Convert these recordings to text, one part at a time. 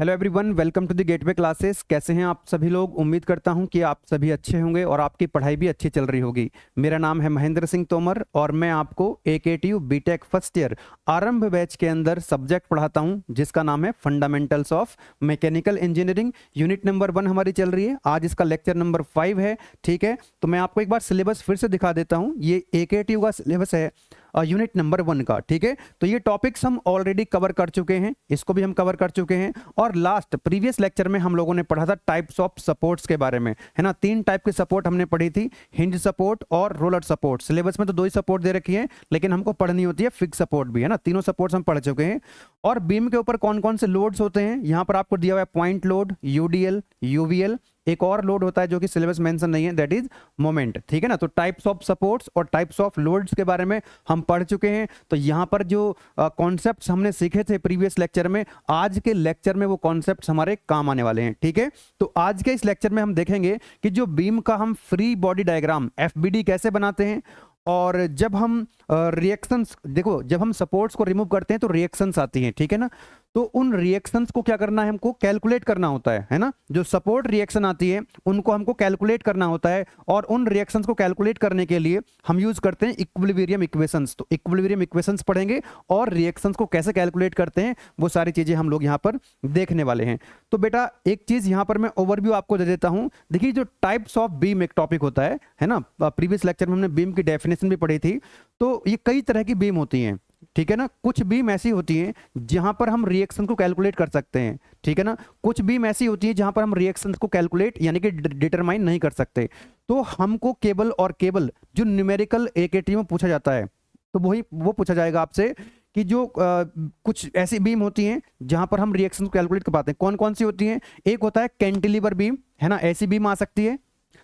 Hello everyone, welcome to the Gateway Classes. कैसे हैं आप सभी लोग? उम्मीद करता हूं कि आप सभी अच्छे होंगे और आपकी पढ़ाई भी अच्छी चल रही होगी। मेरा नाम है महेंद्र सिंह तोमर और मैं आपको AKTU बीटेक फर्स्ट ईयर आरंभ बैच के अंदर सब्जेक्ट पढ़ाता हूं जिसका नाम है fundamentals of mechanical engineering. Unit number 1 हमारी चल रही है, आज इसका लेक्चर नंबर 5 है। ठीक है, तो मैं आपको एक बार सिलेबस फिर से दिखा देता हूँ। ये AKTU का सिलेबस है यूनिट नंबर 1 का। ठीक है, तो ये टॉपिक्स हम ऑलरेडी कवर कर चुके हैं, इसको भी हम कवर कर चुके हैं। और लास्ट प्रीवियस लेक्चर में हम लोगों ने पढ़ा था टाइप्स ऑफ सपोर्ट्स के बारे में, है ना। 3 टाइप के सपोर्ट हमने पढ़ी थी, हिंज सपोर्ट और रोलर सपोर्ट। सिलेबस में तो 2 ही सपोर्ट दे रखी है, लेकिन हमको पढ़नी होती है फिक्स सपोर्ट भी, है ना। तीनों सपोर्ट्स हम पढ़ चुके हैं। और बीम के ऊपर कौन कौन से लोड्स होते हैं यहाँ पर आपको दिया हुआ है, पॉइंट लोड, UDL, UVL। एक और लोड होता है जो कि सिलेबस मेंशन नहीं है, दैट इज मोमेंट। ठीक है ना। तो टाइप्स ऑफ सपोर्ट्स और टाइप्स ऑफ लोड्स के बारे में हम पढ़ चुके हैं। तो यहाँ पर जो कॉन्सेप्ट्स हमने सीखे थे प्रीवियस लेक्चर में, आज के लेक्चर में वो कॉन्सेप्ट्स हमारे काम आने वाले हैं। ठीक है, तो आज के इस लेक्चर में हम देखेंगे कि जो बीम का हम फ्री बॉडी डायग्राम FBD कैसे बनाते हैं, और जब हम रिएक्शंस, देखो जब हम सपोर्ट्स को रिमूव करते हैं तो रिएक्शंस आती हैं। ठीक है ना, तो उन रिएक्शंस को क्या करना है, हमको कैलकुलेट करना होता है ना। जो सपोर्ट रिएक्शन आती है उनको हमको कैलकुलेट करना होता है, और उन रिएक्शंस को कैलकुलेट करने के लिए हम यूज करते हैं इक्विलिब्रियम इक्वेशंस। तो इक्विलिब्रियम इक्वेशंस पढ़ेंगे और रिएक्शंस को कैसे कैलकुलेट करते हैं वो सारी चीजें हम लोग यहाँ पर देखने वाले हैं। तो बेटा एक चीज यहाँ पर मैं ओवरव्यू आपको दे देता हूँ। देखिए, जो टाइप्स ऑफ बीम एक टॉपिक होता है ना। प्रीवियस लेक्चर में हमने बीम की डेफिनेशन भी पढ़ी थी। तो ये कई तरह की बीम होती हैं, ठीक है ना। कुछ बीम ऐसी होती हैं जहां पर हम रिएक्शन को कैलकुलेट कर सकते हैं, ठीक है ना। कुछ बीम ऐसी होती है जहां पर हम रिएक्शन को कैलकुलेट यानी कि डिटरमाइन नहीं कर सकते। तो हमको केबल और केबल जो न्यूमेरिकल AKTU में पूछा जाता है, तो वही वो पूछा जाएगा आपसे कि जो कुछ ऐसी बीम होती हैं जहां पर हम रिएक्शन को कैलकुलेट कर पाते हैं। कौन कौन सी होती हैं? एक होता है कैंटिलीवर बीम, है ना, ऐसी बीम आ सकती है।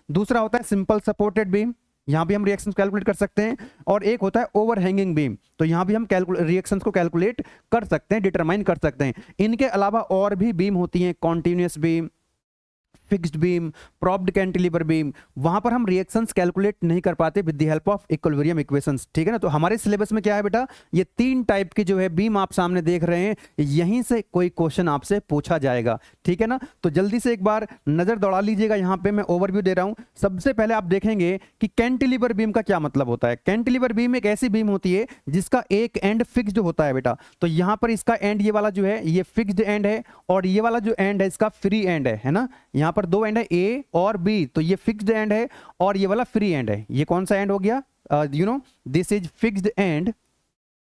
दूसरा होता है सिंपल सपोर्टेड बीम, यहाँ भी हम रिएक्शंस कैलकुलेट कर सकते हैं। और एक होता है ओवरहैंगिंग बीम, तो यहाँ भी हम रिएक्शंस को कैलकुलेट कर सकते हैं, डिटरमाइन कर सकते हैं। इनके अलावा और भी बीम होती हैं, continuous beam, fixed beam, propped cantilever beam. वहां पर हम रिएक्शंस कैलकुलेट नहीं कर पाते with the help of equilibrium equations. ठीक है ना। तो हमारे सिलेबस में क्या है बेटा, ये 3 टाइप की जो है बीम आप सामने देख रहे हैं, यहीं से कोई क्वेश्चन आपसे पूछा जाएगा। ठीक है ना। तो जल्दी से एक बार नजर दौड़ा लीजिएगा, यहाँ पे मैं ओवरव्यू दे रहा हूं। सबसे पहले आप देखेंगे कि कैंटिलीवर बीम का क्या मतलब होता है। कैंटिलीवर बीम एक ऐसी बीम होती है जिसका एक एंड फिक्स्ड होता है बेटा। तो यहाँ पर इसका एंड ये वाला जो है ये फिक्स्ड एंड है, और ये वाला जो एंड है इसका फ्री एंड है ना। यहाँ पर 2 एंड है, A और B। तो ये फिक्स्ड एंड है और ये वाला फ्री एंड है। ये कौन सा एंड हो गया? This is fixed and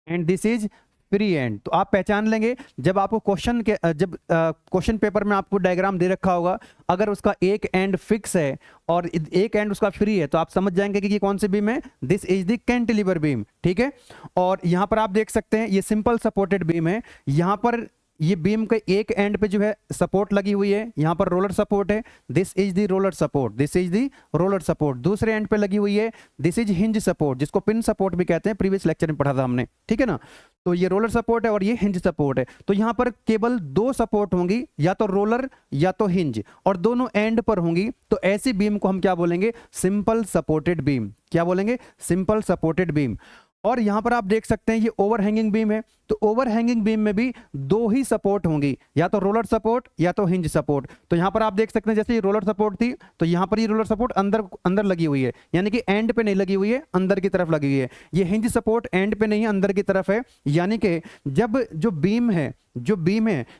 and this is free and. तो आप पहचान लेंगे जब आपको क्वेश्चन के जब क्वेश्चन पेपर में आपको डायग्राम दे रखा होगा, अगर उसका एक एंड फिक्स है और एक एंड उसका फ्री है, तो आप समझ जाएंगे कि ये कौन सी बीम है। This is the cantilever beam. ठीक है, और यहां पर आप देख सकते हैं ये सिंपल सपोर्टेड बीम है। यहां पर ये बीम के एक एंड पे जो है सपोर्ट लगी हुई है, यहां पर रोलर सपोर्ट है, this is the roller support, this is the roller support. दूसरे एंड पे लगी हुई है, दिस इज हिंज सपोर्ट, जिसको पिन सपोर्ट भी कहते हैं, प्रीवियस लेक्चर में पढ़ा था हमने। ठीक है ना। तो ये रोलर सपोर्ट है और ये हिंज सपोर्ट है। तो यहां पर केवल 2 सपोर्ट होंगी, या तो रोलर या तो हिंज, और दोनों एंड पर होंगी। तो ऐसी बीम को हम क्या बोलेंगे? Simple supported beam. क्या बोलेंगे? Simple supported beam. और यहां पर आप देख सकते हैं ये ओवरहैंगिंग बीम है। तो ओवरहैंगिंग बीम में भी 2 ही सपोर्ट होंगी, या तो रोलर सपोर्ट या तो हिंज सपोर्ट। तो यहां पर आप देख सकते हैं जैसे ये रोलर सपोर्ट थी, तो यहां पर ये रोलर सपोर्ट अंदर अंदर लगी हुई है, यानी कि एंड पे नहीं लगी हुई है, अंदर की तरफ लगी हुई है। ये हिंज सपोर्ट एंड पे नहीं है, अंदर की तरफ है। यानी कि जब जो बीम है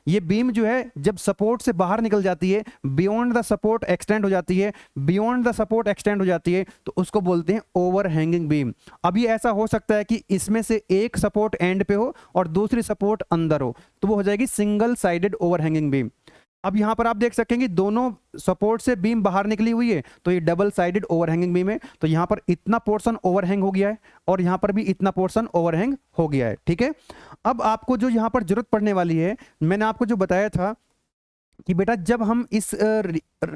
ये बीम जो है जब सपोर्ट से बाहर निकल जाती है, बियॉन्ड द सपोर्ट एक्सटेंड हो जाती है, बियॉन्ड द सपोर्ट एक्सटेंड हो जाती है, तो उसको बोलते हैं ओवरहैंगिंग बीम। अब ये ऐसा हो सकता है कि इसमें से एक सपोर्ट एंड पे हो और दूसरी सपोर्ट अंदर हो, तो वो हो जाएगी सिंगल साइडेड ओवरहैंगिंग बीम। अब यहां पर आप देख सकेंगे दोनों सपोर्ट से बीम बाहर निकली हुई है, तो ये डबल साइडेड ओवरहैंगिंग बीम है। तो यहां पर इतना पोर्शन ओवरहैंग हो गया है और यहां पर भी इतना पोर्शन ओवरहैंग हो गया है। ठीक है, अब आपको जो यहां पर जरूरत पड़ने वाली है, मैंने आपको जो बताया था कि बेटा जब हम इस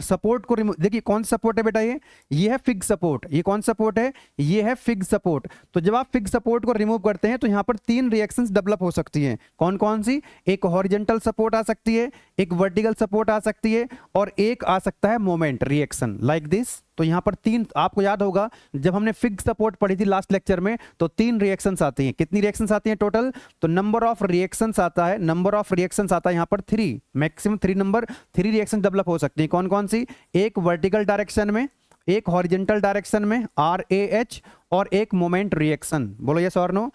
सपोर्ट को रिमूव, देखिए कौन सा सपोर्ट है बेटा, ये है फिक्स सपोर्ट। ये कौन सपोर्ट है? ये है फिक्स सपोर्ट। तो जब आप फिक्स सपोर्ट को रिमूव करते हैं तो यहां पर 3 रिएक्शंस डेवलप हो सकती हैं। कौन कौन सी? एक हॉरिजॉन्टल सपोर्ट आ सकती है, एक वर्टिकल सपोर्ट आ सकती है, और एक आ सकता है मोमेंट रिएक्शन लाइक दिस। तो यहाँ पर तीन, आपको याद होगा जब हमने फिक्स सपोर्ट पढ़ी थी लास्ट लेक्चर में, तो तीन रिएक्शंस आती हैं। कितनी रिएक्शंस आती हैं टोटल? तो नंबर ऑफ रिएक्शंस आता है, नंबर ऑफ रिएक्शंस आता है यहाँ पर 3, मैक्सिमम 3 रिएक्शन डेवलप हो सकती है। कौन कौन सी? एक वर्टिकल डायरेक्शन में, एक हॉरिजॉन्टल डायरेक्शन में RAH, और एक मोमेंट रिएक्शन। बोलो यस और नो?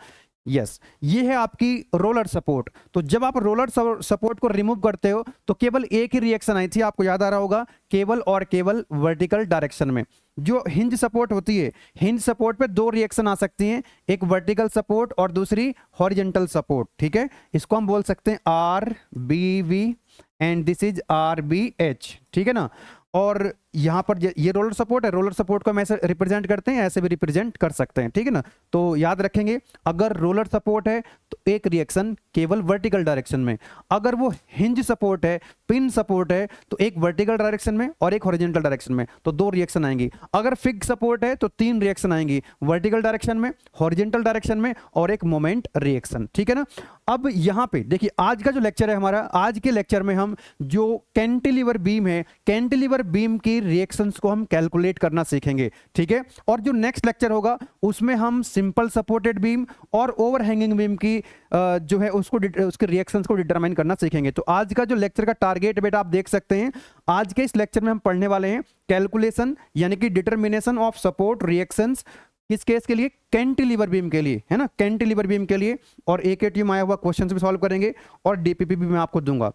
यस, ये है आपकी रोलर सपोर्ट। तो जब आप रोलर सपोर्ट को रिमूव करते हो तो केवल एक ही रिएक्शन आई थी, आपको याद आ रहा होगा, केवल और केवल वर्टिकल डायरेक्शन में। जो हिंज सपोर्ट होती है, हिंज सपोर्ट पे 2 रिएक्शन आ सकती हैं, एक वर्टिकल सपोर्ट और दूसरी हॉरिजॉन्टल सपोर्ट। ठीक है, इसको हम बोल सकते हैं RBV and this is RBH। ठीक है ना। और यहाँ पर ये रोलर सपोर्ट है, रोलर सपोर्ट को हम ऐसे रिप्रेजेंट करते हैं, ऐसे भी रिप्रेजेंट कर सकते हैं। ठीक है ना। तो याद रखेंगे, अगर रोलर सपोर्ट है तो एक रिएक्शन केवल वर्टिकल डायरेक्शन में, अगर वो हिंज सपोर्ट है, पिन सपोर्ट है, तो एक वर्टिकल डायरेक्शन में और एक हॉरिजॉन्टल डायरेक्शन में, तो 2 रिएक्शन आएंगी। अगर फिक्स सपोर्ट है तो 3 रिएक्शन आएंगी, वर्टिकल डायरेक्शन में, हॉरिजॉन्टल डायरेक्शन में और एक मोमेंट रिएक्शन। ठीक है ना। अब यहाँ पे देखिए, आज का जो लेक्चर है हमारा, आज के लेक्चर में हम जो कैंटिलीवर बीम है, कैंटिलीवर बीम की रिएक्शंस को हम कैलकुलेट करना सीखेंगे। ठीक है। और जो नेक्स्ट लेक्चर होगा उसमें हम सिंपल सपोर्टेड बीम और ओवरहैंगिंग बीम की जो है उसके रिएक्शंस को डिटरमाइन करना सीखेंगे। तो आज का जो लेक्चर का टारगेट बेटा आप देख सकते हैं, आज के इस लेक्चर में हम पढ़ने वाले हैं कैलकुलेशन यानी कि डिटरमिनेशन ऑफ सपोर्ट रिएक्शंस। किस केस के लिए? कैंटिलीवर बीम के लिए, है ना, कैंटिलीवर बीम के लिए। और AKTU में आया हुआ क्वेश्चंस भी सॉल्व करेंगे और DPP भी मैं आपको दूंगा।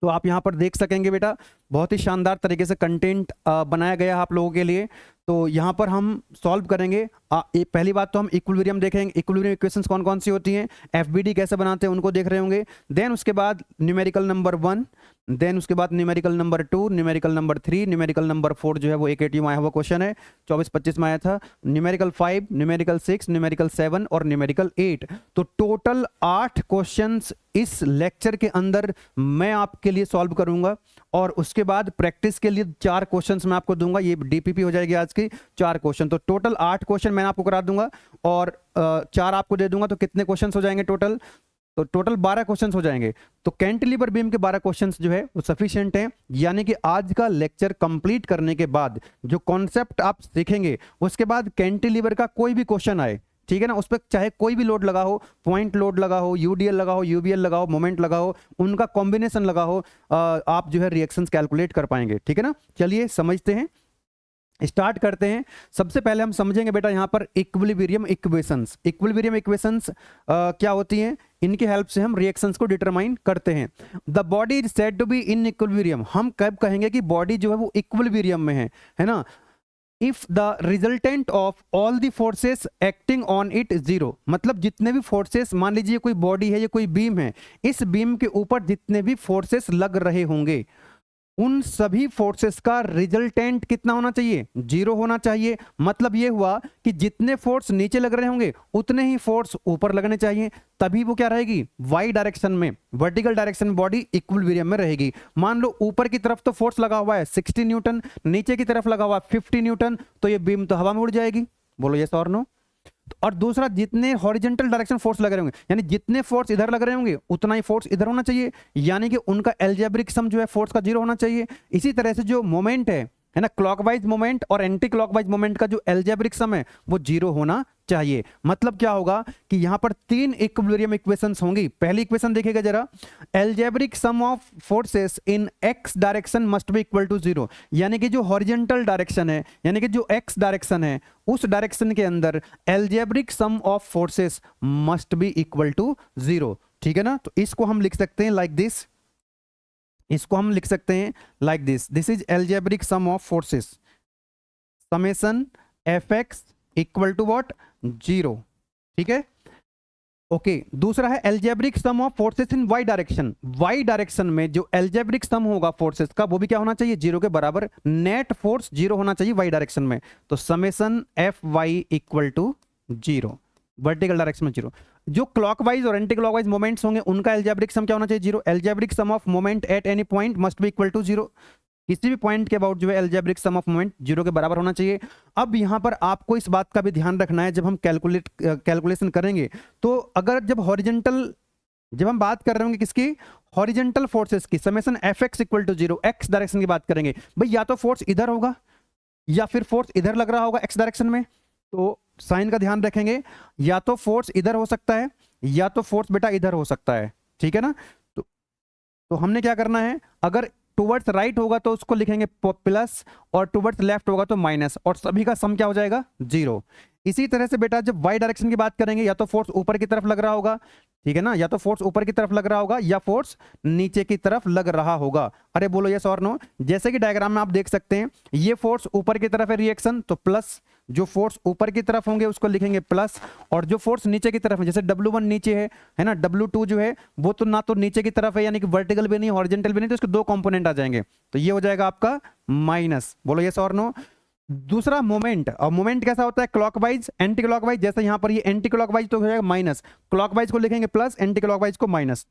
तो आप यहाँ पर देख सकेंगे बेटा, बहुत ही शानदार तरीके से कंटेंट बनाया गया है आप लोगों के लिए। तो यहाँ पर हम सॉल्व करेंगे। पहली बात तो हम इक्विलिब्रियम देखेंगे, इक्विलिब्रियम इक्वेशंस कौन कौन सी होती हैं, FBD कैसे बनाते हैं उनको देख रहे होंगे। देन उसके बाद न्यूमेरिकल नंबर 1, देन उसके बाद numerical number 2, numerical number 3, numerical number 4 जो है वो AKTU में आया हुआ क्वेश्चन है, 24-25 में आया था। न्यूमेरिकल 5, न्यूमेरिकल 6, न्यूमेरिकल 7 और न्यूमेरिकल 8। तो टोटल 8 क्वेश्चंस इस लेक्चर के अंदर मैं आपके लिए सॉल्व करूंगा और उसके बाद प्रैक्टिस के लिए 4 क्वेश्चंस मैं आपको दूंगा। ये DPP हो जाएगी आज की 4 क्वेश्चन। तो टोटल 8 क्वेश्चन मैं आपको करा दूंगा और 4 आपको दे दूंगा। तो कितने क्वेश्चंस हो जाएंगे टोटल? तो टोटल 12 क्वेश्चंस हो जाएंगे। तो कैंटिलीवर बीम के 12 क्वेश्चंस जो है वो सफिशिएंट हैं। यानी कि आज का लेक्चर कंप्लीट करने के बाद जो कॉन्सेप्ट आप सीखेंगे, उसके बाद कैंटिलीवर का कोई भी क्वेश्चन आए, ठीक है ना, उस पर चाहे कोई भी लोड लगा हो, पॉइंट लोड लगा हो, UDL लगा हो, UBL लगा हो, मोमेंट लगा हो, उनका कॉम्बिनेशन लगा हो, आप जो है रिएक्शंस कैलकुलेट कर पाएंगे। ठीक है ना। चलिए समझते हैं, स्टार्ट करते हैं। सबसे पहले हम समझेंगे बेटा यहाँ पर इक्विलिब्रियम इक्वेशंस। इक्विलिब्रियम इक्वेशंस क्या होती हैं? इनकी हेल्प से हम रिएक्शंस को डिटरमाइन करते हैं। The body is said to be in equilibrium. हम कब कहेंगे कि बॉडी जो है वो इक्विलिब्रियम में है ना? If the resultant of all the forces acting on it zero. मतलब जितने भी फोर्सेस, मान लीजिए कोई बॉडी है, ये कोई बीम है, इस बीम के ऊपर जितने भी फोर्सेस लग रहे होंगे, उन सभी फोर्सेस का रिजल्टेंट कितना होना चाहिए? 0 होना चाहिए। मतलब ये हुआ कि जितने फोर्स नीचे लग रहे होंगे उतने ही फोर्स ऊपर लगने चाहिए, तभी वो क्या रहेगी? वाई डायरेक्शन में, वर्टिकल डायरेक्शन में बॉडी इक्विलिब्रियम में रहेगी। मान लो ऊपर की तरफ तो फोर्स लगा हुआ है 60 न्यूटन, नीचे की तरफ लगा हुआ है 50 न्यूटन, तो ये बीम तो हवा में उड़ जाएगी। बोलो यस और नो। और दूसरा, जितने हॉरिजॉन्टल डायरेक्शन फोर्स लग रहे होंगे, यानी जितने फोर्स इधर लग रहे होंगे उतना ही फोर्स इधर होना चाहिए, यानी कि उनका एल्जेब्रिक सम जो है फोर्स का 0 होना चाहिए। इसी तरह से जो मोमेंट है ना, क्लॉकवाइज मोमेंट और एंटी क्लॉकवाइज मोमेंट का जो एल्जेब्रिक सम है वो 0 होना चाहिए। मतलब क्या होगा कि यहां पर 3 इक्विलिब्रियम इक्वेशंस होंगी। पहली इक्वेशन देखिएगा जरा, algebraic sum of forces in x direction must be equal to 0। यानी कि जो हॉरिजॉन्टल डायरेक्शन है, यानी कि जो x डायरेक्शन है, उस डायरेक्शन के अंदर algebraic sum of forces must be equal to 0। ठीक है ना। तो इसको हम लिख सकते हैं लाइक दिस, इसको हम लिख सकते हैं like this, this is algebraic sum of forces, summation fx equal to what? 0। ठीक है, ओके। दूसरा है algebraic sum of forces in y direction. y direction में जो एल्जेब्रिक सम होगा फोर्सेस का, वो भी क्या होना चाहिए? 0 के बराबर। नेट फोर्स 0 होना चाहिए y डायरेक्शन में। तो summation fy equal to 0, vertical direction में 0। जो क्लॉकवाइज और एंटी क्लॉकवाइज मोमेंट्स होंगे उनका एल्जेब्रिक सम क्या होना चाहिए? 0। Algebraic sum of moment at any point must be equal to 0। किसी भी पॉइंट के अबाउट जो है एल्जेब्रिक सम ऑफ मोमेंट 0 के बराबर होना चाहिए। अब यहां पर आपको इस बात का भी ध्यान रखना है, जब हम कैलकुलेशन करेंगे तो अगर जब हम बात कर रहे होंगे किसकी? हॉरिजॉन्टल फोर्सेस की, summation fx equal to 0, x direction की बात करेंगे, भाई या तो फोर्स इधर होगा या फिर फोर्स इधर लग रहा होगा एक्स डायरेक्शन में, तो साइन का ध्यान रखेंगे, या तो फोर्स इधर हो सकता है या तो फोर्स बेटा इधर हो सकता है, ठीक है ना। तो हमने क्या करना है, अगर टुवर्ड्स राइट होगा तो उसको लिखेंगे प्लस, और टुवर्ड्स लेफ्ट होगा तो माइनस, और सभी का सम क्या हो जाएगा, जीरो। इसी तरह से बेटा जब वाई डायरेक्शन की बात करेंगे, या तो फोर्स ऊपर की तरफ लग रहा होगा, ठीक है ना, या तो फोर्स ऊपर की तरफ लग रहा होगा या फोर्स नीचे की तरफ लग रहा होगा। अरे बोलो यस और नो। जैसे कि डायग्राम में आप देख सकते हैं, ये फोर्स ऊपर की तरफ है रिएक्शन, तो प्लस, जो फोर्स ऊपर की तरफ होंगे उसको लिखेंगे प्लस, और जो फोर्स नीचे की तरफ है, जैसे W1 नीचे है ना, W2 जो है वो तो ना तो नीचे की तरफ है, यानी कि वर्टिकल भी नहीं हॉरिजॉन्टल भी नहीं, तो इसके दो कंपोनेंट आ जाएंगे, तो ये हो जाएगा आपका माइनस। बोलो यस और नो। दूसरा मोमेंट, और मोमेंट कैसा होता है, क्लॉकवाइज एंटी क्लॉकवाइज, जैसे यहां पर ये एंटी क्लॉकवाइज तो हो जाएगा माइनस, क्लॉकवाइज को लिखेंगे प्लस, एंटी क्लॉकवाइज को माइनस।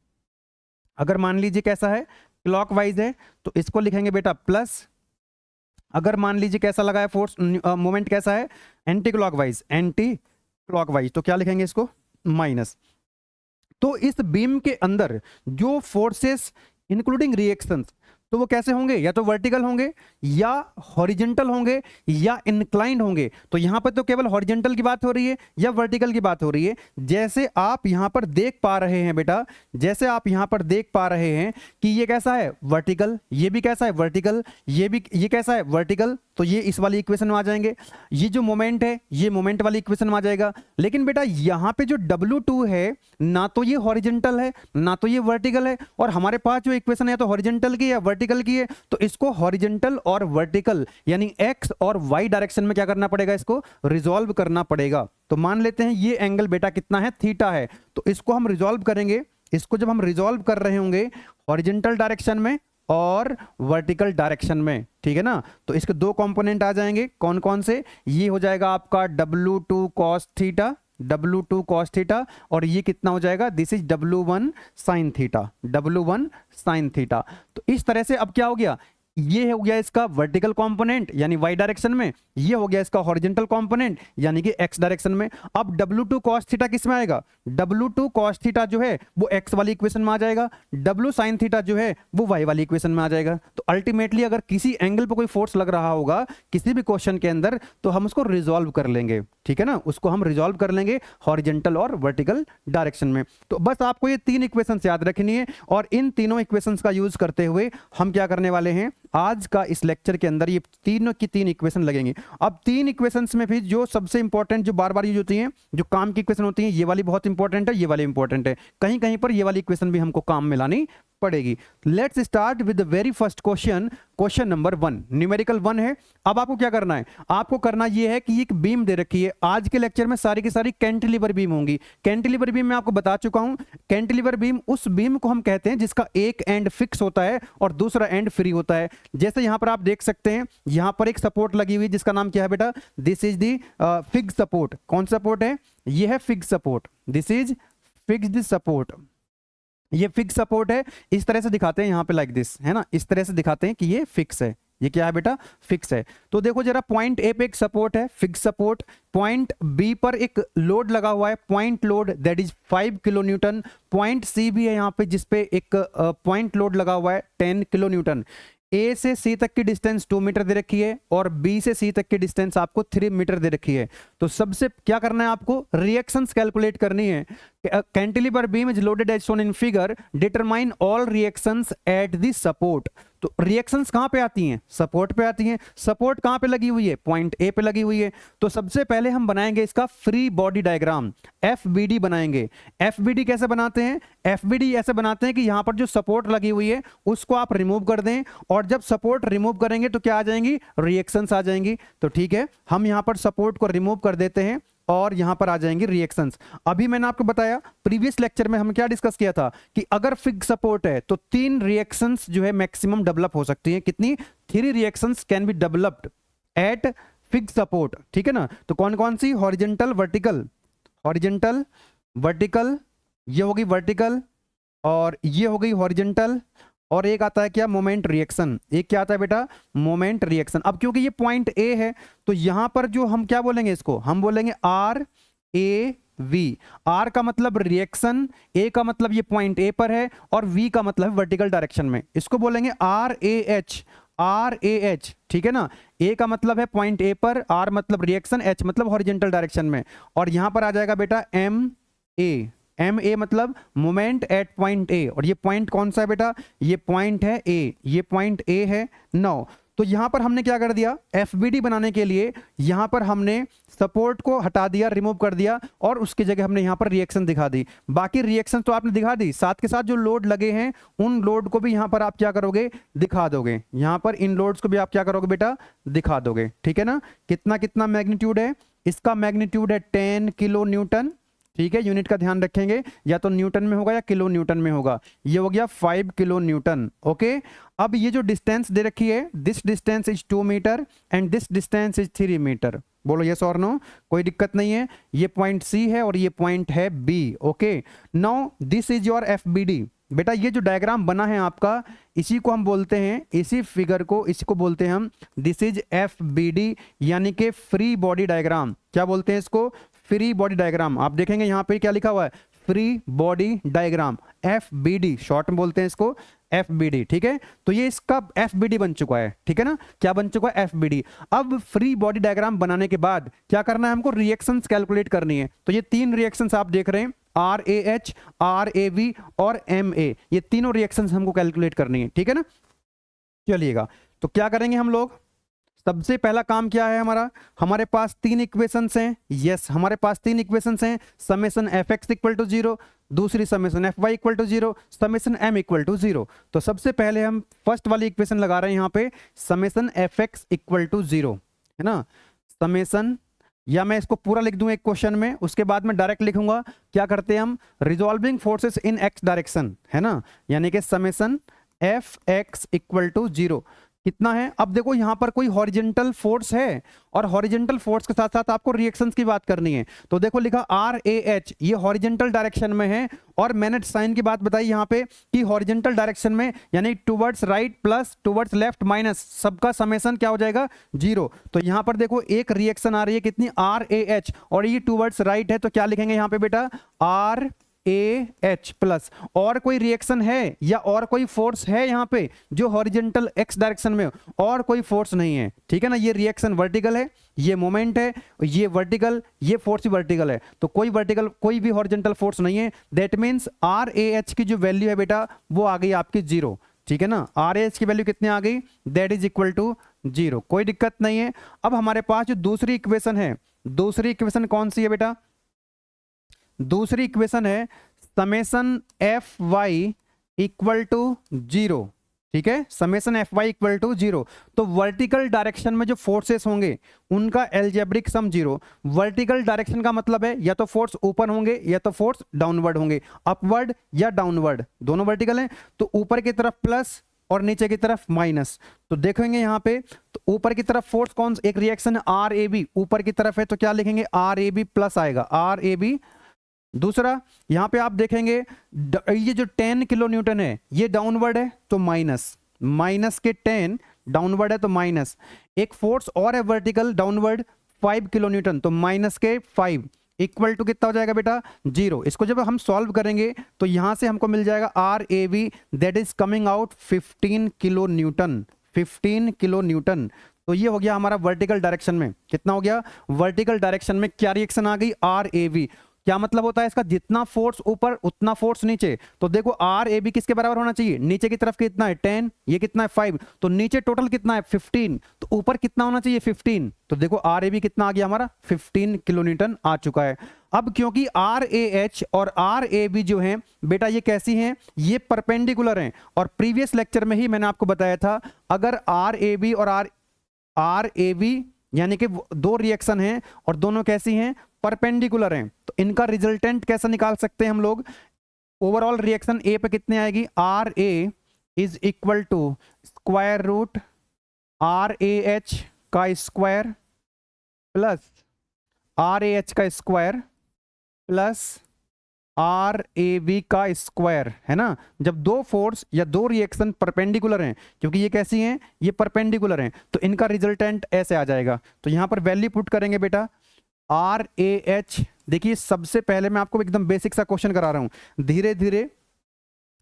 अगर मान लीजिए कैसा है, क्लॉकवाइज है तो इसको लिखेंगे बेटा प्लस, अगर मान लीजिए कैसा लगा है फोर्स मोमेंट कैसा है, एंटी क्लॉकवाइज तो क्या लिखेंगे इसको, माइनस। तो इस बीम के अंदर जो फोर्सेस इंक्लूडिंग रिएक्शंस, तो वो कैसे होंगे, या तो वर्टिकल होंगे या हॉरिजॉन्टल होंगे या इंक्लाइंड होंगे। तो यहां पर तो केवल हॉरिजॉन्टल की बात हो रही है या वर्टिकल की बात हो रही है। जैसे आप यहां पर देख पा रहे हैं बेटा, जैसे आप यहां पर देख पा रहे हैं कि ये कैसा है, वर्टिकल, ये भी कैसा है, वर्टिकल, ये कैसा है, वर्टिकल, तो ये इस वाली इक्वेशन में आ जाएंगे। ये जो मोमेंट है ये मोमेंट वाली इक्वेशन में आ जाएगा। लेकिन बेटा यहां पे जो W2 है, ना तो ये हॉरिजॉन्टल है ना तो ये वर्टिकल है, और हमारे पास जो इक्वेशन है तो हॉरिजॉन्टल की है वर्टिकल की है, तो इसको हॉरिजॉन्टल और वर्टिकल यानी एक्स और वाई डायरेक्शन में क्या करना पड़ेगा, इसको रिजॉल्व करना पड़ेगा। तो मान लेते हैं ये एंगल बेटा कितना है, थीटा है, तो इसको हम रिजॉल्व करेंगे। इसको जब हम रिजॉल्व कर रहे होंगे हॉरिजॉन्टल डायरेक्शन में और वर्टिकल डायरेक्शन में, ठीक है ना, तो इसके दो कंपोनेंट आ जाएंगे, कौन कौन से, ये हो जाएगा आपका W2 cos theta, W2 cos theta, और ये कितना हो जाएगा, this is W1 sin theta, W1 sin theta. तो इस तरह से अब क्या हो गया, ये हो गया इसका वर्टिकल कंपोनेंट यानी वाई डायरेक्शन में, ये हो गया इसका हॉरिजॉन्टल कंपोनेंट यानी कि एक्स डायरेक्शन में। अब W2 cos थीटा किस में आएगा, W2 cos थीटा जो है वो एक्स वाली इक्वेशन में आ जाएगा, W sin थीटा जो है वो वाई वाली इक्वेशन में आ जाएगा। तो अल्टीमेटली अगर किसी एंगल पर कोई फोर्स लग रहा होगा किसी भी क्वेश्चन के अंदर, तो हम उसको रिजॉल्व कर लेंगे, ठीक है ना, उसको हम रिजॉल्व कर लेंगे हॉरिजॉन्टल और वर्टिकल डायरेक्शन में। तो बस आपको ये तीन इक्वेशंस याद रखनी है, और इन तीनों इक्वेशंस का यूज करते हुए हम क्या करने वाले हैं, आज का इस लेक्चर के अंदर ये तीनों की तीन इक्वेशन लगेंगी। अब तीन इक्वेशंस में भी जो सबसे इंपॉर्टेंट, जो बार बार यूज होती हैं, जो काम की इक्वेशन होती हैं, ये वाली बहुत इंपॉर्टेंट है, ये वाली इंपॉर्टेंट है, कहीं कहीं पर ये वाली इक्वेशन भी हमको काम में लानी पड़ेगी। Let's start with the very first question, question number 1, numerical 1 है। अब आपको क्या करना है, आपको करना यह है कि एक बीम दे रखी है, आज के लेक्चर में सारी की सारी कैंटिलीवर बीम होंगी। कैंटिलीवर बीम मैं आपको बता चुका हूं, कैंटिलीवर बीम उस बीम को हम कहते हैं जिसका एक एंड फिक्स होता है और दूसरा एंड फ्री होता है। जैसे यहां पर आप देख सकते हैं, यहां पर एक सपोर्ट लगी हुई जिसका नाम क्या है बेटा, this is the fix support. कौन सपोर्ट है, ये है fix support, this is fixed support, ये फिक्स सपोर्ट है। इस तरह से दिखाते हैं यहाँ पे लाइक दिस, है ना, इस तरह से दिखाते हैं कि ये फिक्स है, ये क्या है बेटा, फिक्स है। तो देखो जरा, पॉइंट ए पे एक सपोर्ट है, फिक्स सपोर्ट, पॉइंट बी पर एक लोड लगा हुआ है, point load that is 5 kilo newton, point C भी है यहाँ पे जिसपे एक पॉइंट लोड लगा हुआ है 10 किलो न्यूटन। ए से सी तक की डिस्टेंस 2 मीटर दे रखी है और बी से सी तक की डिस्टेंस आपको 3 मीटर दे रखी है। तो सबसे क्या करना है आपको, रिएक्शंस कैलकुलेट करनी है। Cantilever beam is loaded as shown in figure, determine all reactions at the support. तो रिएक्शंस कहां पे आती हैं, सपोर्ट पे आती हैं। सपोर्ट कहां पे लगी हुई है, पॉइंट ए पे लगी हुई है। तो सबसे पहले हम बनाएंगे इसका फ्री बॉडी डायग्राम, एफबीडी बनाएंगे। एफबीडी कैसे बनाते हैं, एफबीडी ऐसे बनाते हैं कि यहां पर जो सपोर्ट लगी हुई है उसको आप रिमूव कर दें, और जब सपोर्ट रिमूव करेंगे तो क्या आ जाएंगी, रिएक्शंस आ जाएंगी। तो ठीक है, हम यहां पर सपोर्ट को रिमूव कर देते हैं और यहां पर आ जाएंगी रिएक्शंस। अभी मैंने आपको बताया प्रीवियस लेक्चर में हम क्या डिस्कस किया था कि अगर फिक्स सपोर्ट है तो 3 रिएक्शंस जो है मैक्सिमम डेवलप हो सकती हैं। कितनी, 3 reactions can be developed eight fix support, ठीक है ना। तो कौन कौन सी, हॉरिजॉन्टल वर्टिकल, हॉरिजॉन्टल वर्टिकल, ये होगी वर्टिकल और ये हो गई हॉरिजॉन्टल, और एक आता है क्या, मोमेंट रिएक्शन। एक क्या आता है बेटा, मोमेंट रिएक्शन। अब क्योंकि ये पॉइंट ए है तो यहां पर जो हम क्या बोलेंगे, इसको हम बोलेंगे आर ए वी। आर का मतलब रिएक्शन, ए का मतलब ये पॉइंट ए पर है, और वी का मतलब वर्टिकल डायरेक्शन में, इसको बोलेंगे R A H, R A H, ठीक है ना। ए का मतलब है पॉइंट ए पर, आर मतलब रिएक्शन, एच मतलब हॉरिजेंटल डायरेक्शन में, और यहां पर आ जाएगा बेटा एम ए। एम ए मतलब मोमेंट एट पॉइंट ए, और ये पॉइंट कौन सा है बेटा, ये पॉइंट है ए, ये पॉइंट ए है। नाउ तो यहां पर हमने क्या कर दिया, एफबीडी बनाने के लिए यहां पर हमने सपोर्ट को हटा दिया, रिमूव कर दिया, और उसकी जगह हमने यहां पर रिएक्शन दिखा दी। बाकी रिएक्शन तो आपने दिखा दी, साथ के साथ जो लोड लगे हैं उन लोड को भी यहां पर आप क्या करोगे, दिखा दोगे। यहां पर इन लोड्स को भी आप क्या करोगे बेटा, दिखा दोगे, ठीक है ना। कितना कितना मैग्नीट्यूड है इसका, मैग्नीट्यूड है 10 किलो न्यूटन, ठीक है। यूनिट का ध्यान रखेंगे, या तो न्यूटन में होगा या किलो न्यूटन में होगा। ये हो गया 5 किलो न्यूटन, ओके। अब ये जो डिस्टेंस दे रखी है, this distance is 2 metre and this distance is 3 metre. बोलो यस और नो, कोई दिक्कत नहीं है। ये पॉइंट सी है और ये पॉइंट है B, okay. Now this is your F B D. बेटा ये जो डायग्राम बना है आपका, इसी को हम बोलते हैं, इसी फिगर को, इसी को बोलते हैं हम, this is F B D, यानी कि फ्री बॉडी डायग्राम। क्या बोलते हैं इसको, फ्री बॉडी डायग्राम। आप देखेंगे यहां पे क्या लिखा हुआ है, free body diagram, F B D, short में बोलते हैं इसको एफ बी डी, ठीक है। तो ये इसका एफ बी डी बन चुका है, ठीक है ना। क्या बन चुका है, एफ बी डी। अब फ्री बॉडी डायग्राम बनाने के बाद क्या करना है हमको, रिएक्शंस कैलकुलेट करनी है। तो ये 3 रिएक्शंस आप देख रहे हैं, R A H, R A V और एम ए, ये तीनों रिएक्शंस हमको कैलकुलेट करनी है, ठीक है ना। चलिएगा, तो क्या करेंगे हम लोग, सबसे पहला काम क्या है हमारा, हमारे पास 3 इक्वेशंस हैं। यस, हमारे पास 3 इक्वेशंस हैं, summation F X equal to 0, दूसरी summation F Y equal to 0, summation M equal to 0। तो सबसे पहले हम फर्स्ट वाली इक्वेशन लगा रहे हैं यहाँ पे, summation F X equal to 0, है ना। समेशन, या मैं इसको पूरा लिख दूं एक क्वेश्चन में, उसके बाद में डायरेक्ट लिखूंगा। क्या करते हैं हम, resolving forces in X direction, है ना, यानी कि summation F X equal to 0 कितना है। अब देखो यहां पर कोई हॉरिजेंटल फोर्स है, और हॉरिजेंटल फोर्स के साथ साथ आपको रिएक्शंस की बात करनी है। तो देखो लिखा आर ए एच, ये हॉरिजेंटल डायरेक्शन में है, और मैंने साइन की बात बताई यहां पे कि हॉरिजेंटल डायरेक्शन में यानी towards right plus towards left minus, सबका समेशन क्या हो जाएगा, 0। तो यहां पर देखो एक रिएक्शन आ रही है कितनी, आर ए एच, और ये टुवर्ड्स राइट है, तो क्या लिखेंगे यहां पे बेटा, आर ए एच प्लस, और कोई रिएक्शन है या और कोई फोर्स है यहाँ पे जो हॉरिजेंटल एक्स डायरेक्शन में, और कोई फोर्स नहीं है, ठीक है ना। ये रिएक्शन वर्टिकल है, ये मोमेंट है, ये वर्टिकल, ये फोर्स भी वर्टिकल है, तो कोई वर्टिकल, कोई भी हॉरिजेंटल फोर्स नहीं है। That means R A H की जो वैल्यू है बेटा, वो आ गई आपकी 0, ठीक है ना। आर ए एच की वैल्यू कितनी आ गई, दैट इज इक्वल टू 0, कोई दिक्कत नहीं है। अब हमारे पास जो दूसरी इक्वेशन है, दूसरी इक्वेशन कौन सी है बेटा, दूसरी इक्वेशन है summation F Y equal to 0, ठीक है। Summation F Y equal to 0, तो वर्टिकल डायरेक्शन में जो फोर्सेस होंगे उनका एल्जेब्रिक सम 0। वर्टिकल डायरेक्शन का मतलब है या तो फोर्स ऊपर होंगे या तो फोर्स डाउनवर्ड होंगे, अपवर्ड या डाउनवर्ड, दोनों वर्टिकल हैं। तो ऊपर की तरफ प्लस और नीचे की तरफ माइनस। तो देखेंगे यहाँ पे, तो ऊपर की तरफ फोर्स कौन, एक रिएक्शन आर ए बी ऊपर की तरफ है, तो क्या लिखेंगे, आर ए बी प्लस आएगा, आर ए बी। दूसरा यहां पे आप देखेंगे ये जो 10 किलो न्यूटन है ये डाउनवर्ड है तो माइनस, माइनस के 10 डाउनवर्ड है तो माइनस। एक फोर्स और है वर्टिकल डाउनवर्ड 5 किलो न्यूटन, तो माइनस के 5 इक्वल टू कितना हो जाएगा बेटा, 0। इसको जब हम सॉल्व करेंगे तो यहां से हमको मिल जाएगा R A V, that is coming out 15 kilo newton, 15 kilo newton. तो ये हो गया हमारा वर्टिकल डायरेक्शन में, कितना हो गया, वर्टिकल डायरेक्शन में क्या रिएक्शन आ गई, आर ए वी। क्या मतलब होता है इसका, जितना फोर्स ऊपर उतना फोर्स नीचे। तो देखो आर ए बी किसके बराबर होना चाहिए, नीचे की तरफ कितना है 10, ये कितना है 5, तो नीचे टोटल कितना है 15, तो ऊपर कितना होना चाहिए 15। तो देखो आर ए बी कितना आ गया हमारा 15 किलो न्यूटन आ चुका है। अब क्योंकि आर ए एच और आर ए बी जो है बेटा ये कैसी हैं, ये परपेंडिकुलर हैं, और प्रीवियस लेक्चर में ही मैंने आपको बताया था अगर आर ए बी और आर ए बी यानी कि दो रिएक्शन हैं और दोनों कैसी हैं, परपेंडिकुलर हैं, तो इनका रिजल्टेंट कैसा निकाल सकते हैं हम लोग। ओवरऑल रिएक्शन ए पे कितने आएगी, R A is equal to square root R A H का square plus R A H का square plus R A B का स्क्वायर, है ना। जब दो फोर्स या दो रिएक्शन परपेंडिकुलर हैं, क्योंकि ये कैसी हैं, ये परपेंडिकुलर हैं, तो इनका रिजल्टेंट ऐसे आ जाएगा। तो यहां पर वैल्यू पुट करेंगे बेटा, आर ए एच। देखिए सबसे पहले मैं आपको एकदम बेसिक सा क्वेश्चन करा रहा हूं, धीरे धीरे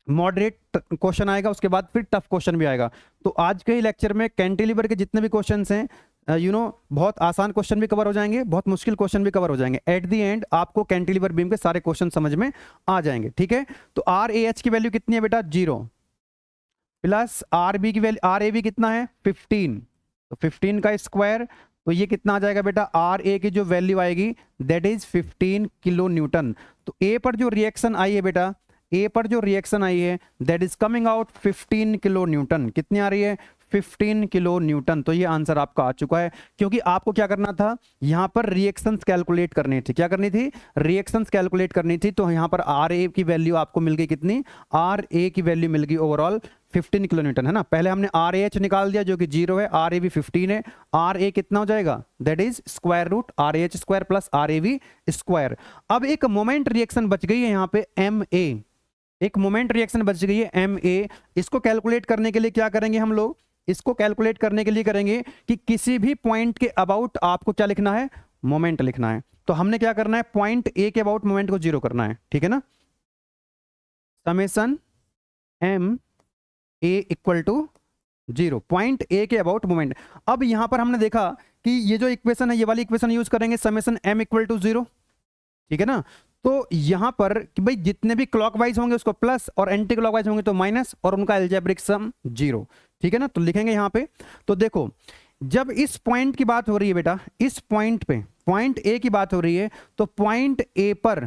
मॉडरेट क्वेश्चन आएगा, उसके बाद फिर टफ क्वेश्चन भी आएगा। तो आज के ही लेक्चर में कैंटिलीवर के जितने भी क्वेश्चंस हैं बहुत आसान क्वेश्चन भी कवर हो जाएंगे, बहुत मुश्किल क्वेश्चन भी कवर हो जाएंगे। एट द एंड आपको कैंटिलीवर बीम के सारे क्वेश्चन समझ में आ जाएंगे, ठीक है। तो आर ए एच की वैल्यू कितनी है बेटा, 0 प्लस आर बी की वैल्यू, आर ए बी कितना है 15, तो 15 का स्क्वायर, तो ये कितना आ जाएगा बेटा, आर ए की जो वैल्यू आएगी दैट इज 15 किलो न्यूटन। तो ए पर जो रिएक्शन आई है बेटा, ए पर जो रिएक्शन आई है that is coming out 15 kilo Newton. कितनी आ रही है, 15 किलो न्यूटन। तो ये आंसर आपका आ चुका है, क्योंकि आपको क्या करना था, यहां पर रिएक्शंस कैलकुलेट करनी थी। क्या करनी थी, रिएक्शंस कैलकुलेट करनी थी। तो यहां पर आर ए की वैल्यू आपको मिल गई कितनी, आर ए की वैल्यू मिल गई ओवरऑल 15 किलो न्यूटन, है ना। पहले हमने आर एच निकाल दिया जो कि 0 है, आर ए भी 15 है, आर ए कितना हो जाएगा, that is square root R H square plus R A B square. अब एक मोमेंट रिएक्शन बच गई है यहाँ पे एम ए, एक मोमेंट रिएक्शन बच गई है एम ए। इसको कैलकुलेट करने के लिए क्या करेंगे हम लोग, इसको कैलकुलेट करने के लिए करेंगे कि किसी भी पॉइंट के अबाउट आपको क्या लिखना है, मोमेंट लिखना है। तो हमने क्या करना है, पॉइंट ए के अबाउट मोमेंट को 0 करना है, ठीक है ना। Summation M A equal to 0, point A के अबाउट मोमेंट। अब यहां पर हमने देखा कि ये जो इक्वेशन है, ये वाली इक्वेशन यूज करेंगे, समेशन एम इक्वल टू 0, ठीक है ना। तो यहां पर कि भाई जितने भी क्लॉकवाइज होंगे उसको प्लस और एंटी क्लॉकवाइज होंगे तो माइनस, और उनका अलजेब्रिक सम 0, ठीक है ना। तो लिखेंगे यहां पे, तो देखो जब इस पॉइंट की बात हो रही है बेटा, इस पॉइंट पे पॉइंट ए की बात हो रही है, तो पॉइंट ए पर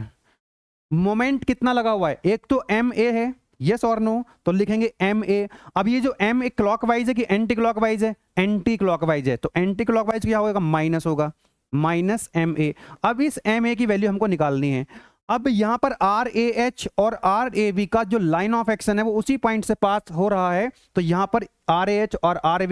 मोमेंट कितना लगा हुआ है, एक तो एम ए है, यस और नो, तो लिखेंगे एम ए। अब ये जो एम ए क्लॉकवाइज है कि एंटी क्लॉकवाइज है, एंटी क्लॉकवाइज है, तो एंटी क्लॉकवाइज क्या होगा, माइनस होगा, माइनस एम ए। अब इस एम ए की वैल्यू हमको निकालनी है। अब यहां पर आर ए एच और आर ए बी का जो लाइन ऑफ एक्शन है वो उसी पॉइंट से पास हो रहा है, तो यहां पर आर ए एच और आर ए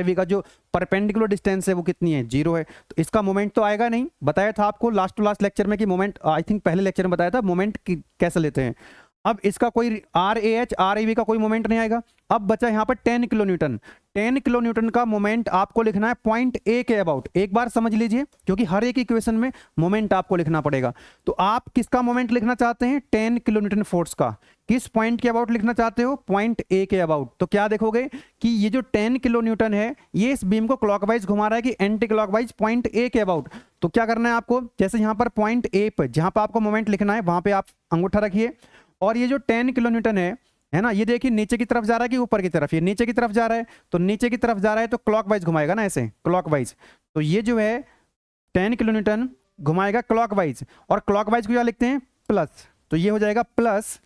बी का जो परपेंडिकुलर डिस्टेंस है वो कितनी है, 0 है। तो इसका मोमेंट तो आएगा नहीं, बताया था आपको लास्ट टू लास्ट लेक्चर में कि मोमेंट, आई थिंक पहले लेक्चर में बताया था मोमेंट कैसे लेते हैं। अब इसका कोई R A H R A B का कोई मोमेंट नहीं आएगा। अब बचा यहां पर 10 किलो न्यूटन, 10 किलो न्यूटन का मोमेंट आपको लिखना है पॉइंट ए के अबाउट। एक बार समझ लीजिए, क्योंकि हर एक इक्वेशन में मोमेंट आपको लिखना पड़ेगा। तो आप किसका मोमेंट लिखना चाहते हैं, 10 किलो न्यूटन फोर्स का। किस पॉइंट के अबाउट लिखना चाहते हो, पॉइंट ए के अबाउट। तो क्या देखोगे कि ये जो 10 किलो न्यूटन है ये इस बीम को क्लॉकवाइज घुमा रहा है कि एंटी क्लॉकवाइज पॉइंट ए के अबाउट। तो क्या करना है आपको, जैसे यहां पर पॉइंट ए पर जहां पर आपको मोमेंट लिखना है वहां पर आप अंगूठा रखिए, और ये जो 10 किलो न्यूटन है ना, ये देखिए नीचे की तरफ जा रहा है कि ऊपर की तरफ, ये नीचे की तरफ जा रहा है, तो नीचे की तरफ जा रहा है तो क्लॉकवाइज घुमाएगा ना, ऐसे क्लॉकवाइज। तो ये जो है 10 किलो न्यूटन घुमाएगा क्लॉकवाइज, और क्लॉकवाइज को क्या लिखते हैं, प्लस। तो ये हो जाएगा प्लस,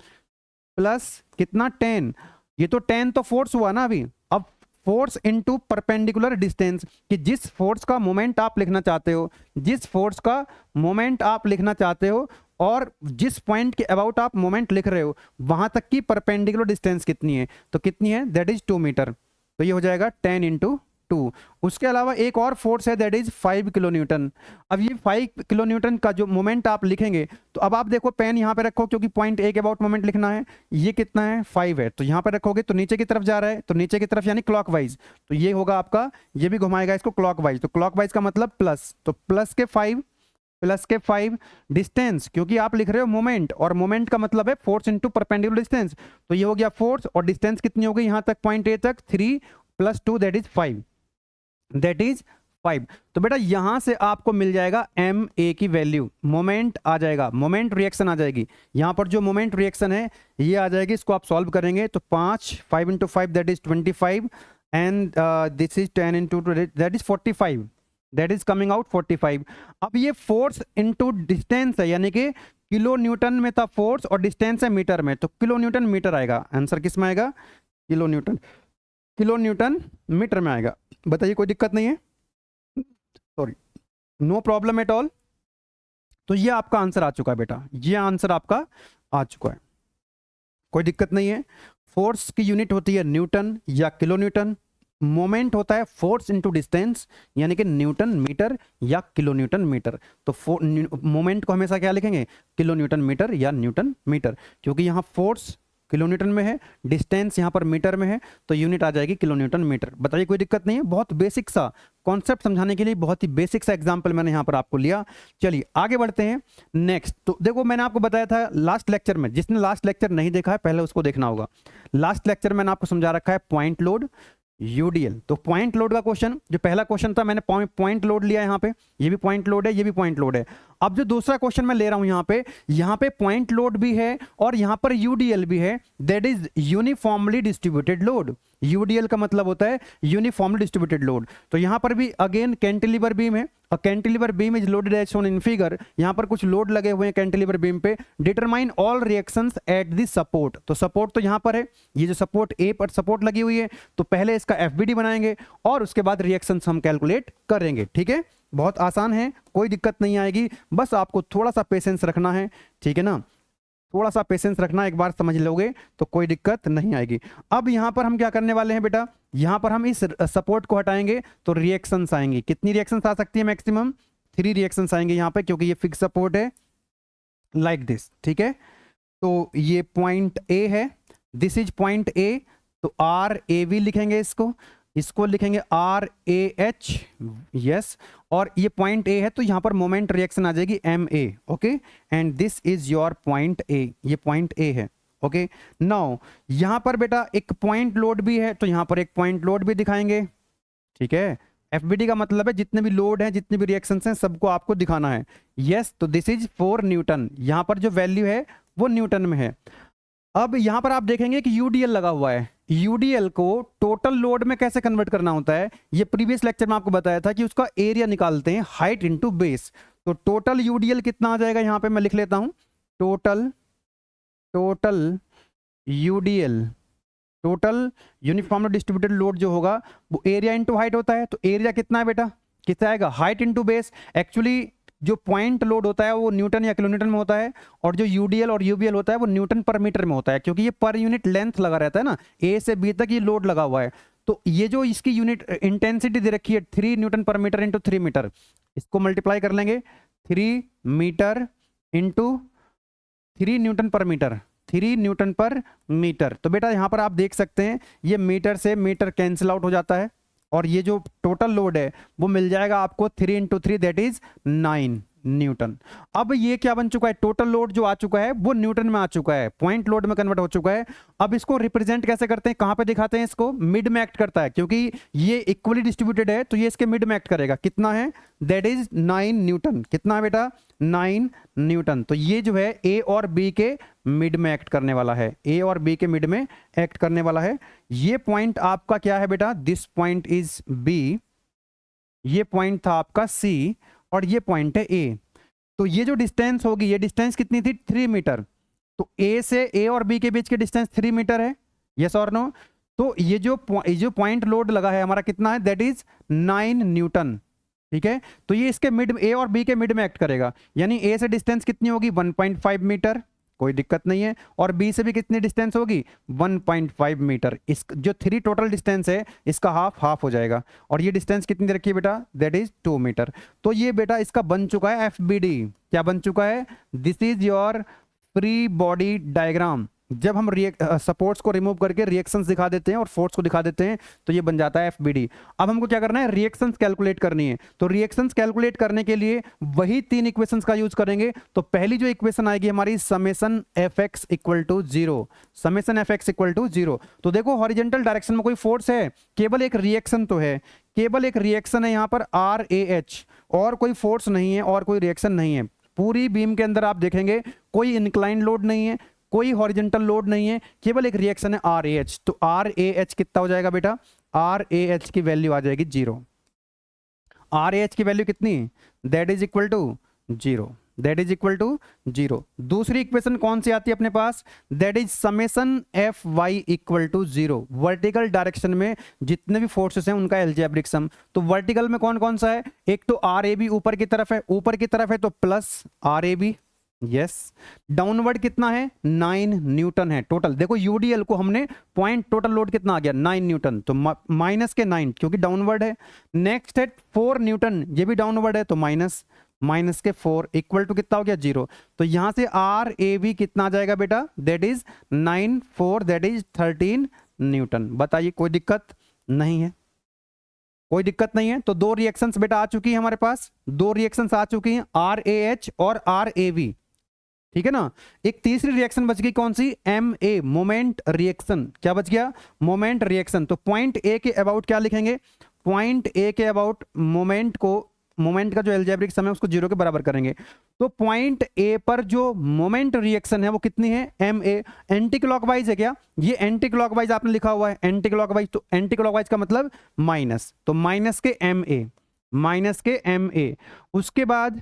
प्लस कितना 10, ये तो 10 तो फोर्स हुआ ना अभी। अब फोर्स इनटू परपेंडिकुलर डिस्टेंस, कि जिस फोर्स का मोमेंट आप लिखना चाहते हो, जिस फोर्स का मोमेंट आप लिखना चाहते हो और जिस पॉइंट के अबाउट आप मोमेंट लिख रहे हो वहां तक की परपेंडिकुलर डिस्टेंस कितनी है, तो कितनी है, दैट इज 2 मीटर। तो ये हो जाएगा 10 इंटू 2। उसके अलावा एक और फोर्स है दैट इज 5 किलो न्यूटन। अब ये 5 किलो न्यूटन का जो मोमेंट आप लिखेंगे, तो अब आप देखो पेन यहां पे रखो क्योंकि पॉइंट ए के अबाउट मोमेंट लिखना है। ये कितना है, 5 है, तो यहां पे रखोगे तो नीचे की तरफ जा रहा है, तो नीचे की तरफ यानी क्लॉकवाइज, तो ये होगा आपका, ये भी घुमाएगा इसको क्लॉकवाइज, तो क्लॉकवाइज का मतलब प्लस, तो प्लस के 5, प्लस के 5 डिस्टेंस, क्योंकि आप लिख रहे हो मोमेंट, और मोमेंट का मतलब है फोर्स इनटू परपेंडिकुलर डिस्टेंस। तो ये हो गया फोर्स, और डिस्टेंस कितनी हो गई यहां तक पॉइंट ए तक, 3 plus 2 that is 5, that is 5। तो बेटा यहां से आपको मिल जाएगा एम ए की वैल्यू, मोमेंट आ जाएगा, मोमेंट रिएक्शन आ जाएगी। यहां पर जो मोमेंट रिएक्शन है ये आ जाएगी, इसको आप सॉल्व करेंगे तो 5 into 5 that is 25, and this is 10 into 2 that is 45, that is coming out 45। अब ये फोर्स इनटू डिस्टेंस है, यानी कि किलो न्यूटन में था फोर्स और डिस्टेंस है मीटर में, तो किलो न्यूटन मीटर आएगा आंसर, किस में आएगा, kilo newton, kilo newton metre में आएगा। बताइए कोई दिक्कत नहीं है, sorry, no problem at all. तो ये आपका आंसर आ चुका है बेटा, ये आंसर आपका आ चुका है, कोई दिक्कत नहीं है। फोर्स की यूनिट होती है न्यूटन या किलो न्यूटन, मोमेंट होता है फोर्स इनटू डिस्टेंस यानी कि न्यूटन मीटर या किलो न्यूटन मीटर। तो मोमेंट को हमेशा क्या लिखेंगे, किलो न्यूटन मीटर या न्यूटन मीटर, क्योंकि यहां फोर्स किलोन्यूटन में है, डिस्टेंस यहाँ पर मीटर में है, तो यूनिट आ जाएगी किलोन्यूटन मीटर। बताइए कोई दिक्कत नहीं है, बहुत बेसिक सा कॉन्सेप्ट समझाने के लिए बहुत ही बेसिक सा एग्जांपल मैंने यहाँ पर आपको लिया। चलिए आगे बढ़ते हैं नेक्स्ट। तो देखो मैंने आपको बताया था लास्ट लेक्चर में, जिसने लास्ट लेक्चर नहीं देखा है पहले उसको देखना होगा। लास्ट लेक्चर मैंने आपको समझा रखा है पॉइंट लोड, यूडीएल। तो पॉइंट लोड का क्वेश्चन, जो पहला क्वेश्चन था मैंने पॉइंट लोड लिया यहाँ पे, ये भी पॉइंट लोड है, ये भी पॉइंट लोड है। अब जो दूसरा क्वेश्चन मैं ले रहा हूं यहाँ पे पॉइंट लोड भी है और यहाँ पर यूडीएल भी है, that is uniformly distributed load. UDL का मतलब होता है यूनिफॉर्मली डिस्ट्रीब्यूटेड लोड। तो यहाँ पर भी अगेन कैंटिलीवर बीम है, और cantilever beam is loaded as shown in figure. यहाँ पर कुछ लोड लगे हुए हैं कैंटिलीवर बीम पे। Determine all reactions at the support. तो सपोर्ट तो यहाँ पर है, ये जो सपोर्ट ए पर सपोर्ट लगी हुई है, तो पहले इसका एफबीडी बनाएंगे और उसके बाद रिएक्शंस हम कैलकुलेट करेंगे। ठीक है, बहुत आसान है, कोई दिक्कत नहीं आएगी, बस आपको थोड़ा सा पेशेंस रखना है। ठीक है ना, थोड़ा सा पेशेंस रखना, एक बार समझ लोगे तो कोई दिक्कत नहीं आएगी। अब यहाँ पर हम क्या करने वाले हैं बेटा, यहाँ पर हम इस सपोर्ट को हटाएंगे तो रिएक्शंस आएंगी। कितनी रिएक्शंस आ सकती है, मैक्सिमम 3 रिएक्शंस आएंगे यहाँ पे, क्योंकि ये फिक्स सपोर्ट है लाइक दिस। ठीक है, तो ये पॉइंट ए है, दिस इज पॉइंट ए, तो आर ए वी लिखेंगे इसको लिखेंगे आर ए एच, यस। और ये पॉइंट ए है तो यहाँ पर मोमेंट रिएक्शन आ जाएगी M A, okay. And this is your point A, ये पॉइंट ए है, ओके। नाउ यहाँ पर बेटा एक पॉइंट लोड भी है, तो यहाँ पर एक पॉइंट लोड भी दिखाएंगे। ठीक है, एफबीडी का मतलब है जितने भी लोड है, जितने भी रिएक्शंस हैं, सबको आपको दिखाना है। यस, तो दिस इज 4 न्यूटन, यहाँ पर जो वैल्यू है वो न्यूटन में है। अब यहां पर आप देखेंगे कि यूडीएल लगा हुआ है। यूडीएल को टोटल लोड में कैसे कन्वर्ट करना होता है, ये प्रीवियस लेक्चर में आपको बताया था कि उसका एरिया निकालते हैं हाइट इनटू बेस। तो टोटल यूडीएल कितना आ जाएगा, यहां पे मैं लिख लेता हूं, total UDL, total uniformly distributed load जो होगा वो एरिया इनटू हाइट होता है। तो एरिया कितना है बेटा, कितना आएगा, हाइट इनटू बेस। एक्चुअली जो पॉइंट लोड होता है वो न्यूटन या किलोमीटर में होता है, और जो यूडीएल और यूबीएल होता है वो न्यूटन पर मीटर में होता है, क्योंकि ये पर यूनिट लेंथ लगा रहता है ना, ए से बी तक ये लोड लगा हुआ है। तो ये जो इसकी यूनिट इंटेंसिटी दे रखी है 3 न्यूटन पर मीटर इंटू 3 मीटर, इसको मल्टीप्लाई कर लेंगे 3 मीटर इंटू 3 न्यूटन पर मीटर, 3 न्यूटन पर मीटर। तो बेटा यहाँ पर आप देख सकते हैं ये मीटर से मीटर कैंसिल आउट हो जाता है, और ये जो टोटल लोड है वो मिल जाएगा आपको 3 इंटू 3 दैट इज 9 न्यूटन। अब ये क्या बन चुका है, टोटल लोड जो आ चुका है वो न्यूटन में आ चुका है, पॉइंट लोड में कन्वर्ट हो चुका है। अब इसको रिप्रेजेंट कैसे करते हैं, कहां पे दिखाते हैं इसको, मिड में एक्ट करता है, क्योंकि ये इक्वली डिस्ट्रीब्यूटेड है तो ये इसके मिड में एक्ट करेगा। कितना है, दैट इज 9 न्यूटन। कितना है बेटा, 9 न्यूटन। तो ये जो है ए और बी के मिड में एक्ट करने वाला है, ए और बी के मिड में एक्ट करने वाला है। ये पॉइंट आपका क्या है बेटा, दिस पॉइंट इज बी, ये पॉइंट था आपका सी, और ये पॉइंट है ए। तो ये जो डिस्टेंस होगी, ये डिस्टेंस कितनी थी, 3 मीटर। तो ए से ए और बी के बीच की डिस्टेंस 3 मीटर है, यस और नो। तो ये जो पॉइंट लोड लगा है हमारा कितना है, दैट इज 9 न्यूटन। ठीक है, तो ये इसके मिड, ए और बी के मिड में एक्ट करेगा, यानी ए से डिस्टेंस कितनी होगी, 1.5 मीटर, कोई दिक्कत नहीं है। और बी से भी कितनी डिस्टेंस होगी, 1.5 मीटर। इस जो 3 टोटल डिस्टेंस है इसका हाफ हो जाएगा, और ये डिस्टेंस कितनी दे रखी है बेटा, दैट इज 2 मीटर। तो ये बेटा इसका बन चुका है एफबीडी। क्या बन चुका है, this is your free body diagram. जब हम सपोर्ट्स को रिमूव करके रिएक्शंस दिखा देते हैं और फोर्स को दिखा देते हैं तो ये बन जाता है एफबीडी। अब हमको क्या करना है, रिएक्शंस कैलकुलेट करनी है। तो रिएक्शंस कैलकुलेट करने के लिए वही 3 इक्वेशंस का यूज करेंगे। तो पहली जो इक्वेशन आएगी हमारी, summation F X equal to 0, summation F X equal to 0। तो देखो हॉरिजेंटल डायरेक्शन में कोई फोर्स है, केवल एक रिएक्शन तो है, केवल एक रिएक्शन है यहाँ पर आर ए एच, और कोई फोर्स नहीं है और कोई रिएक्शन नहीं है। पूरी बीम के अंदर आप देखेंगे कोई इंक्लाइन लोड नहीं है, कोई हॉरिजेंटल लोड नहीं है, केवल एक रिएक्शन है आर ए एच। तो आर ए एच कितना हो जाएगा बेटा, आर ए एच की वैल्यू आ जाएगी 0। आर ए एच की वैल्यू कितनी, that is equal to 0, that is equal to 0। दूसरी इक्वेशन कौन सी आती है अपने पास, that is summation F Y equal to 0। Vertical direction में जितने भी फोर्सेस हैं उनका एल्जेब्रिक सम। तो वर्टिकल में कौन कौन सा है, एक तो आर ए बी ऊपर की तरफ है, ऊपर की तरफ है तो plus R A B, yes. Downward कितना है, 9 न्यूटन है टोटल। देखो यूडीएल को हमने पॉइंट टोटल लोड कितना आ गया, 9 न्यूटन, तो माइनस के 9 क्योंकि डाउनवर्ड है। नेक्स्ट है 4 न्यूटन, ये भी डाउनवर्ड है तो माइनस, माइनस के 4 इक्वल टू कितना हो गया 0। तो यहां से आर ए बी कितना आ जाएगा बेटा, that is 9 4 that is 13 Newton. बताइए कोई दिक्कत नहीं है, कोई दिक्कत नहीं है। तो दो रिएक्शंस बेटा आ चुकी है हमारे पास, दो रिएक्शंस आ चुकी हैं, आर ए एच और आर ए वी, ठीक है ना। एक तीसरी रिएक्शन बच गई, कौन सी, एम ए, मोमेंट रिएक्शन। क्या बच गया, मोमेंट रिएक्शन। तो पॉइंट ए के अबाउट क्या लिखेंगे, पॉइंट ए के अबाउट मोमेंट को, मोमेंट का जो एल्जेब्रिक सम है उसको 0 के बराबर करेंगे। तो पॉइंट ए पर जो मोमेंट रिएक्शन है वो कितनी है, एम ए। एंटी क्लॉकवाइज है क्या, ये एंटी क्लॉकवाइज आपने लिखा हुआ है, एंटी क्लॉकवाइज, तो एंटी क्लॉकवाइज का मतलब माइनस, तो माइनस के एम ए, माइनस के एम ए। उसके बाद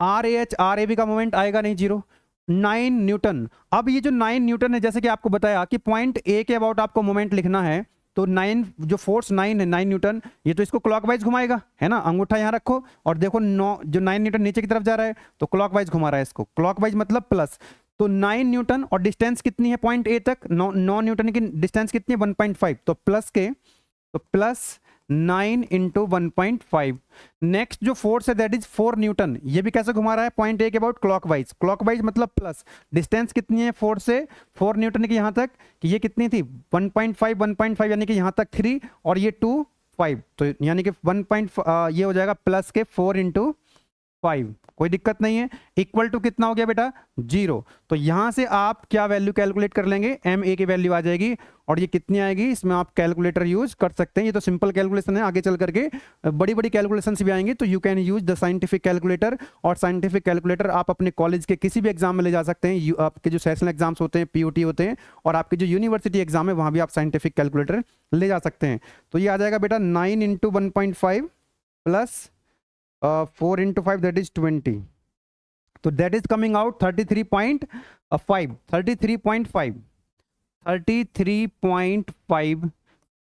R A H, R A B का मोमेंट आएगा नहीं 0, 9 न्यूटन। अब ये जो 9 न्यूटन है, जैसे कि आपको बताया कि पॉइंट ए के अबाउट आपको मोमेंट लिखना है, तो 9 जो फोर्स 9 है, 9 न्यूटन, ये तो इसको क्लॉकवाइज घुमाएगा, है ना। अंगूठा यहां रखो और देखो 9 जो 9 न्यूटन नीचे की तरफ जा रहा है, तो क्लॉकवाइज घुमा रहा है इसको, क्लॉकवाइज मतलब प्लस। तो 9 न्यूटन और डिस्टेंस कितनी है पॉइंट ए तक, 9 न्यूटन की डिस्टेंस कितनी है 1.5, तो प्लस के, तो प्लस 9 इंटू 1.5। नेक्स्ट जो फोर्स है दैट इज 4 न्यूटन, ये भी कैसे घुमा रहा है पॉइंट ए के अबाउट, क्लॉकवाइज, क्लॉकवाइज मतलब प्लस। डिस्टेंस कितनी है 4 से 4 न्यूटन की यहां तक, कि ये कितनी थी 1.5, 1.5 यानी कि यहां तक 3 और ये 2 5, तो यानी कि 1. ये हो जाएगा प्लस के 4 इंटू 5, कोई दिक्कत नहीं है। इक्वल टू कितना हो गया बेटा 0। तो यहां से आप क्या वैल्यू कैलकुलेट कर लेंगे, एम ए की वैल्यू आ जाएगी, और ये कितनी आएगी, इसमें आप कैलकुलेटर यूज कर सकते हैं। ये तो सिंपल कैलकुलेशन है, आगे चल करके बड़ी बड़ी कैलकुलेशंस भी आएंगी, तो you can use the scientific calculator. और साइंटिफिक कैलकुलेटर आप अपने कॉलेज के किसी भी एग्जाम में ले जा सकते हैं, आपके जो सेशनल एग्जाम्स होते हैं, पीओटी होते हैं, और आपके जो यूनिवर्सिटी एग्जाम है वहां भी आप साइंटिफिक कैलकुलेटर ले जा सकते हैं। तो ये आ जाएगा बेटा 9 into 1.5 plus 4 into 5 that is 20, तो that is coming out 33.5, 33.5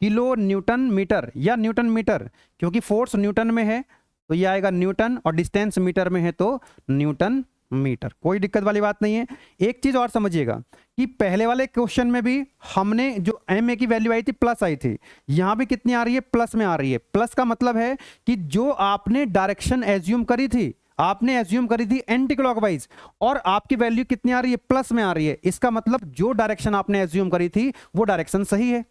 kilo newton metre या न्यूटन मीटर, क्योंकि फोर्स न्यूटन में है तो ये आएगा न्यूटन, और डिस्टेंस मीटर में है तो न्यूटन मीटर। कोई दिक्कत वाली बात नहीं है। एक चीज और समझिएगा कि पहले वाले क्वेश्चन में भी हमने जो एम ए की वैल्यू आई थी प्लस आई थी, यहां भी कितनी आ रही है, प्लस में आ रही है। प्लस का मतलब है कि जो आपने डायरेक्शन एज्यूम करी थी, आपने एज्यूम करी थी एंटी क्लॉकवाइज, और आपकी वैल्यू कितनी आ रही है, प्लस में आ रही है। इसका मतलब जो डायरेक्शन आपने एज्यूम करी थी वो डायरेक्शन सही है।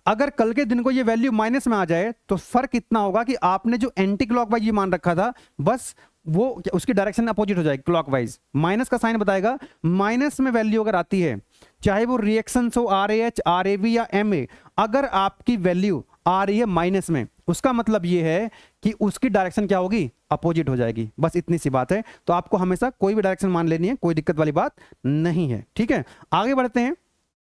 अगर कल के दिन को ये वैल्यू माइनस में आ जाए तो फर्क इतना होगा कि आपने जो एंटी क्लॉकवाइज मान रखा था, बस वो उसकी डायरेक्शन अपोजिट हो जाएगी, क्लॉकवाइज। माइनस का साइन बताएगा, माइनस में वैल्यू अगर आती है, चाहे वो रिएक्शन हो R A H, R A B या एम ए, अगर आपकी वैल्यू आ रही है माइनस में, उसका मतलब ये है कि उसकी डायरेक्शन क्या होगी, अपोजिट हो जाएगी। बस इतनी सी बात है। तो आपको हमेशा कोई भी डायरेक्शन मान लेनी है, कोई दिक्कत वाली बात नहीं है, ठीक है। आगे बढ़ते हैं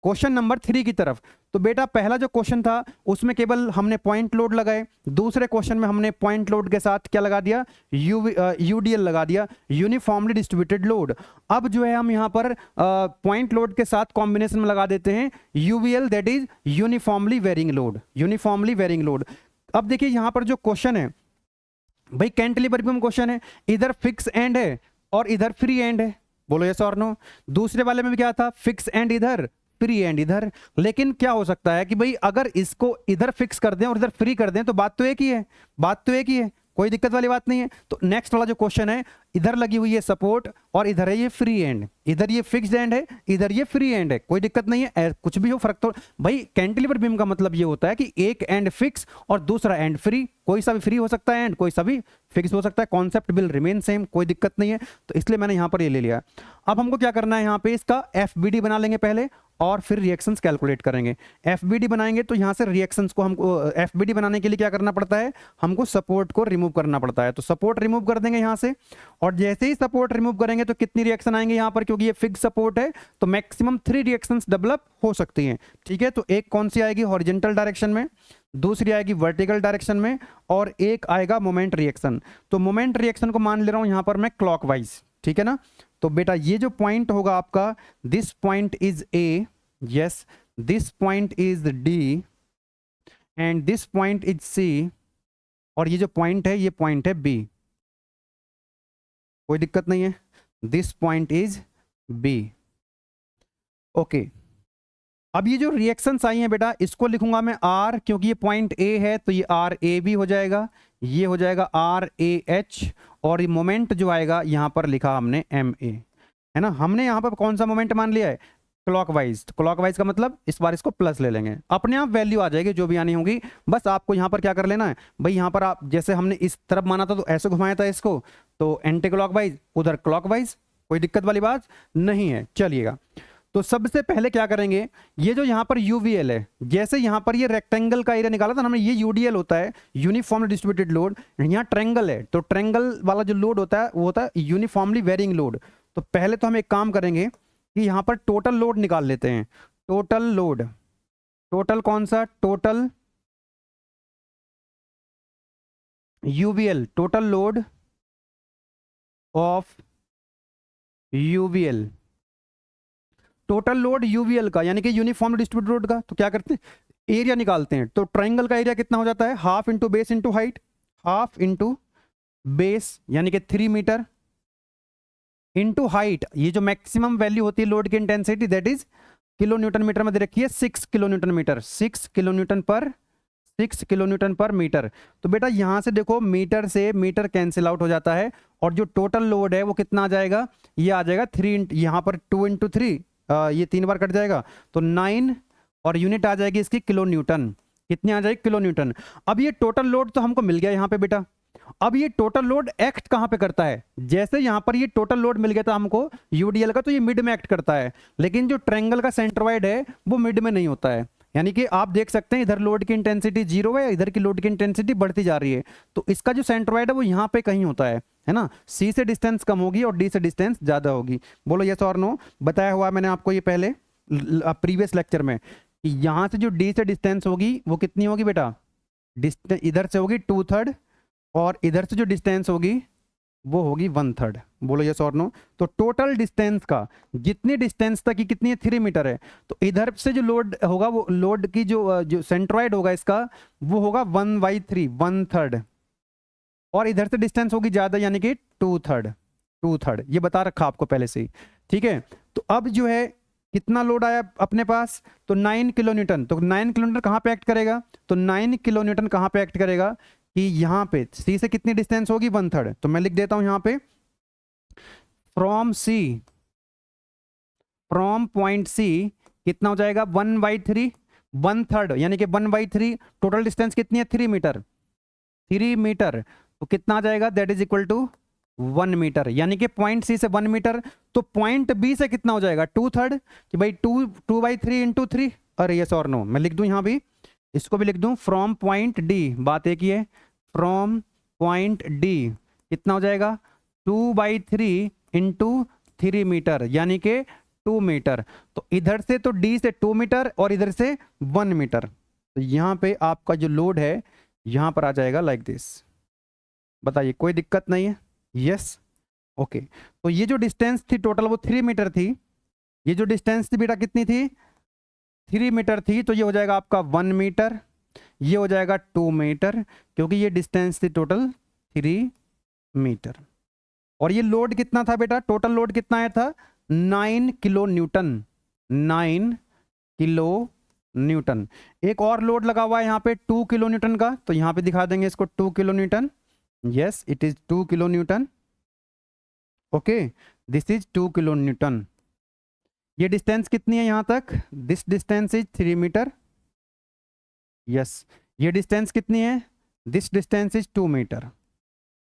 क्वेश्चन नंबर 3 की तरफ। तो बेटा पहला जो क्वेश्चन था उसमें केवल हमने पॉइंट लोड लगाए, दूसरे क्वेश्चन में हमने पॉइंट लोड के साथ क्या लगा दिया, यूडीएल लगा दिया, यूनिफॉर्मली डिस्ट्रीब्यूटेड लोड। अब जो है हम यहाँ पर पॉइंट लोड के साथ कॉम्बिनेशन में लगा देते हैं UVL, that is uniformly varying load, uniformly varying load. अब देखिए यहाँ पर जो क्वेश्चन है भाई, कैंटिलीवर बीम क्वेश्चन है, इधर फिक्स एंड है और इधर फ्री एंड है, बोलो यस और नो। दूसरे वाले में भी क्या था, फिक्स एंड इधर, फ्री एंड इधर। लेकिन क्या हो सकता है कि भाई अगर इसको इधर फिक्स कर दें और इधर फ्री कर दें तो बात तो एक ही है, बात तो एक ही है, कोई दिक्कत वाली बात नहीं है। तो नेक्स्ट वाला जो क्वेश्चन है, इधर लगी हुई है सपोर्ट और इधर है ये फ्री एंड, इधर ये फिक्स्ड एंड है, इधर ये फ्री एंड है, कोई दिक्कत नहीं है। कुछ भी हो फर्क तो भाई, कैंटिलीवर बीम का मतलब ये होता है कि एक एंड फिक्स और दूसरा एंड फ्री, कोई सा भी फ्री हो सकता है एंड कोई सा भी फिक्स हो सकता है, कॉन्सेप्ट विल रिमेन सेम, कोई दिक्कत नहीं है। तो इसलिए मैंने यहां पर ये ले लिया। अब हमको क्या करना है, यहां पे इसका एफबीडी बना लेंगे पहले और फिर रिएक्शंस कैलकुलेट करेंगे। एफबीडी बनाएंगे तो यहां से रिएक्शंस को हमको, एफबीडी बनाने के लिए क्या करना पड़ता है, हमको सपोर्ट को रिमूव करना पड़ता है। तो सपोर्ट रिमूव कर देंगे यहां से, और जैसे ही सपोर्ट रिमूव करेंगे तो कितनी रिएक्शन आएंगे यहां पर, क्योंकि ये फिक्स सपोर्ट है तो मैक्सिमम 3 रिएक्शंस डेवलप हो सकती हैं, ठीक है। तो एक कौन सी आएगी, हॉरिजॉन्टल डायरेक्शन में, दूसरी आएगी वर्टिकल डायरेक्शन में, और एक आएगा मोमेंट रिएक्शन। तो मोमेंट रिएक्शन को मान ले रहा हूं यहां पर मैं क्लॉकवाइज, ठीक है ना। तो बेटा ये जो पॉइंट होगा आपका, this point is A, yes, this point is D and this point is C, और ये जो पॉइंट है ये पॉइंट है बी, कोई दिक्कत नहीं है। This point is B, okay. अब ये जो रिएक्शंस आई हैं बेटा, इसको लिखूंगा मैं आर, क्योंकि ये पॉइंट ए है तो ये आर ए बी हो जाएगा, ये हो जाएगा RAH, और ये मोमेंट जो आएगा यहाँ पर लिखा हमने MA, है ना। हमने यहाँ पर कौन सा मोमेंट मान लिया है, क्लॉकवाइज। क्लॉकवाइज का मतलब इस बार इसको प्लस ले लेंगे, अपने आप वैल्यू आ जाएगी जो भी आनी होगी। बस आपको यहाँ पर क्या कर लेना है भाई, यहाँ पर आप जैसे हमने इस तरफ माना था तो ऐसे घुमाया था इसको, तो एंटी क्लॉकवाइज, उधर क्लॉकवाइज, कोई दिक्कत वाली बात नहीं है। चलिएगा, तो सबसे पहले क्या करेंगे, ये जो यहाँ पर यूवीएल है, जैसे यहाँ पर ये रेक्टेंगल का एरिया निकाला था हमने, ये यूडीएल होता है, यूनिफॉर्मली डिस्ट्रीब्यूटेड लोड। यहाँ ट्रायंगल है, तो ट्रायंगल वाला जो लोड होता है वो होता है यूनिफॉर्मली वेरिंग लोड। तो पहले तो हम एक काम करेंगे कि यहाँ पर टोटल लोड निकाल लेते हैं। टोटल लोड, टोटल कौन सा, total UVL, total load of UVL, total load UVL का, यानी कि यूनिफॉर्म डिस्ट्रीब्यूटेड लोड का। तो क्या करते हैं, एरिया निकालते हैं। तो ट्रायंगल का एरिया कितना हो जाता है, half into base into height, half into base यानी कि 3 मीटर इंटू हाइट, ये जो मैक्सिमम वैल्यू होती है लोड की intensity, that is kilo newton metre में दे रखी है, 6 kilo newton metre, 6 kilo newton पर 6 किलो न्यूटन पर मीटर। तो बेटा यहां से देखो, मीटर से मीटर कैंसिल आउट हो जाता है, और जो टोटल लोड है वो कितना आ जाएगा, ये आ जाएगा 3, यहाँ पर 2 इंटू 3, ये 3 बार कट जाएगा तो 9, और यूनिट आ जाएगी इसकी किलो न्यूटन। कितनी आ जाएगी, किलो न्यूटन। अब ये टोटल लोड तो हमको मिल गया यहाँ पे बेटा। अब ये टोटल लोड एक्ट कहां पे करता है, जैसे यहां पर ये टोटल लोड मिल गया था हमको यूडीएल का, तो ये मिड में एक्ट करता है। लेकिन जो ट्रायंगल का सेंट्रोइड है वो मिड में नहीं होता है, यानी कि आप देख सकते हैं इधर लोड की इंटेंसिटी 0 है, इधर की लोड की इंटेंसिटी बढ़ती जा रही है। तो इसका जो सेंट्रोइड है वो यहाँ पे कहीं होता है ना। सी से डिस्टेंस कम होगी और डी से डिस्टेंस ज्यादा होगी। बोलो यस और नो। बताया हुआ मैंने आपको ये पहले प्रीवियस लेक्चर में, यहां से जो डी से डिस्टेंस होगी वो कितनी होगी बेटा, डिस्टेंस इधर से होगी 2/3, और इधर से जो डिस्टेंस होगी वो होगी 1/3। बोलो यस और नो। तो टोटल डिस्टेंस का, जितनी डिस्टेंस तक की कितनी है, 3 मीटर है, तो इधर से जो लोड होगा, वो लोड की जो सेंट्रोइड होगा इसका, वो होगा 1/3, 1/3, और इधर से डिस्टेंस होगी ज्यादा यानी कि 2/3। ये बता रखा आपको पहले से ही, ठीक है। तो अब जो है कितना लोड आया अपने पास, तो 9 किलो न्यूटन। तो 9 किलो न्यूटन कहां पे एक्ट करेगा, तो 9 किलो न्यूटन कहां पे एक्ट करेगा कि यहाँ पे सी से कितनी डिस्टेंस होगी, 1/3। तो मैं लिख देता हूं यहाँ पे, from C, from point C कितना हो जाएगा, 1/3, 1/3 यानी कि 1/3। टोटल डिस्टेंस कितनी है, 3 मीटर, 3 मीटर। तो कितना आ जाएगा, that is equal to 1 metre, यानी कि पॉइंट सी से 1 मीटर। तो पॉइंट बी से कितना हो जाएगा, 2/3, कि भाई 2/3 इंटू 3। अरे यस और नो, मैं लिख दूं यहाँ भी, इसको भी लिख दूं, फ्रॉम पॉइंट डी, बात एक ही है, फ्रॉम पॉइंट डी कितना हो जाएगा, 2/3 इंटू 3 मीटर, यानी कि 2 मीटर। तो इधर से तो डी से 2 मीटर और इधर से 1 मीटर। तो यहाँ पे आपका जो लोड है यहाँ पर आ जाएगा लाइक दिस। बताइए कोई दिक्कत नहीं है, यस ओके। तो ये जो डिस्टेंस थी टोटल वो 3 मीटर थी, ये जो डिस्टेंस थी बेटा कितनी थी, 3 मीटर थी। तो ये हो जाएगा आपका 1 मीटर, ये हो जाएगा 2 मीटर, क्योंकि ये डिस्टेंस थी टोटल 3 मीटर। और ये लोड कितना था बेटा, टोटल लोड कितना आया था, 9 किलो न्यूटन, 9 किलो न्यूटन। एक और लोड लगा हुआ है यहाँ पे 2 किलो न्यूटन का, तो यहाँ पे दिखा देंगे इसको 2 kilo newton, yes it is 2 kilo newton, okay this is 2 kilo newton. ये डिस्टेंस कितनी है यहाँ तक, this distance is 3 metre, yes. ये डिस्टेंस कितनी है, this distance is 2 metre,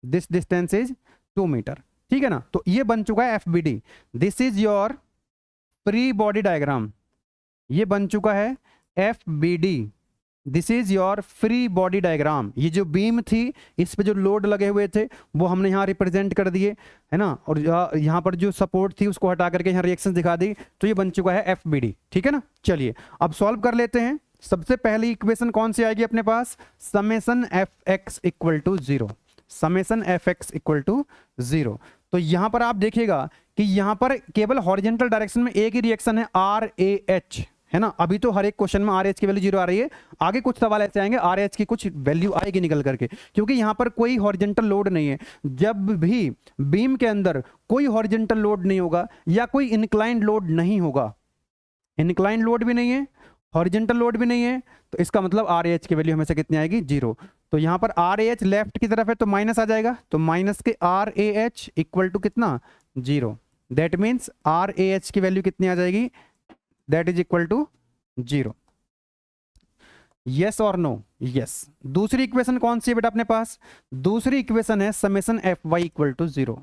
this distance is 2 metre, ठीक है ना। तो ये बन चुका है FBD, this is your free body diagram, ये बन चुका है FBD, this is your free body diagram. ये जो बीम थी इस पे जो लोड लगे हुए थे वो हमने यहाँ रिप्रेजेंट कर दिए, है ना, और यहाँ पर जो सपोर्ट थी उसको हटा करके यहाँ रिएक्शन दिखा दी। तो ये बन चुका है FBD, ठीक है ना। चलिए अब सॉल्व कर लेते हैं। सबसे पहली इक्वेशन कौन सी आएगी अपने पास, summation Fx equal to 0, summation Fx equal to 0। तो यहां पर आप देखिएगा कि यहां पर केवल हॉरिजॉन्टल डायरेक्शन में एक ही रिएक्शन है RH, है ना। अभी तो हर एक क्वेश्चन में RH की वैल्यू 0 आ रही है, आगे कुछ सवाल ऐसे आएंगे RH की कुछ वैल्यू आएगी निकल करके, क्योंकि यहां पर कोई हॉरिजॉन्टल लोड नहीं है। जब भी बीम के अंदर कोई हॉरिजॉन्टल लोड नहीं होगा या कोई इंक्लाइंड लोड नहीं होगा, इंक्लाइंड लोड भी नहीं है, हॉरिजॉन्टल लोड भी नहीं है, तो इसका मतलब RH की वैल्यू हमेशा कितनी आएगी, 0। तो यहाँ पर आर ए एच लेफ्ट की तरफ है तो माइनस आ जाएगा, तो माइनस के R A H equal to कितना, 0। That means R A H की वैल्यू कितनी आ जाएगी, that is equal to 0। Yes और नो, यस। दूसरी इक्वेशन कौन सी है बेटा अपने पास, दूसरी इक्वेशन है summation F Y equal to 0,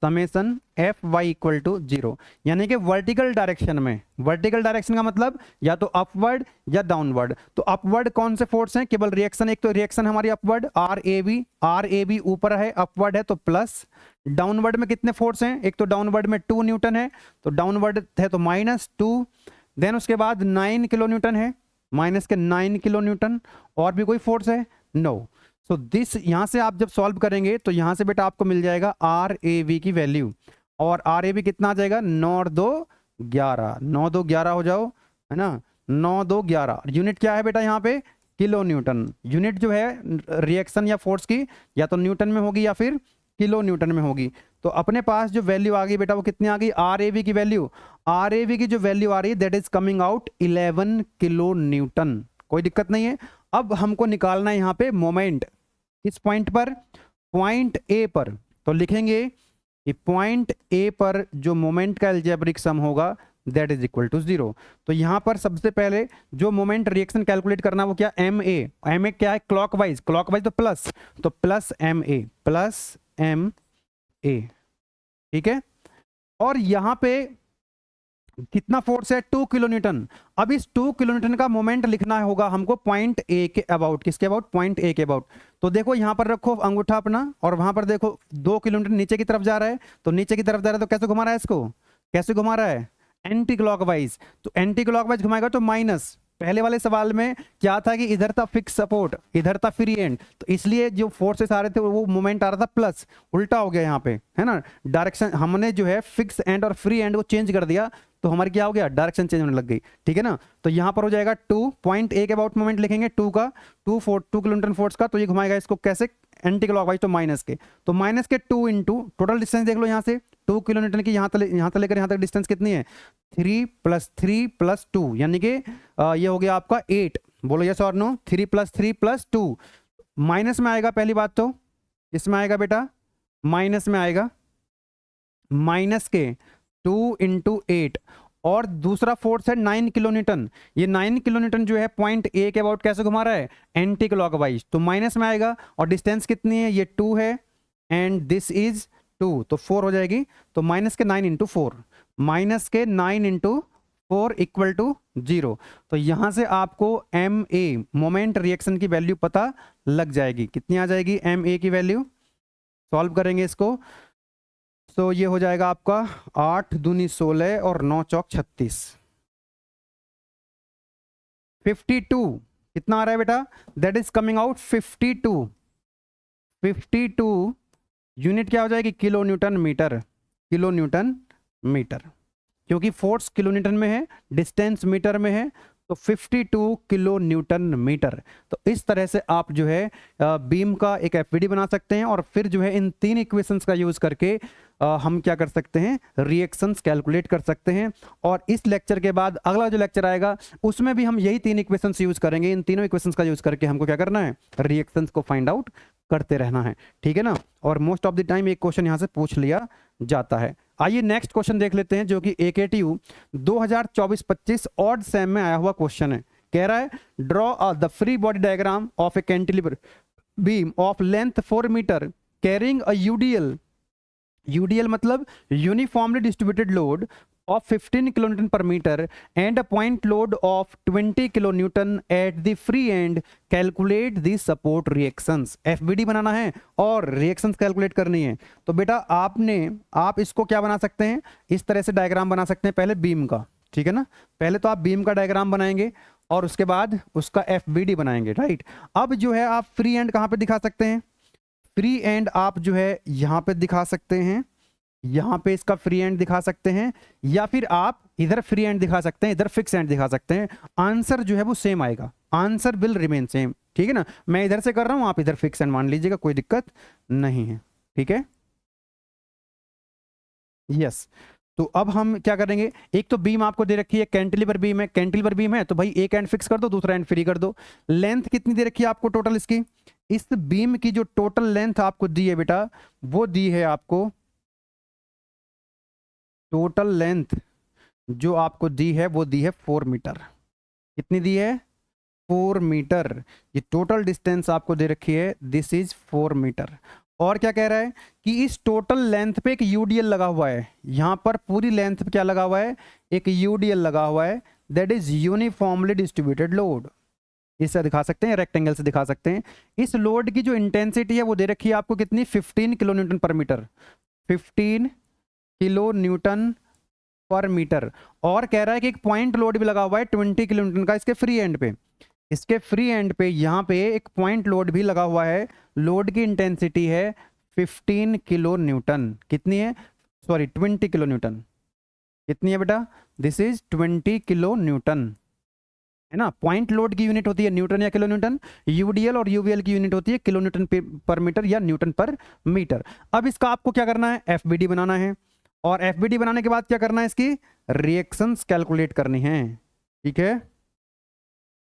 summation F Y equal to 0, यानी कि वर्टिकल डायरेक्शन में। वर्टिकल डायरेक्शन का मतलब या तो अपवर्ड या डाउनवर्ड। तो अपवर्ड कौन से फोर्स हैं, केवल रिएक्शन, एक तो रिएक्शन हमारी अपवर्ड आर ए बी ऊपर है, अपवर्ड है तो प्लस। डाउनवर्ड में कितने फोर्स हैं, एक तो डाउनवर्ड में 2 न्यूटन है, तो डाउनवर्ड है तो -2। देन उसके बाद 9 किलो न्यूटन है, माइनस के 9 किलो न्यूटन। और भी कोई फोर्स है, नो। सो दिस यहां से आप जब सॉल्व करेंगे तो यहां से बेटा आपको मिल जाएगा आर ए वी की वैल्यू, और आर ए वी कितना आ जाएगा, 9 और 2 11, 9 2 11 हो जाओ, है ना, 9 2 11। यूनिट क्या है बेटा यहाँ पे, किलो न्यूटन। यूनिट जो है रिएक्शन या फोर्स की या तो न्यूटन में होगी या फिर किलो न्यूटन में होगी। तो अपने पास जो वैल्यू आ गई बेटा वो कितनी आ गई, आर ए वी की वैल्यू, आर ए वी की जो वैल्यू आ रही है that is coming out 11 kilo Newton. कोई दिक्कत नहीं है। अब हमको निकालना है यहाँ पे मोमेंट, किस पॉइंट पर, पॉइंट ए पर। तो लिखेंगे कि पॉइंट ए पर जो मोमेंट का अलजेब्रिक सम होगा दैट इज इक्वल टू 0। तो यहां पर सबसे पहले जो मोमेंट रिएक्शन कैलकुलेट करना वो क्या, एम ए क्या है, क्लॉकवाइज, क्लॉकवाइज तो प्लस, तो प्लस एम ए, ठीक है। और यहां पे कितना फोर्स है, 2 किलो न्यूटन। अब इस 2 किलो न्यूटन का मोमेंट लिखना होगा हमको पॉइंट ए के अबाउट, किसके अबाउट, पॉइंट ए के अबाउट। तो देखो यहां पर रखो अंगूठा अपना, और वहां पर देखो 2 किलो न्यूटन नीचे की तरफ जा रहा है, तो नीचे की तरफ जा रहा है तो कैसे घुमा रहा है इसको, कैसे घुमा रहा है, एंटी क्लॉकवाइज। तो एंटी क्लॉकवाइज घुमाएगा तो माइनस। पहले वाले सवाल में क्या था कि इधर था फिक्स सपोर्ट, इधर था फ्री एंड, तो इसलिए जो फोर्सेस आ रहे थे वो मोमेंट आ रहा था प्लस, उल्टा हो गया यहाँ पे, है ना। डायरेक्शन हमने जो है फिक्स एंड और फ्री एंड को चेंज कर दिया, तो हमारी क्या हो गया, डायरेक्शन चेंज होने लग गई, ठीक है ना। तो यहाँ पर हो जाएगा 2 पॉइंट ए के अबाउट मोमेंट लिखेंगे 2 का, 2 किलो न्यूटन फोर्स का, तो ये घुमाएगा इसको कैसे, एंटी क्लॉकवाइज, तो माइनस के, तो माइनस के 2 इंटू टोटल डिस्टेंस देख लो यहाँ से 2 किलो न्यूटन की, यहाँ तक लेकर यहाँ तक डिस्टेंस कितनी है, 3 + 2 यानी कि ये हो गया आपका 8। बोलो यस और नो, 3 + 3 + 2 माइनस में आएगा, पहली बात तो इसमें आएगा बेटा, माइनस में आएगा, माइनस के 2 × 8। और दूसरा फोर्स है 9 किलो न्यूटन। ये 9 किलो न्यूटन जो है पॉइंट ए के अबाउट कैसे घुमा रहा है, एंटी क्लॉकवाइज, तो माइनस में आएगा। और डिस्टेंस कितनी है, ये 2 है एंड दिस इज 2, तो 4 हो जाएगी। तो माइनस के 9 × 4, माइनस के 9 × 4 इक्वल टू 0। तो यहां से आपको एम ए मोमेंट रिएक्शन की वैल्यू पता लग जाएगी, कितनी आ जाएगी एम ए की वैल्यू। सॉल्व करेंगे इसको, तो ये हो जाएगा आपका 8 दूनी 16 और 9 चौक 36, 52 कितना आ रहा है बेटा, that is coming out 52 unit क्या हो जाएगी, kilo newton metre, kilo newton metre, क्योंकि फोर्स किलो न्यूटन में है, डिस्टेंस मीटर में है, तो 52 किलो न्यूटन मीटर। तो इस तरह से आप जो है बीम का एक एफवीडी बना सकते हैं, और फिर जो है इन 3 इक्वेशंस का यूज करके हम क्या कर सकते हैं, रिएक्शंस कैलकुलेट कर सकते हैं। और इस लेक्चर के बाद अगला जो लेक्चर आएगा उसमें भी हम यही 3 इक्वेशंस यूज करेंगे। इन तीनों इक्वेशंस का यूज करके हमको क्या करना है, रिएक्शंस को फाइंड आउट करते रहना है, ठीक है ना। और मोस्ट ऑफ द टाइम एक क्वेश्चन यहाँ से पूछ लिया जाता है। आइए नेक्स्ट क्वेश्चन देख लेते हैं, जो कि AKTU 2024-25 ऑड सेम में आया हुआ क्वेश्चन है। कह रहा है draw the free body diagram of a cantilever beam of length 4 metre carrying a UDL मतलब uniformly distributed load of 15 kilonewton per meter and a point load of 20 kilonewton at the free end. Calculate the support reactions. FBD बनाना है और reactions calculate करनी है। तो बेटा आप इसको क्या बना सकते हैं, इस तरह से डायग्राम बना सकते हैं पहले बीम का, ठीक है ना। पहले तो आप बीम का डायग्राम बनाएंगे और उसके बाद उसका FBD बनाएंगे, राइट। अब जो है आप फ्री एंड कहाँ पे दिखा सकते हैं, फ्री एंड आप जो है यहाँ पे दिखा सकते हैं, यहां पे इसका फ्री एंड दिखा सकते हैं, या फिर आप इधर फ्री एंड दिखा सकते हैं, इधर फिक्स एंड दिखा सकते हैं। आंसर जो है वो सेम आएगा, आंसर विल रिमेन सेम, ठीक है ना। मैं इधर से कर रहा हूं, आप इधर फिक्स एंड मान लीजिएगा, कोई दिक्कत नहीं है, ठीक है। यस तो अब हम क्या करेंगे, एक तो बीम आपको दे रखी है, कैंटिलीवर बीम है, कैंटिलीवर बीम है तो भाई एक एंड फिक्स कर दो, दूसरा एंड फ्री कर दो। लेंथ कितनी दे रखी है आपको टोटल इसकी, इस बीम की जो टोटल लेंथ आपको दी है बेटा, वो दी है आपको, टोटल लेंथ जो आपको दी है वो दी है 4 मीटर। कितनी दी है, 4 मीटर। ये टोटल डिस्टेंस आपको दे रखी है, दिस इज 4 मीटर। और क्या कह रहा है कि इस टोटल लेंथ पे एक यूडीएल लगा हुआ है, यहां पर पूरी लेंथ पे क्या लगा हुआ है, एक यूडीएल लगा हुआ है, that is uniformly distributed load. इससे दिखा सकते हैं, रेक्टेंगल से दिखा सकते हैं। इस लोड की जो इंटेंसिटी है वो दे रखी है आपको कितनी, 15 किलो न्यूटन पर मीटर, 15 किलो न्यूटन पर मीटर। और कह रहा है कि एक पॉइंट लोड भी लगा हुआ है 20 किलो न्यूटन का इसके फ्री एंड पे, इसके फ्री एंड पे यहाँ पे एक पॉइंट लोड भी लगा हुआ है। लोड की इंटेंसिटी है 15 किलो न्यूटन, कितनी है, सॉरी 20 किलो न्यूटन। कितनी है बेटा, दिस इज 20 किलो न्यूटन, है ना। पॉइंट लोड की यूनिट होती है न्यूटन या किलो न्यूटन, यूडीएल और यूवीएल की यूनिट होती है किलो न्यूटन पर मीटर या न्यूटन पर मीटर। अब इसका आपको क्या करना है, एफबीडी बनाना है, और एफबीडी बनाने के बाद क्या करना है, इसकी रिएक्शंस कैलकुलेट करनी है। ठीक है,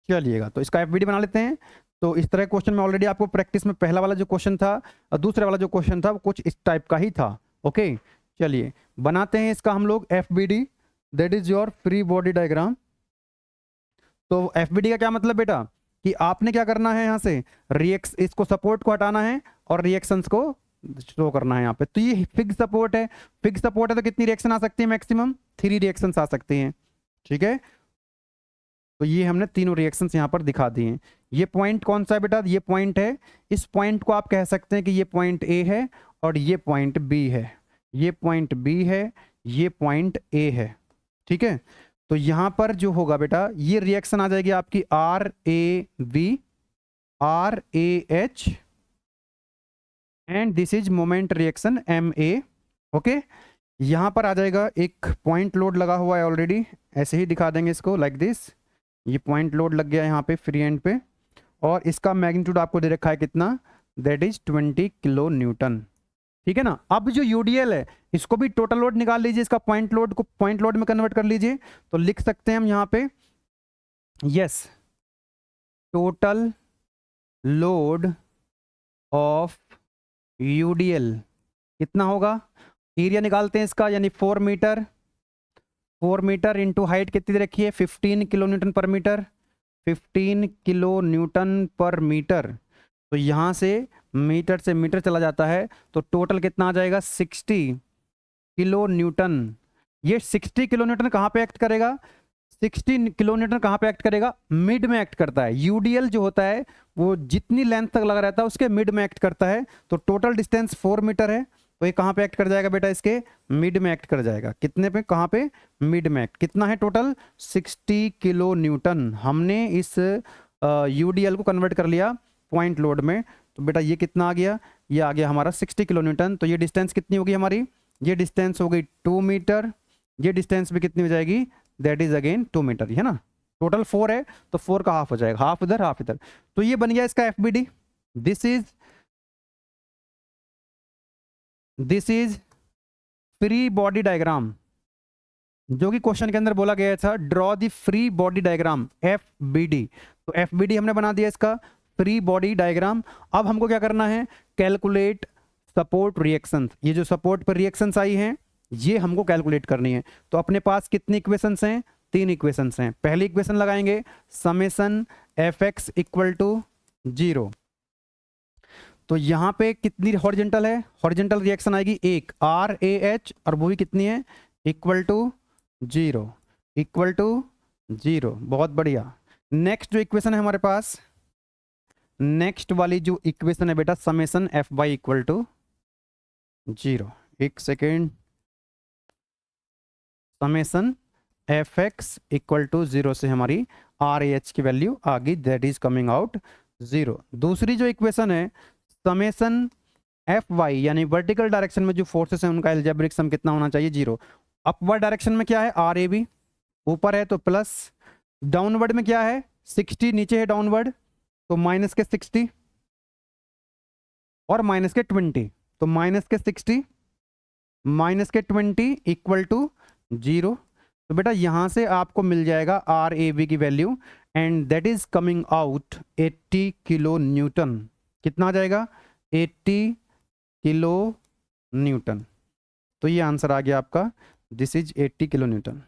चलिएगा तो इसका एफबीडी बना लेते हैं। तो इस तरह क्वेश्चन में ऑलरेडी आपको प्रैक्टिस में पहला वाला जो क्वेश्चन था और दूसरे वाला जो क्वेश्चन था वो कुछ इस टाइप का ही था। ओके, चलिए बनाते हैं इसका हम लोग FBD, that is your free body diagram. तो एफबीडी का क्या मतलब बेटा, कि आपने क्या करना है, यहाँ से रिएक्स इसको सपोर्ट को हटाना है और रिएक्शंस को शो करना है यहाँ पे। तो ये फिक्स सपोर्ट है, फिक्स सपोर्ट है तो कितनी रिएक्शन आ सकती है, मैक्सिमम 3 रिएक्शंस आ सकती हैं। ठीक है, तो ये हमने तीनों रिएक्शंस यहाँ पर दिखा दी हैं। ये पॉइंट कौन सा है बेटा, ये पॉइंट है, इस पॉइंट को आप कह सकते हैं कि ये पॉइंट ए है और ये पॉइंट बी है, ये पॉइंट बी है, ये पॉइंट ए है। ठीक है, तो यहाँ पर जो होगा बेटा, ये रिएक्शन आ जाएगी आपकी R A V, R A H, and this is moment reaction M A. Okay, यहाँ पर आ जाएगा एक पॉइंट लोड लगा हुआ है ऑलरेडी, ऐसे ही दिखा देंगे इसको लाइक दिस। ये पॉइंट लोड लग गया यहाँ पे फ्री एंड पे, और इसका मैग्नीट्यूड आपको दे रखा है कितना, दैट इज 20 किलो न्यूटन। ठीक है ना। अब जो यूडीएल है इसको भी टोटल लोड निकाल लीजिए, इसका पॉइंट लोड को पॉइंट लोड में कन्वर्ट कर लीजिए। तो लिख सकते हैं हम यहाँ पे, yes, total load of UDL कितना होगा, एरिया निकालते हैं इसका, यानी 4 मीटर, 4 मीटर इंटू हाइट कितनी दे रखी है, 15 किलो न्यूटन पर मीटर, 15 किलो न्यूटन पर मीटर। तो यहाँ से मीटर से मीटर चला जाता है तो टोटल कितना आ जाएगा, 60 किलो न्यूटन। ये 60 किलो न्यूटन कहाँ पे एक्ट करेगा, 60 किलो न्यूटन कहाँ पे एक्ट करेगा, मिड में एक्ट करता है। यूडीएल जो होता है वो जितनी लेंथ तक लगा रहता है उसके मिड में एक्ट करता है। तो टोटल डिस्टेंस 4 मीटर है, तो ये कहाँ पे एक्ट कर जाएगा बेटा, इसके मिड में एक्ट कर जाएगा। कितने पे, कहाँ पे, मिड में एक्ट। कितना है टोटल, 60 किलो न्यूटन। हमने इस यूडीएल को कन्वर्ट कर लिया पॉइंट लोड में, तो बेटा ये कितना आ गया, ये आ गया हमारा 60 किलो न्यूटन। तो ये डिस्टेंस कितनी होगी हमारी, ये डिस्टेंस हो गई 2 मीटर, ये डिस्टेंस भी कितनी हो जाएगी, दैट इज अगेन 2 मीटर, है ना। टोटल 4 है तो 4 का हाफ हो जाएगा, हाफ इधर हाफ इधर। तो ये बन गया इसका FBD. This is free body diagram, जो कि क्वेश्चन के अंदर बोला गया था, draw the free body diagram FBD. तो एफबीडी हमने बना दिया इसका फ्री बॉडी डायग्राम। अब हमको क्या करना है, कैलकुलेट सपोर्ट रिएक्शंस। ये जो सपोर्ट पर रिएक्शंस आई हैं ये हमको कैलकुलेट करनी है। तो अपने पास कितनी इक्वेशंस हैं, 3 इक्वेशंस हैं। पहली इक्वेशन लगाएंगे, summation F X equal to 0। तो यहाँ पे कितनी हॉरिजेंटल है, हॉरिजेंटल रिएक्शन आएगी एक, आर ए एच, और वो भी कितनी है, इक्वल टू 0, इक्वल टू 0। बहुत बढ़िया। नेक्स्ट जो इक्वेशन है हमारे पास, नेक्स्ट वाली जो इक्वेशन है बेटा, summation F Y equal to 0। एक second, summation F X equal to 0 से हमारी आर ए एच की वैल्यू आ गई, दैट इज कमिंग आउट 0। दूसरी जो इक्वेशन है, समेशन एफ वाई, यानी वर्टिकल डायरेक्शन में जो फोर्सेस हैं उनका एल्जेब्रिक सम कितना होना चाहिए, 0। अपवर्ड डायरेक्शन में क्या है, आर ए बी, ऊपर है तो प्लस, डाउनवर्ड में क्या है 60, नीचे है डाउनवर्ड तो माइनस के 60 और माइनस के 20, तो माइनस के 60 माइनस के 20 इक्वल टू 0। तो बेटा यहाँ से आपको मिल जाएगा आर ए बी की value, and that is coming out 80 kilo Newton. कितना आ जाएगा? 80 किलो न्यूटन। तो ये आंसर आ गया आपका, दिस इज 80 किलो न्यूटन,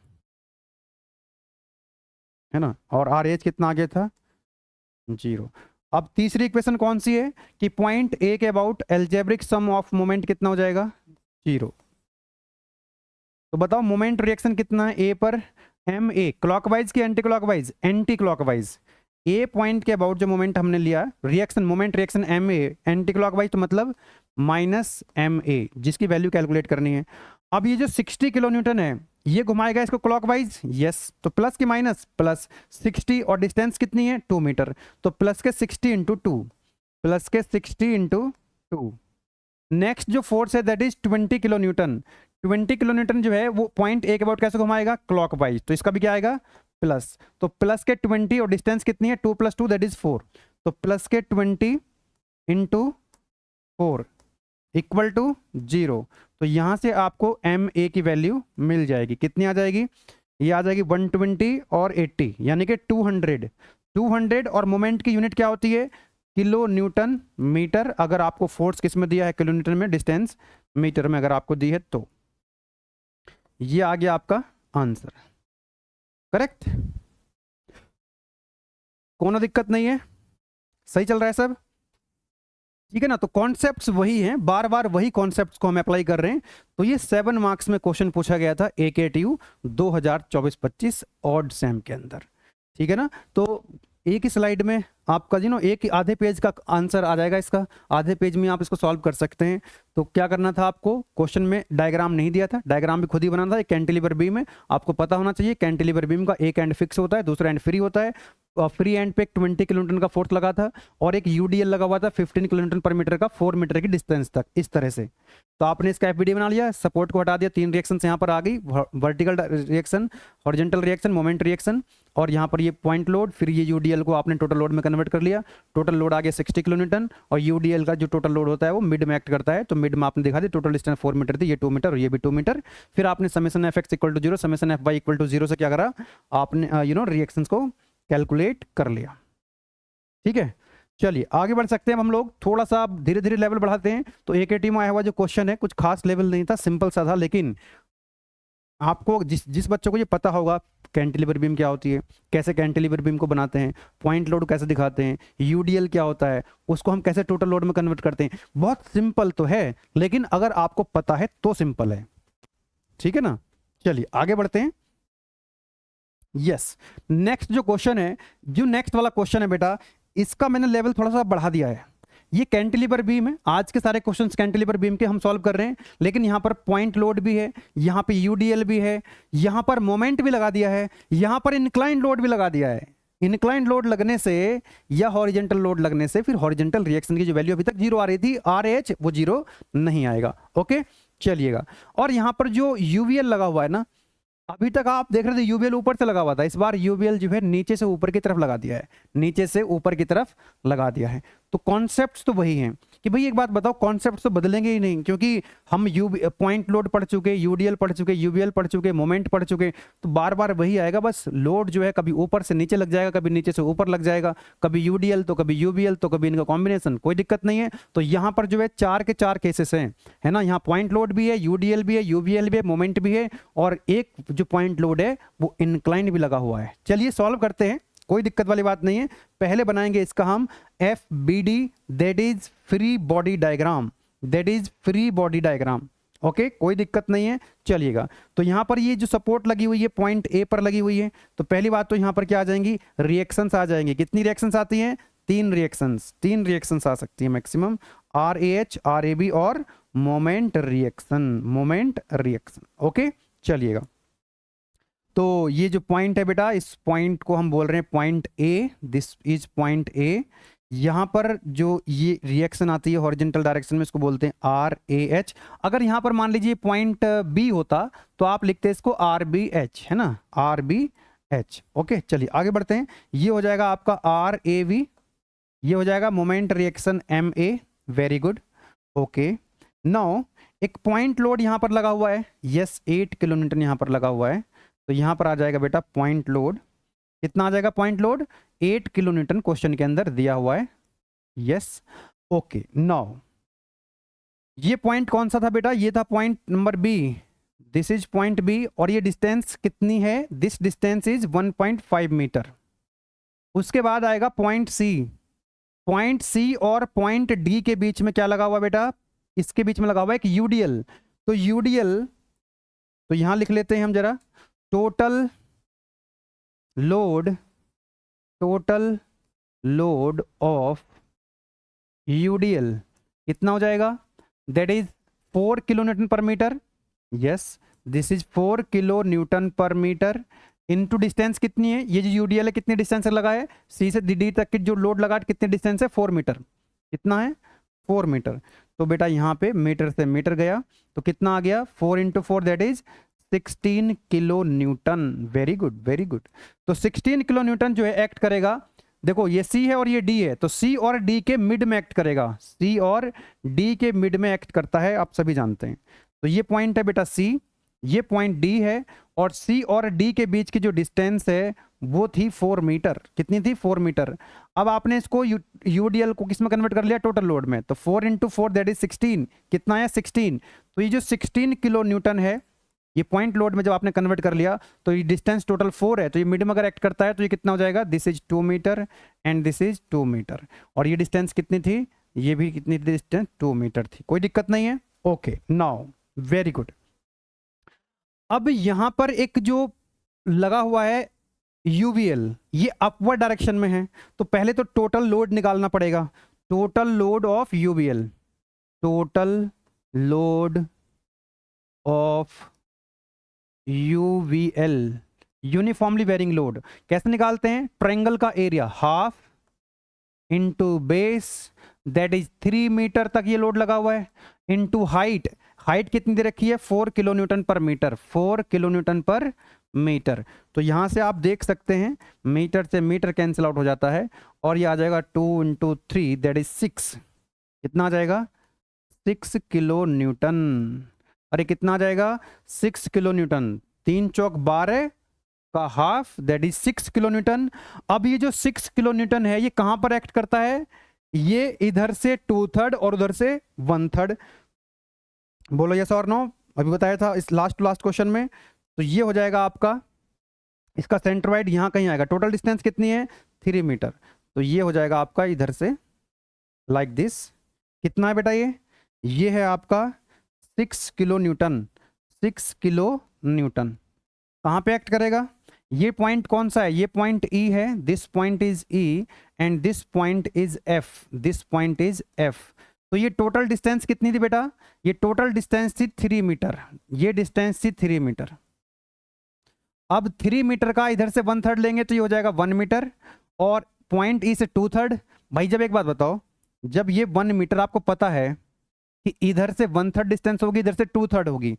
है ना। और आर एच कितना आ गया था? 0। अब तीसरी इक्वेशन कौन सी है कि पॉइंट ए के about algebraic sum of moment कितना हो जाएगा? 0। तो बताओ मोमेंट रिएक्शन कितना है ए पर? एम ए, क्लॉकवाइज की anti clockwise? Anti clockwise. A point के अबाउट जो मोमेंट हमने लिया reaction, moment reaction M A anti clockwise, तो मतलब माइनस एम ए, जिसकी वैल्यू कैलकुलेट करनी है। अब ये जो 60 किलो न्यूटन है ये घुमाएगा इसको क्लॉकवाइज, यस। तो प्लस की माइनस, प्लस 60, और डिस्टेंस कितनी है? 2 मीटर। तो प्लस के 60 इंटू 2, प्लस के 60 इंटू 2। नेक्स्ट जो फोर्स है that is 20 kilo Newton. 20 kilo Newton जो है वो पॉइंट ए के अबाउट कैसे घुमाएगा? क्लॉकवाइज। तो इसका भी क्या आएगा? प्लस। तो प्लस के 20 और डिस्टेंस कितनी है? 2 + 2 दैट इज 4। तो प्लस के 20 इंटू 4 इक्वल टू 0। तो यहां से आपको एम ए की वैल्यू मिल जाएगी। कितनी आ जाएगी? ये आ जाएगी 120 और 80, यानी कि 200। 200 और मोमेंट की यूनिट क्या होती है? Kilo newton metre. अगर आपको फोर्स किस में दिया है? किलो न्यूटन में। डिस्टेंस मीटर में अगर आपको दी है तो। ये आ गया आपका आंसर, करेक्ट। कोनो दिक्कत नहीं है, सही चल रहा है सब, ठीक है ना। तो कॉन्सेप्ट्स वही हैं, बार बार वही कॉन्सेप्ट्स को हम अप्लाई कर रहे हैं। तो ये 7 मार्क्स में क्वेश्चन पूछा गया था AKTU 2024-25 ऑड सेम के अंदर, ठीक है ना। तो एक ही स्लाइड में आपका एक आधे पेज का आंसर आ जाएगा इसका, आधे पेज में आप इसको सॉल्व कर सकते हैं। तो क्या करना था आपको? क्वेश्चन में डायग्राम नहीं दिया था, डायग्राम भी खुद ही बनाना था। एक कैंटिलीवर बीम है, आपको पता होना चाहिए कैंटिलीवर बीम का एक एंड फिक्स होता है, दूसरा एंड फ्री होता है। फ्री एंड पे 20 किलो न्यूटन का फोर्स लगा था, और एक यूडीएल लगा हुआ था 15 किलो न्यूटन पर मीटर का 4 मीटर की डिस्टेंस तक, इस तरह से। तो आपने इसका एफबीडी बना लिया, सपोर्ट को हटा दिया, 3 रिएक्शन यहाँ पर आ गई, vertical reaction, horizontal reaction, moment reaction, और यहाँ पर ये पॉइंट लोड, फिर ये यूडीएल को आपने टोटल लोड में कन्वर्ट कर लिया। टोटल लोड आ गया 60 किलो न्यूटन, और यूडीएल का जो टोटल लोड होता है वो मिड में एक्ट करता है। तो मिड में आपने दिखा दिया, टोटल डिस्टेंस 4 मीटर थी, ये 2 मीटर और ये भी 2 मीटर। फिर आपने summation F X equal to 0, summation F Y equal to 0 से क्या करा आपने? रिएक्शंस को कैलकुलेट कर लिया, ठीक है। चलिए आगे बढ़ सकते हैं हम लोग, थोड़ा सा धीरे धीरे लेवल बढ़ाते हैं। तो AKTU में आया हुआ जो क्वेश्चन है कुछ खास लेवल नहीं था, सिंपल सा था, लेकिन आपको जिस बच्चों को ये पता होगा कैंटिलीवर बीम क्या होती है, कैसे कैंटिलीवर बीम को बनाते हैं, पॉइंट लोड कैसे दिखाते हैं, यूडीएल क्या होता है, उसको हम कैसे टोटल लोड में कन्वर्ट करते हैं, बहुत सिंपल तो है, लेकिन अगर आपको पता है तो सिंपल है, ठीक है ना। चलिए आगे बढ़ते हैं। यस, नेक्स्ट जो क्वेश्चन है, जो नेक्स्ट वाला क्वेश्चन है बेटा, इसका मैंने लेवल थोड़ा सा बढ़ा दिया है। ये कैंटिलीवर बीम है, आज के सारे क्वेश्चंस कैंटिलीवर बीम के हम सॉल्व कर रहे हैं, लेकिन यहाँ पर पॉइंट लोड भी है, यहाँ पे यूडीएल भी है, यहाँ पर मोमेंट भी लगा दिया है, यहाँ पर इंक्लाइन लोड भी लगा दिया है। इंक्लाइन लोड लगने से या हॉरिजेंटल लोड लगने से फिर हॉरिजेंटल रिएक्शन की जो वैल्यू अभी तक 0 आ रही थी RH, वो 0 नहीं आएगा। ओके चलिएगा, और यहाँ पर जो यूवीएल लगा हुआ है ना, अभी तक आप देख रहे थे यूवीएल ऊपर से लगा हुआ था, इस बार यूवीएल जो है नीचे से ऊपर की तरफ लगा दिया है, नीचे से ऊपर की तरफ लगा दिया है। तो कॉन्सेप्ट्स तो वही हैं कि भाई एक बात बताओ, कॉन्सेप्ट्स तो बदलेंगे ही नहीं, क्योंकि हम पॉइंट लोड पढ़ चुके, यूडीएल पढ़ चुके, यूवीएल पढ़ चुके, मोमेंट पढ़ चुके, तो बार बार वही आएगा। बस लोड जो है कभी ऊपर से नीचे लग जाएगा, कभी नीचे से ऊपर लग जाएगा, कभी यूडीएल तो कभी यूवीएल, तो कभी इनका कॉम्बिनेशन, कोई दिक्कत नहीं है। तो यहाँ पर जो है 4 के 4 केसेस हैं, है ना। यहाँ पॉइंट लोड भी है, यूडीएल भी है, यूवीएल भी है, मोमेंट भी है, और एक जो पॉइंट लोड है वो इंक्लाइन भी लगा हुआ है। चलिए सॉल्व करते हैं, कोई दिक्कत वाली बात नहीं है। पहले बनाएंगे इसका हम FBD, that is free body diagram, that is free body diagram. Okay कोई दिक्कत नहीं है, चलिएगा। तो यहां पर ये जो सपोर्ट लगी हुई है पॉइंट A पर लगी हुई है, तो पहली बात तो यहां पर क्या आ जाएंगी? रिएक्शंस आ जाएंगी। कितनी रिएक्शंस आती हैं? 3 रिएक्शंस आ सकती है मैक्सिमम, RAH, RAB और मोमेंट रिएक्शन। ओके चलिएगा, तो ये जो पॉइंट है बेटा, इस पॉइंट को हम बोल रहे हैं point A, this is point A। यहाँ पर जो ये रिएक्शन आती है हॉरिजॉन्टल डायरेक्शन में, इसको बोलते हैं RAH। अगर यहाँ पर मान लीजिए पॉइंट B होता तो आप लिखते इसको RBH, है ना, RBH। ओके चलिए आगे बढ़ते हैं। ये हो जाएगा आपका RAV, ये हो जाएगा moment reaction MA। Very good. Okay now एक पॉइंट लोड यहाँ पर लगा हुआ है, यस 8 किलो न्यूटन यहाँ पर लगा हुआ है, तो यहाँ पर आ जाएगा बेटा पॉइंट लोड, कितना आ जाएगा point load, 8 kilo newton question के अंदर दिया हुआ है, यस ओके। नाउ ये पॉइंट कौन सा था बेटा, ये था point number B, this is point B, और ये डिस्टेंस कितनी है, दिस डिस्टेंस इज 1.5 मीटर। उसके बाद आएगा पॉइंट सी, पॉइंट सी और पॉइंट डी के बीच में क्या लगा हुआ बेटा, इसके बीच में लगा हुआ है एक यूडीएल, तो यूडीएल, तो यहां लिख लेते हैं हम जरा, total load, total load of UDL कितना हो जाएगा, दैट इज 4 किलो न्यूटन पर metre, yes this is 4 kilo newton पर मीटर, इनटू डिस्टेंस कितनी है, ये जो यूडीएल है कितने डिस्टेंस से लगा है, सी से डी तक की जो लोड लगा कितने डिस्टेंस है, 4 मीटर, कितना है 4 मीटर, तो बेटा यहाँ पे मीटर से मीटर गया, तो कितना आ गया 4 into 4 that is 16 kilo Newton, very good very good. तो 16 किलो न्यूटन जो है एक्ट करेगा, देखो ये सी है और ये डी है, तो सी और डी के मिड में एक्ट करेगा, सी और डी के मिड में एक्ट करता है, आप सभी जानते हैं। तो ये पॉइंट है बेटा सी, ये पॉइंट डी है, और सी और डी के बीच की जो डिस्टेंस है वो थी 4 मीटर, कितनी थी 4 मीटर। अब आपने इसको यूडीएल को किस में कन्वर्ट कर लिया, टोटल लोड में, तो 4 इंटू 4 दैट इज 16, कितना है 16, तो ये जो 16 किलो न्यूटन है, ये पॉइंट लोड में जब आपने कन्वर्ट कर लिया, तो ये डिस्टेंस टोटल 4 है, तो ये मिड में अगर एक्ट करता है तो ये कितना हो जाएगा, this is 2 metre and this is 2 metre, और ये डिस्टेंस कितनी थी, ये भी कितनी थी डिस्टेंस, 2 मीटर थी, कोई दिक्कत नहीं है, ओके नाउ वेरी गुड। अब यहां पर एक जो लगा हुआ है यूवीएल, ये अपवर्ड डायरेक्शन में है, तो पहले तो टोटल लोड निकालना पड़ेगा, total load of UVL, total load of UVL, uniformly varying load, कैसे निकालते हैं, ट्रायंगल का area half into base that is 3 metre तक ये लोड लगा हुआ है, इंटू हाइट, हाइट कितनी दे रखी है 4 किलो न्यूटन पर मीटर, 4 किलो न्यूटन पर मीटर, तो यहां से आप देख सकते हैं मीटर से मीटर कैंसिल आउट हो जाता है, और ये आ जाएगा 2 इंटू 3 दैट इज 6, कितना आ जाएगा 6 किलो न्यूटन, अरे कितना आ जाएगा 6 किलो न्यूटन, 3 चौक 12 का half that is 6 kilo Newton. अब ये जो 6 किलो न्यूटन है ये कहां पर एक्ट करता है, ये इधर से 2/3 और उधर से 1/3, बोलो यस और नो, अभी बताया था इस लास्ट क्वेश्चन में, तो ये हो जाएगा आपका, इसका सेंट्रोइड यहां कहीं आएगा, टोटल डिस्टेंस कितनी है 3 मीटर, तो ये हो जाएगा आपका इधर से लाइक दिस, कितना है बेटा ये है आपका 6 किलो न्यूटन, 6 किलो न्यूटन, कहां पे एक्ट करेगा, ये पॉइंट कौन सा है, ये पॉइंट ई है, this point is E and this point is F, this point is F, तो ये टोटल डिस्टेंस कितनी थी बेटा, ये टोटल डिस्टेंस थी 3 मीटर, ये डिस्टेंस थी 3 मीटर, अब 3 मीटर का इधर से 1/3 लेंगे तो ये हो जाएगा 1 मीटर, और पॉइंट ई से 2/3, भाई जब एक बात बताओ, जब ये 1 मीटर आपको पता है कि इधर से 1/3 डिस्टेंस होगी, इधर से 2/3 होगी,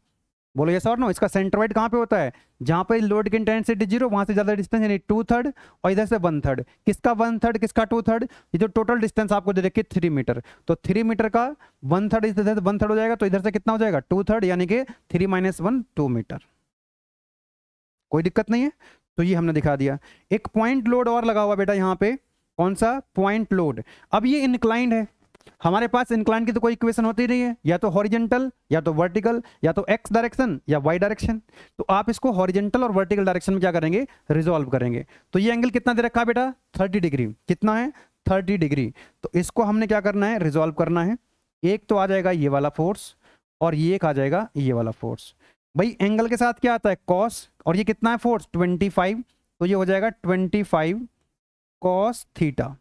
बोलो यस और नो, इसका सेंट्रोइड कहां पे होता है, जहां पे लोड की इंटेंसिटी 0 वहां से ज्यादा डिस्टेंस यानी 2/3, और इधर से 1/3, किसका 1/3 किसका 2/3, ये जो टोटल डिस्टेंस आपको दे रखी है 3 मीटर, तो 3 मीटर का 1/3 इधर से 1/3 हो जाएगा, तो इधर से कितना हो जाएगा 2/3, यानी कि 3 - 1 2 मीटर, कोई दिक्कत नहीं है, तो ये हमने दिखा दिया। एक पॉइंट लोड और लगा हुआ बेटा यहाँ पे, कौन सा पॉइंट लोड, अब ये इंक्लाइंड है, हमारे पास इंक्लाइन की तो कोई इक्वेशन होती नहीं है, या तो हॉरिजॉन्टल या तो वर्टिकल या तो एक्स डायरेक्शन या वाई डायरेक्शन, तो आप इसको हॉरिजॉन्टल और वर्टिकल डायरेक्शन में क्या करेंगे, रिजॉल्व करेंगे। तो ये एंगल कितना दे रखा है बेटा 30 डिग्री, कितना है 30 डिग्री, तो इसको हमने क्या करना है, रिजॉल्व करना है। एक तो आ जाएगा ये वाला फोर्स और ये एक आ जाएगा ये वाला फोर्स, भाई एंगल के साथ क्या आता है कॉस, और ये कितना है फोर्स 25, तो ये हो जाएगा 25 कॉस थीटा,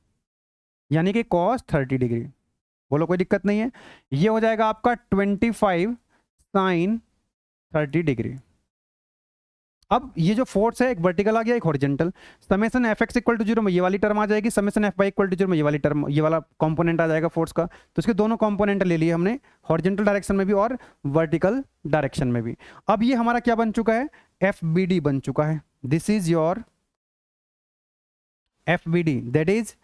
यानी कि कॉस 30 डिग्री, बोलो कोई दिक्कत नहीं है। ये हो जाएगा आपका 25 साइन 30 डिग्री। अब ये जो फोर्स है एक वर्टिकल आ गया एक horizontal, summation F X equal to 0 में ये वाली टर्म आ जाएगी, summation F Y equal to 0 में ये वाली टर्म, ये वाला कंपोनेंट आ जाएगा फोर्स का, तो इसके दोनों कंपोनेंट ले लिए हमने, हॉरिजॉन्टल डायरेक्शन में भी और वर्टिकल डायरेक्शन में भी। अब ये हमारा क्या बन चुका है, एफ बी डी बन चुका है, this is your F B D, that is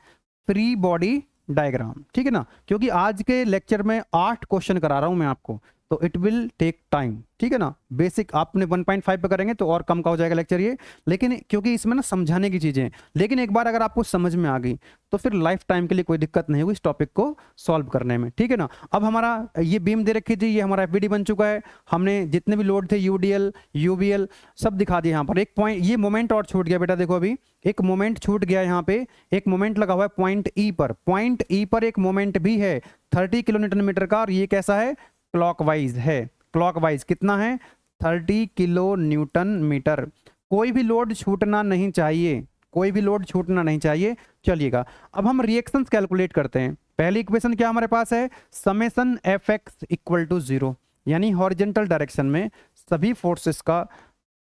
free body diagram, ठीक है ना, क्योंकि आज के लेक्चर में 8 क्वेश्चन करा रहा हूं मैं आपको, तो इट विल टेक टाइम, ठीक है ना। बेसिक आपने 1.5 पे करेंगे तो और कम का हो जाएगा लेक्चर ये, लेकिन क्योंकि इसमें ना समझाने की चीज़ें हैं, लेकिन एक बार अगर आपको समझ में आ गई तो फिर लाइफ टाइम के लिए कोई दिक्कत नहीं होगी इस टॉपिक को सॉल्व करने में, ठीक है ना। अब हमारा ये बीम दे रखी थी, ये हमारा एफबीडी बन चुका है, हमने जितने भी लोड थे यूडीएल यूबीएल सब दिखा दिए यहाँ पर। एक पॉइंट ये मोमेंट और छूट गया बेटा, देखो अभी एक मोमेंट छूट गया यहाँ पे, एक मोमेंट लगा हुआ है पॉइंट ई पर, पॉइंट ई पर एक मोमेंट भी है 30 किलो न्यूटन मीटर का, और ये कैसा है, क्लॉकवाइज है, क्लॉकवाइज कितना है 30 किलो न्यूटन मीटर। कोई भी लोड छूटना नहीं चाहिए, कोई भी लोड छूटना नहीं चाहिए। चलिएगा अब हम रिएक्शंस कैलकुलेट करते हैं। पहली इक्वेशन क्या हमारे पास है, summation F X equal to 0, यानी हॉरिजेंटल डायरेक्शन में सभी फोर्सेस का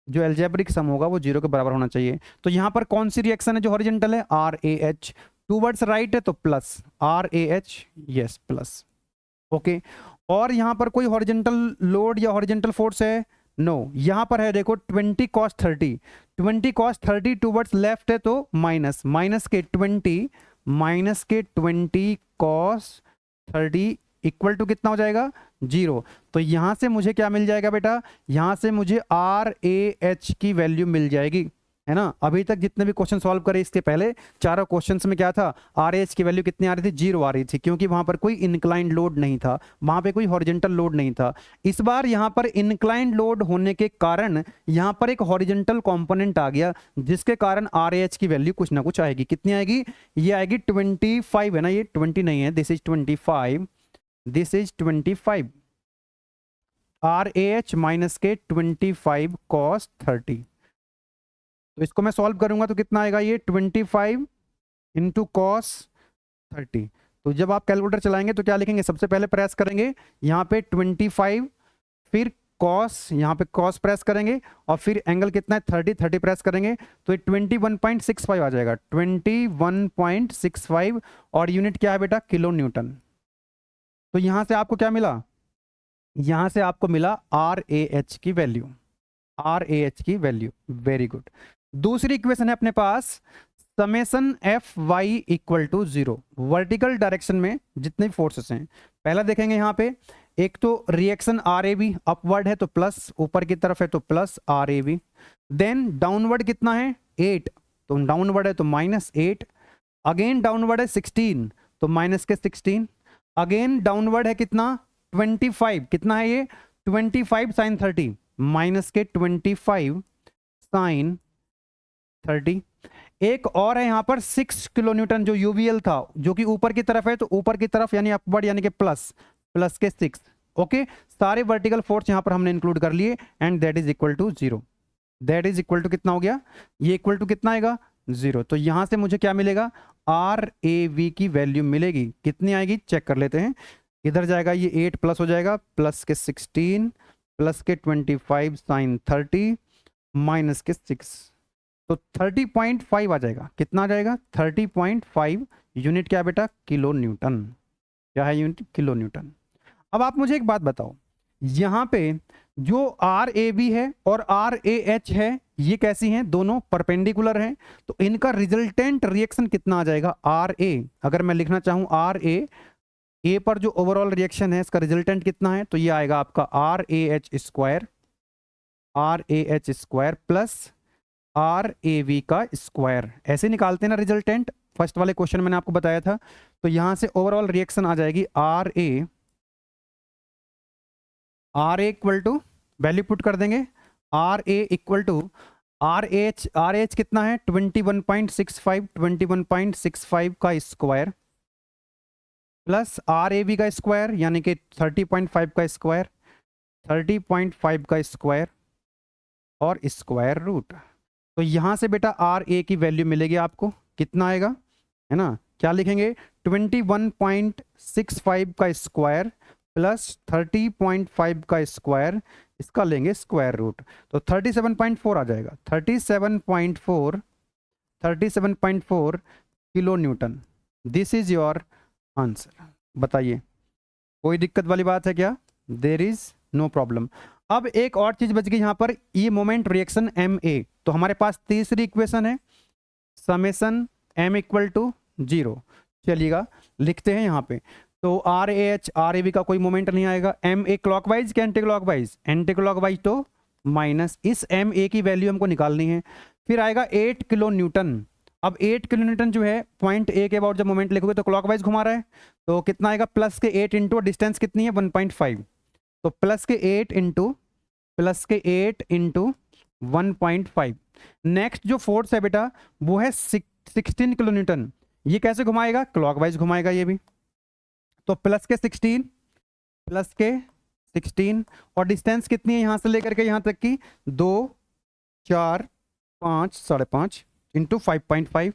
जो एल्जेब्रिक सम होगा वो 0 के बराबर होना चाहिए। तो यहां पर कौन सी रिएक्शन है जो हॉरिजेंटल है, R A H, towards right है तो plus R A H, yes plus, okay. और यहां पर कोई हॉरिजेंटल लोड या हॉरिजेंटल फोर्स है, नो यहां पर है देखो 20 cos 30, 20 cos 30 टूवर्ड्स लेफ्ट है तो माइनस, माइनस के 20 cos 30 इक्वल टू कितना हो जाएगा 0। तो यहां से मुझे क्या मिल जाएगा बेटा, यहां से मुझे आर ए एच की वैल्यू मिल जाएगी, है ना। अभी तक जितने भी क्वेश्चन सॉल्व करे इसके पहले चारों क्वेश्चंस में क्या था, आर एच की वैल्यू कितनी आ रही थी, 0 आ रही थी, क्योंकि वहां पर कोई इंक्लाइंड लोड नहीं था, वहां पे कोई हॉरिजेंटल लोड नहीं था। इस बार यहां पर इंक्लाइंड लोड होने के कारण यहां पर एक हॉरिजेंटल कंपोनेंट आ गया, जिसके कारण आर एच की वैल्यू कुछ ना कुछ आएगी। कितनी आएगी, ये आएगी 25 है ना, ये 20 नहीं है, this is 25, this is 25, R A H minus के 25 cos 30। तो इसको मैं सॉल्व करूंगा तो कितना आएगा, ये 25 इंटू cos 30। तो जब आप कैलकुलेटर चलाएंगे तो क्या लिखेंगे, सबसे पहले प्रेस करेंगे यहाँ पे 25, फिर cos, यहाँ पे cos प्रेस करेंगे, और फिर एंगल कितना है 30, 30 प्रेस करेंगे तो ये 21.65 आ जाएगा, 21.65, और यूनिट क्या है बेटा, किलो न्यूटन। तो यहां से आपको क्या मिला, यहां से आपको मिला आर ए एच की वैल्यू, आर ए एच की वैल्यू, वेरी गुड। दूसरी इक्वेशन है अपने पास, summation F Y equal to 0, vertical direction में जितने फोर्सेस हैं। पहला देखेंगे यहाँ पे, एक तो reaction R A B upward है तो प्लस, ऊपर की तरफ है तो plus R A B, then downward कितना है 8, तो डाउनवर्ड है तो -8, अगेन डाउनवर्ड है 16 तो माइनस के 16, अगेन डाउनवर्ड है कितना 25, कितना है ये 25 sin 30, माइनस के 25 sin 30। एक और है यहां पर 6 किलो न्यूटन जो यूवीएल था, जो कि ऊपर की तरफ है तो ऊपर की तरफ यानी अपवर्ड यानी कि प्लस, प्लस के 6, ओके। सारे वर्टिकल फोर्स यहां पर हमने इंक्लूड कर लिए, and that is equal to 0, that is equal to कितना हो गया, ये इक्वल टू कितना आएगा 0। तो यहां से मुझे क्या मिलेगा, आर ए वी की वैल्यू मिलेगी, कितनी आएगी चेक कर लेते हैं। इधर जाएगा ये 8 प्लस हो जाएगा, प्लस के 16 प्लस के 25 sin 30 माइनस के 6, तो 30.5 आ जाएगा, कितना आ जाएगा 30.5, यूनिट क्या है बेटा, किलो न्यूटन, क्या है यूनिट, किलो न्यूटन। अब आप मुझे एक बात बताओ, यहां पे जो आर ए बी है और आर ए एच है ये कैसी हैं, दोनों परपेंडिकुलर हैं, तो इनका रिजल्टेंट रिएक्शन कितना आ जाएगा, आर ए, अगर मैं लिखना चाहूं आर ए पर जो ओवरऑल रिएक्शन है इसका रिजल्टेंट कितना है, तो ये आएगा आपका R A H square, R A H square plus R A V का स्क्वायर, ऐसे निकालते हैं ना रिजल्टेंट, फर्स्ट वाले क्वेश्चन मैंने आपको बताया था। तो यहां से ओवरऑल रिएक्शन आ जाएगी R A equal to, value put कर देंगे, R A equal to R H कितना है 21.65 का square plus R A B का स्क्वायर यानी कि 30.5 का स्क्वायर, 30.5 का स्क्वायर और स्क्वायर रूट। तो यहां से बेटा आर ए की वैल्यू मिलेगी आपको, कितना आएगा, है ना, क्या लिखेंगे 21.65 का स्क्वायर प्लस 30.5 का स्क्वायर, इसका लेंगे स्क्वायर रूट, तो 37.4 आ जाएगा, 37.4 kilo Newton. This is your answer. बताइए कोई दिक्कत वाली बात है क्या, देर इज नो प्रॉब्लम। अब एक और चीज बच गई यहां पर, ये मोमेंट रिएक्शन एम ए, तो हमारे पास तीसरी इक्वेशन है समेशन एम इक्वल टू 0, चलिएगा लिखते हैं यहां पे। तो R A H R A B का कोई मोमेंट नहीं आएगा। एम ए क्लॉकवाइज क्या एंटी क्लॉकवाइज? एंटी क्लॉकवाइज, तो माइनस इस एम ए की वैल्यू हमको निकालनी है। फिर आएगा 8 किलो न्यूटन। अब 8 किलो न्यूटन जो है पॉइंट ए के अबाउट जब मोमेंट लिखोगे तो क्लॉकवाइज घुमा रहा है, तो कितना आएगा? प्लस के 8 इंटू डिस्टेंस कितनी है? 1.5, तो प्लस के 8 इंटू 1.5। नेक्स्ट जो फोर्स है बेटा वो है 16 किलो न्यूटन। ये कैसे घुमाएगा? क्लॉकवाइज घुमाएगा ये भी। तो प्लस के 16 और डिस्टेंस कितनी है यहां से लेकर के यहां तक की? 2, 4, 5, 5.5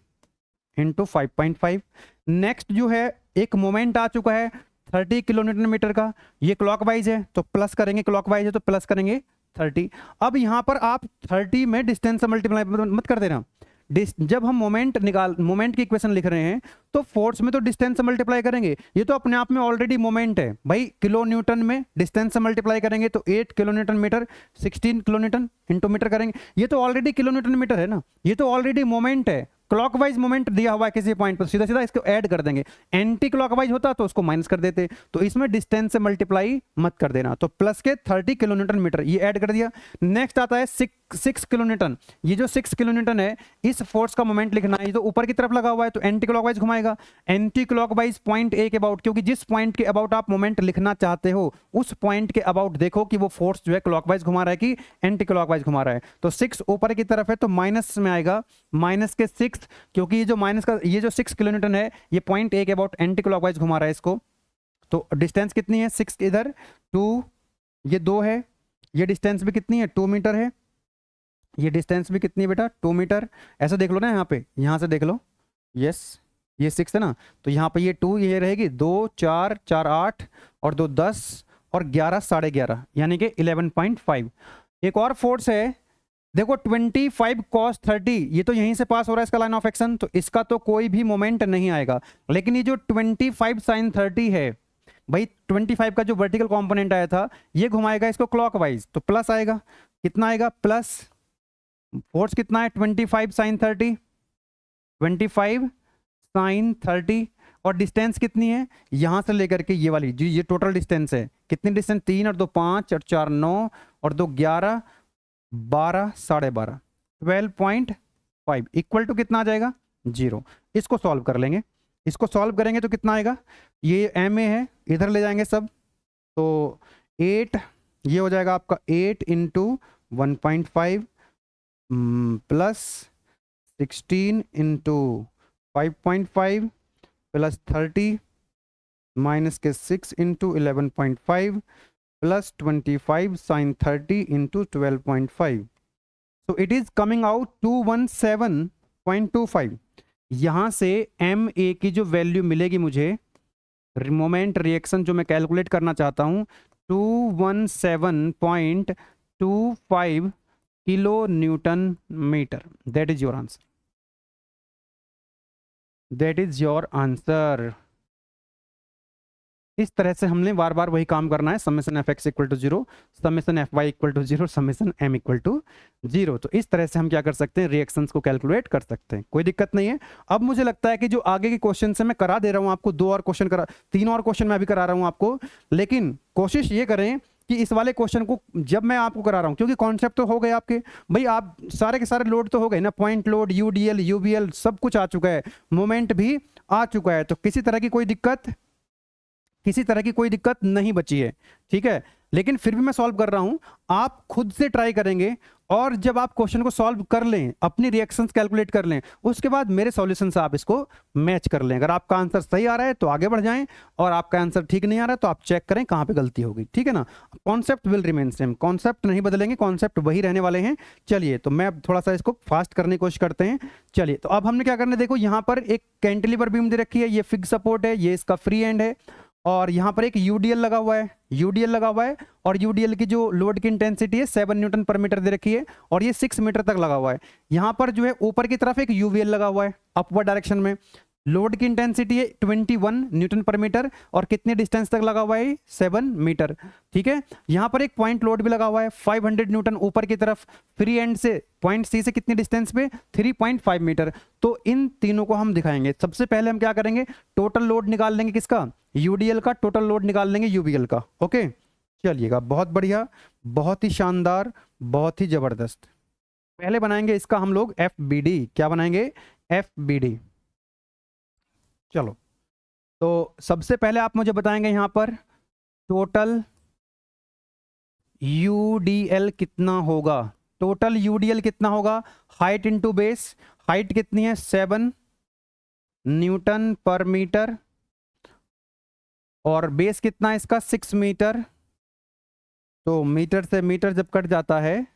इंटू 5.5। नेक्स्ट जो है एक मोमेंट आ चुका है 30 किलो न्यूटन मीटर का, ये क्लॉकवाइज है तो प्लस करेंगे, क्लॉकवाइज है तो प्लस करेंगे 30। अब यहां पर आप 30 में डिस्टेंस से मल्टीप्लाई मत कर देना। जब हम मोमेंट की इक्वेशन लिख रहे हैं तो फोर्स में तो डिस्टेंस से मल्टीप्लाई करेंगे, ये तो अपने आप में ऑलरेडी मोमेंट है भाई। किलो न्यूटन में डिस्टेंस से मल्टीप्लाई करेंगे तो 8 kilo newton metre, 16 kilo newton into metre करेंगे, ये तो ऑलरेडी किलो न्यूटन मीटर है ना, ये तो ऑलरेडी मोमेंट है। क्लॉकवाइज मोमेंट दिया हुआ है किसी पॉइंट पर, सीधा सीधा इसको ऐड कर देंगे। एंटी क्लॉकवाइज होता तो उसको माइनस कर देते, तो इसमें डिस्टेंस से मल्टीप्लाई मत कर देना। तो प्लस के 30 किलो न्यूटन मीटर ये ऐड कर दिया। नेक्स्ट आता है 6 किलो न्यूटन। ये जो 6 किलो न्यूटन है इस फोर्स का मोमेंट लिखना है, ये तो ऊपर की तरफ लगा हुआ है तो एंटी क्लॉकवाइज घुमाएगा। एंटी क्लॉकवाइज पॉइंट ए के अबाउट, क्योंकि जिस पॉइंट के अबाउट आप मोमेंट लिखना चाहते हो उस पॉइंट के अबाउट देखो कि वो फोर्स जो है क्लॉकवाइज घुमा रहा है कि एंटी क्लॉकवाइज घुमा रहा है। तो 6 ऊपर की तरफ है तो माइनस में आएगा, माइनस के 6, क्योंकि ये जो माइनस का ये जो 6 किलो न्यूटन है ये पॉइंट ए के अबाउट एंटी क्लॉकवाइज घुमा रहा है इसको। तो डिस्टेंस कितनी है? 6 इधर, 2 ये 2 है, ये डिस्टेंस भी कितनी है? 2 मीटर है। ये डिस्टेंस भी कितनी है बेटा? 2 मीटर। ऐसा देख लो ना, यहाँ पे यहाँ से देख लो, यस ये 6 है ना, तो यहाँ पे ये 2 ये रहेगी, 2 4 4 8 और 2 10 और 11 11.5 यानी कि 11.5। एक और फोर्स है देखो 25 cos 30, ये तो यहीं से पास हो रहा है इसका लाइन ऑफ एक्शन, तो इसका तो कोई भी मोमेंट नहीं आएगा। लेकिन ये जो 25 sin 30 है भाई, 25 का जो वर्टिकल कंपोनेंट आया था ये घुमाएगा इसको क्लॉकवाइज, तो प्लस आएगा। कितना आएगा? प्लस। फोर्स कितना है? 25 sin 30, 25 sin 30 और डिस्टेंस कितनी है यहां से लेकर के ये वाली, जी ये टोटल डिस्टेंस है। कितनी डिस्टेंस? 3 और 2 5 और 4 9 और 2 11 12 12.5 12.5 इक्वल टू कितना आ जाएगा? 0। इसको सॉल्व कर लेंगे, इसको सॉल्व करेंगे तो कितना आएगा? ये एम ए है, इधर ले जाएंगे सब, तो 8 ये हो जाएगा आपका 8 into 1.5 plus 16 into 5.5 plus 30 minus के 6 into 11.5 plus 25 sin 30 into 12.5, so it is coming out 217.25। यहां से एम ए की जो वैल्यू मिलेगी मुझे, मोमेंट रिएक्शन जो मैं कैलकुलेट करना चाहता हूं, 217.25 kilo newton metre. That is your answer, that is your answer. इस तरह से हमने बार बार वही काम करना है, summation F X equal to 0, summation F Y equal to 0, summation M equal to 0। तो इस तरह से हम क्या कर सकते हैं? रिएक्शंस को कैलकुलेट कर सकते हैं, कोई दिक्कत नहीं है। अब मुझे लगता है कि जो आगे के क्वेश्चन से मैं करा दे रहा हूं आपको, 2 और क्वेश्चन करा, 3 और क्वेश्चन मैं अभी करा रहा हूं आपको, लेकिन कोशिश ये करें कि इस वाले क्वेश्चन को जब मैं आपको करा रहा हूं, क्योंकि कॉन्सेप्ट तो हो गए आपके भाई, आप सारे के सारे लोड तो हो गए ना, पॉइंट लोड, यूडीएल, यूबीएल सब कुछ आ चुका है, मोमेंट भी आ चुका है, तो किसी तरह की कोई दिक्कत नहीं बची है, ठीक है। लेकिन फिर भी मैं सॉल्व कर रहा हूं, आप खुद से ट्राई करेंगे और जब आप क्वेश्चन को सॉल्व कर लें, अपनी रिएक्शंस कैलकुलेट कर लें, उसके बाद मेरे सॉल्यूशन से आप इसको मैच कर लें। अगर आपका आंसर सही आ रहा है तो आगे बढ़ जाएं, और आपका आंसर ठीक नहीं आ रहा है तो आप चेक करें कहां पे गलती होगी, ठीक है ना। Concept will remain same, concept नहीं बदलेंगे, कॉन्सेप्ट वही रहने वाले हैं। चलिए तो मैं थोड़ा सा इसको फास्ट करने की कोशिश करते हैं। चलिए तो अब हमने क्या करना है, देखो यहाँ पर एक कैंटिलीवर बीम दे रखी है, ये फिक्स सपोर्ट है, ये इसका फ्री एंड है, और यहाँ पर एक यूडीएल लगा हुआ है, और यूडीएल की जो लोड की इंटेंसिटी है 7 न्यूटन पर मीटर दे रखी है, और ये 6 मीटर तक लगा हुआ है। यहाँ पर जो है ऊपर की तरफ एक यूवीएल लगा हुआ है अपवर्ड डायरेक्शन में, लोड की इंटेंसिटी है 21 न्यूटन पर मीटर और कितने डिस्टेंस तक लगा हुआ है 7 मीटर। ठीक है, यहां पर एक पॉइंट लोड भी लगा हुआ है 500 न्यूटन ऊपर की तरफ, फ्री एंड से पॉइंट सी से कितनी डिस्टेंस पे 3.5 मीटर। तो इन तीनों को हम दिखाएंगे। सबसे पहले हम क्या करेंगे, टोटल लोड निकाल लेंगे, किसका, यूडीएल का टोटल लोड निकाल लेंगे यूबीएल का। ओके चलिएगा, बहुत बढ़िया, बहुत ही शानदार, बहुत ही जबरदस्त। पहले बनाएंगे इसका हम लोग एफबीडी। क्या बनाएंगे, एफबीडी। चलो, तो सबसे पहले आप मुझे बताएंगे यहां पर टोटल यूडीएल कितना होगा। टोटल यूडीएल कितना होगा, हाइट इंटू बेस। हाइट कितनी है 7 न्यूटन पर मीटर और बेस कितना है इसका 6 मीटर। तो मीटर से मीटर जब कट जाता है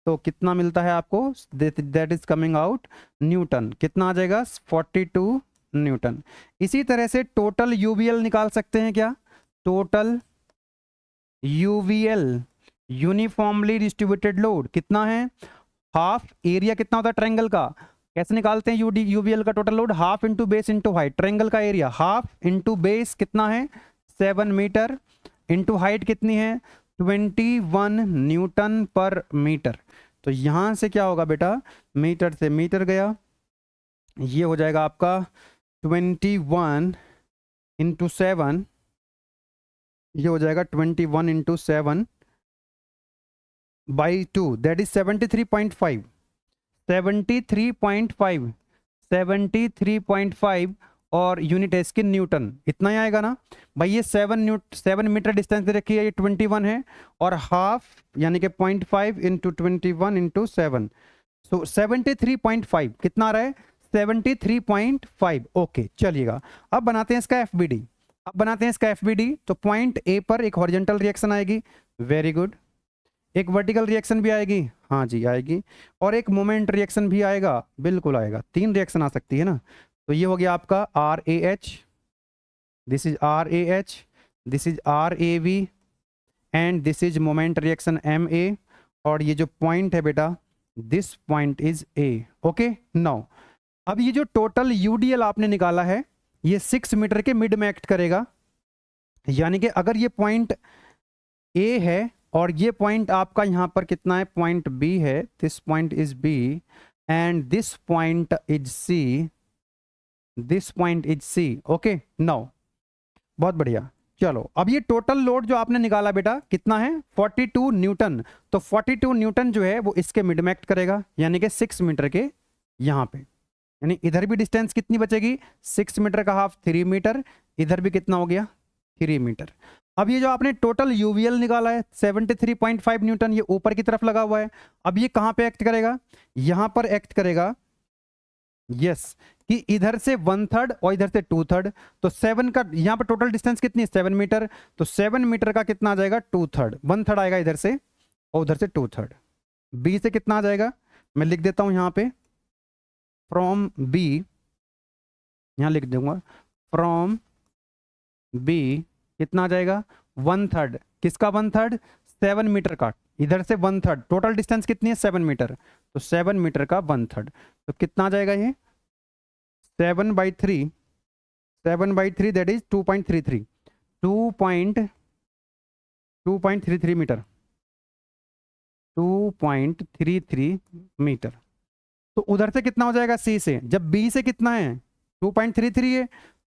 तो कितना मिलता है आपको, that is coming out Newton. कितना आ जाएगा 42 न्यूटन। इसी तरह से टोटल यूवीएल निकाल सकते हैं क्या, total UVL uniformly distributed load कितना है, हाफ एरिया कितना होता है ट्रायंगल का, कैसे निकालते हैं यूवीएल का total load, half into base into height. Triangle का एरिया हाफ इंटू बेस कितना है 7 मीटर इंटू हाइट कितनी है 21 न्यूटन पर मीटर। तो यहां से क्या होगा बेटा, मीटर से मीटर गया, ये हो जाएगा आपका 21 इंटू 7, ये हो जाएगा 21 इंटू 7 बाई 2, दैट इज 73.5, 73.5, 73.5 और यूनिट है इसकी न्यूटन। इतना ही आएगा ना भाई। ये 7 मीटर डिस्टेंस दे रखी है, ये 21 है और हाफ यानी कि 0.5 इंटू 21 इंटू 7, सो 73.5 कितना आ रहा है 73.5। ओके चलिएगा, अब बनाते हैं इसका एफबीडी। अब बनाते हैं इसका एफबीडी। तो पॉइंट ए पर एक हॉरिजॉन्टल रिएक्शन आएगी, वेरी गुड। एक वर्टिकल रिएक्शन भी आएगी, हाँ जी आएगी, और एक मोमेंट रिएक्शन भी आएगा, बिल्कुल आएगा। 3 रिएक्शन आ सकती है ना। तो ये हो गया आपका R A H, this is R A H, this is R A V and this is moment reaction M A. और ये जो पॉइंट है बेटा, this point is A. Okay now, अब ये जो टोटल यूडीएल आपने निकाला है ये 6 मीटर के मिड में एक्ट करेगा। यानी कि अगर ये पॉइंट ए है और ये पॉइंट आपका यहां पर कितना है, पॉइंट बी है, this point is B and this point is C, this point is C. Okay now, बहुत बढ़िया। चलो, अब ये टोटल लोड जो आपने निकाला बेटा कितना है 42 न्यूटन। तो 42 न्यूटन जो है वो इसके मिड में एक्ट करेगा, यानी कि 6 मीटर के यहां पे। यानी इधर भी डिस्टेंस कितनी बचेगी 6 मीटर का हाफ 3 मीटर, इधर भी कितना हो गया 3 मीटर। अब ये जो आपने टोटल यूवीएल निकाला है 73.5 न्यूटन, ये ऊपर की तरफ लगा हुआ है। अब ये कहां पे एक्ट करेगा, यहां पर एक्ट करेगा, यस, कि इधर से 1/3 और इधर से 2/3। तो 7 का यहां पर टोटल डिस्टेंस कितनी है 7 मीटर, तो 7 मीटर का कितना आ जाएगा 2/3, 1/3 आएगा इधर से और उधर से 2/3। बी से कितना आ जाएगा, मैं लिख देता हूं यहां पे, फ्रॉम बी, यहां लिख दूंगा फ्रॉम बी कितना आ जाएगा 1/3। किसका 1/3, 7 मीटर का, इधर से 1/3, टोटल डिस्टेंस कितनी है 7 मीटर, तो 7 मीटर का 1/3। तो कितना आ जाएगा ये 7/3, 7/3 दैट इज 2.33, 2.33 मीटर, 2.33 मीटर। तो उधर से कितना हो जाएगा सी से, जब बी से कितना है 2.33 है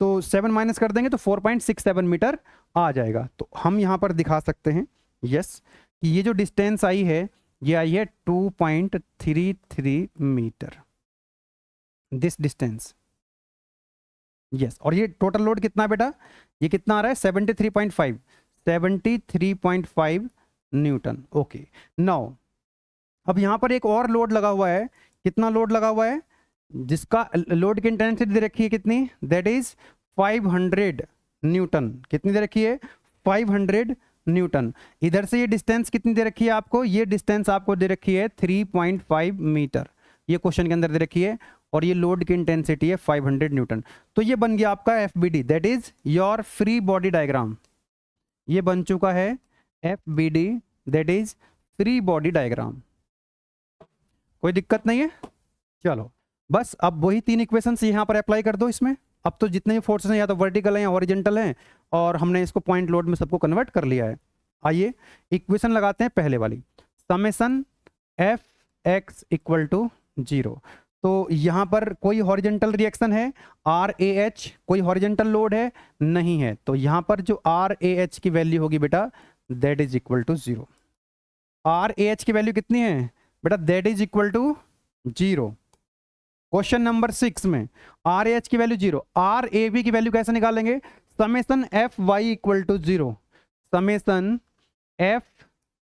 तो 7 माइनस कर देंगे तो 4.67 मीटर आ जाएगा। तो हम यहां पर दिखा सकते हैं यस कि ये जो डिस्टेंस आई है ये आई है 2.33 मीटर, दिस डिस्टेंस, यस। और ये टोटल लोड कितना बेटा, ये कितना आ रहा है 73.5, 73.5 न्यूटन। ओके नाउ, अब यहां पर एक और लोड लगा हुआ है, कितना लोड लगा हुआ है, जिसका लोड की इंटेंसिटी दे रखी है कितनी, दैट इज 500 न्यूटन। कितनी दे रखी है 500 न्यूटन। इधर से ये डिस्टेंस कितनी दे रखी है आपको, ये डिस्टेंस आपको दे रखी है 3.5 मीटर, ये क्वेश्चन के अंदर दे रखी है, और ये लोड की इंटेंसिटी है 500 न्यूटन। तो ये बन गया आपका FBD, that is your free body diagram. ये बन चुका है FBD, that is free body diagram. कोई दिक्कत नहीं है। चलो, बस अब वही 3 इक्वेशन यहाँ पर अप्लाई कर दो इसमें। अब तो जितने भी फोर्सेस हैं या तो वर्टिकल हैं या हॉरिजेंटल हैं, और हमने इसको पॉइंट लोड में सबको कन्वर्ट कर लिया है। आइए इक्वेशन लगाते हैं पहले वाली, summation F X equal to 0। तो यहाँ पर कोई हॉरिजेंटल रिएक्शन है, आर ए एच, कोई हॉरिजेंटल लोड है नहीं है, तो यहाँ पर जो आर ए एच की वैल्यू होगी बेटा that is equal to 0। R A H की वैल्यू कितनी है बेटा, that is equal to 0। Question number 6 में आर एच की वैल्यू 0, आर ए बी की वैल्यू कैसे निकालेंगे, summation F Y equal to 0, summation F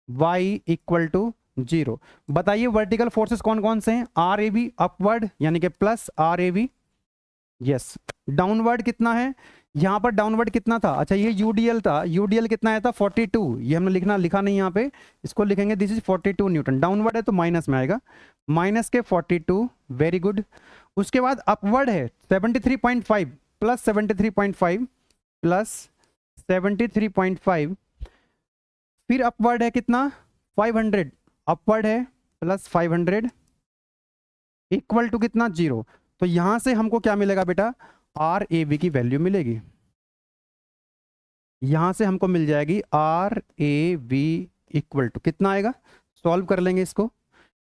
Y equal to 0। बताइए वर्टिकल फोर्सेस कौन कौन से हैं, आर ए बी अपवर्ड यानी कि plus R A B, yes. Downward कितना है, यहां पर डाउनवर्ड कितना था, अच्छा ये यूडीएल था, यूडीएल कितना आया था 42, ये हमने लिखा नहीं यहाँ पे, इसको लिखेंगे दिस इज 42 न्यूटन। डाउनवर्ड है तो माइनस में आएगा, माइनस के 42, वेरी गुड। उसके बाद अपवर्ड है 73.5 प्लस 73.5 प्लस 73.5, फिर अपवर्ड है कितना 500, अपवर्ड है प्लस 500 इक्वल टू कितना 0। तो यहां से हमको क्या मिलेगा बेटा, आर ए बी की वैल्यू मिलेगी, यहां से हमको मिल जाएगी R A B equal to कितना आएगा, सॉल्व कर लेंगे इसको,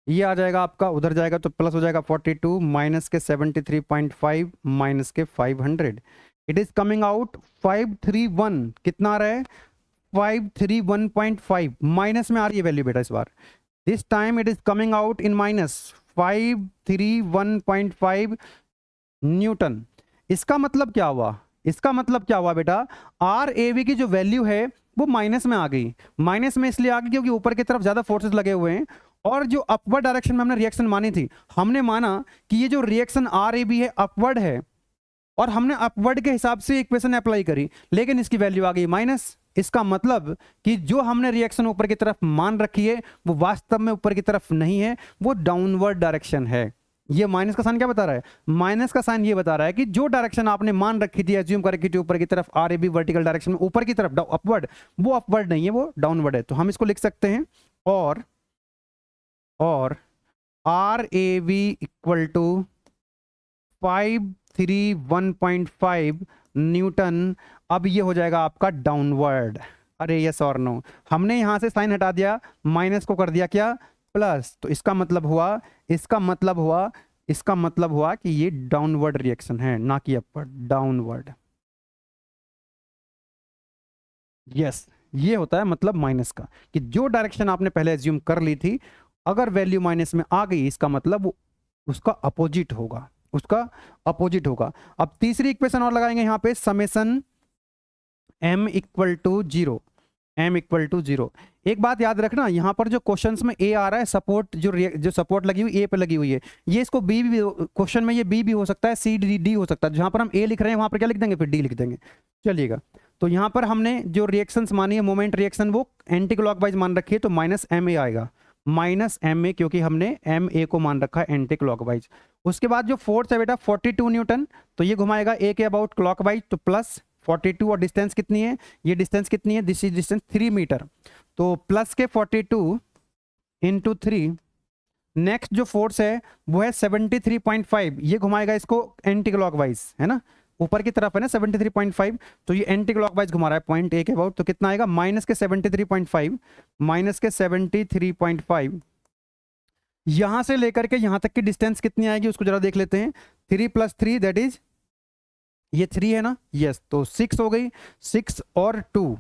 ये आ जाएगा आपका, उधर जाएगा तो प्लस हो जाएगा 42 माइनस के 73.5 माइनस के 500, इट इज कमिंग आउट 531, कितना आ रहा है 531.5, माइनस में आ रही है वैल्यू बेटा इस बार, this time it is coming out in minus 531.5 newton. इसका मतलब क्या हुआ, इसका मतलब क्या हुआ बेटा, आर ए बी की जो वैल्यू है वो माइनस में आ गई, माइनस में इसलिए आ गई क्योंकि ऊपर की तरफ ज्यादा फोर्सेस लगे हुए हैं, और जो अपवर्ड डायरेक्शन में हमने रिएक्शन मानी थी, हमने माना कि ये जो रिएक्शन आर ए बी है अपवर्ड है, और हमने अपवर्ड के हिसाब से इक्वेशन अप्लाई करी, लेकिन इसकी वैल्यू आ गई माइनस। इसका मतलब कि जो हमने रिएक्शन ऊपर की तरफ मान रखी है वो वास्तव में ऊपर की तरफ नहीं है, वो डाउनवर्ड डायरेक्शन है। ये माइनस का साइन क्या बता रहा है, माइनस का साइन ये बता रहा है कि जो डायरेक्शन आपने मान रखी थी, एज्यूम कर रखी थी ऊपर की तरफ, R A B vertical direction में ऊपर की तरफ अपवर्ड, वो अपवर्ड नहीं है, वो डाउनवर्ड है। तो हम इसको लिख सकते हैं और R A B equal to 531.5 newton, अब ये हो जाएगा आपका डाउनवर्ड। अरे यस और नो, हमने यहां से साइन हटा दिया, माइनस को कर दिया क्या प्लस, तो इसका मतलब हुआ कि ये डाउनवर्ड रिएक्शन है, ना कि अपवर्ड, डाउनवर्ड। यस, ये होता है मतलब माइनस का, कि जो डायरेक्शन आपने पहले एज्यूम कर ली थी, अगर वैल्यू माइनस में आ गई, इसका मतलब वो उसका अपोजिट होगा, उसका अपोजिट होगा। अब तीसरी इक्वेशन और लगाएंगे यहाँ पे, summation m equal to 0, m equal to 0। एक बात याद रखना, यहाँ पर जो क्वेश्चंस में a आ रहा है, सपोर्ट जो सपोर्ट लगी हुई a पे लगी हुई है, ये इसको b भी, क्वेश्चन में ये b भी हो सकता है, c d हो सकता है, जहाँ पर हम a लिख रहे हैं वहाँ पर क्या लिख देंगे, फिर d लिख देंगे। चलिएगा, तो यहाँ पर हमने जो रिएक्शंस मानी है, मोमेंट रिएक्शन, वो एंटी क्लॉकवाइज मान रखी है, तो माइनस एम ए आएगा, माइनस एम ए, क्योंकि हमने एम ए को मान रखा है एंटी क्लॉकवाइज। उसके बाद जो फोर्स है बेटा 42 न्यूटन, तो ये घुमाएगा ए के अबाउट क्लॉकवाइज, तो प्लस 42, और डिस्टेंस कितनी है, ये डिस्टेंस कितनी है, दिस इज डिस्टेंस 3 मीटर, तो प्लस के 42 इंटू 3। नेक्स्ट जो फोर्स है वो है 73.5, ये घुमाएगा इसको एंटी क्लॉकवाइज, है ना, ऊपर की तरफ है ना 73.5, तो ये एंटी क्लॉकवाइज घुमा रहा है पॉइंट ए के अबाउट, तो कितना आएगा माइनस के 73.5, माइनस के 73.5। यहां से लेकर के यहां तक की डिस्टेंस कितनी आएगी उसको जरा देख लेते हैं, 3 + 3 दैट इज, ये 3 है ना, यस, तो 6 हो गई, 6 और 2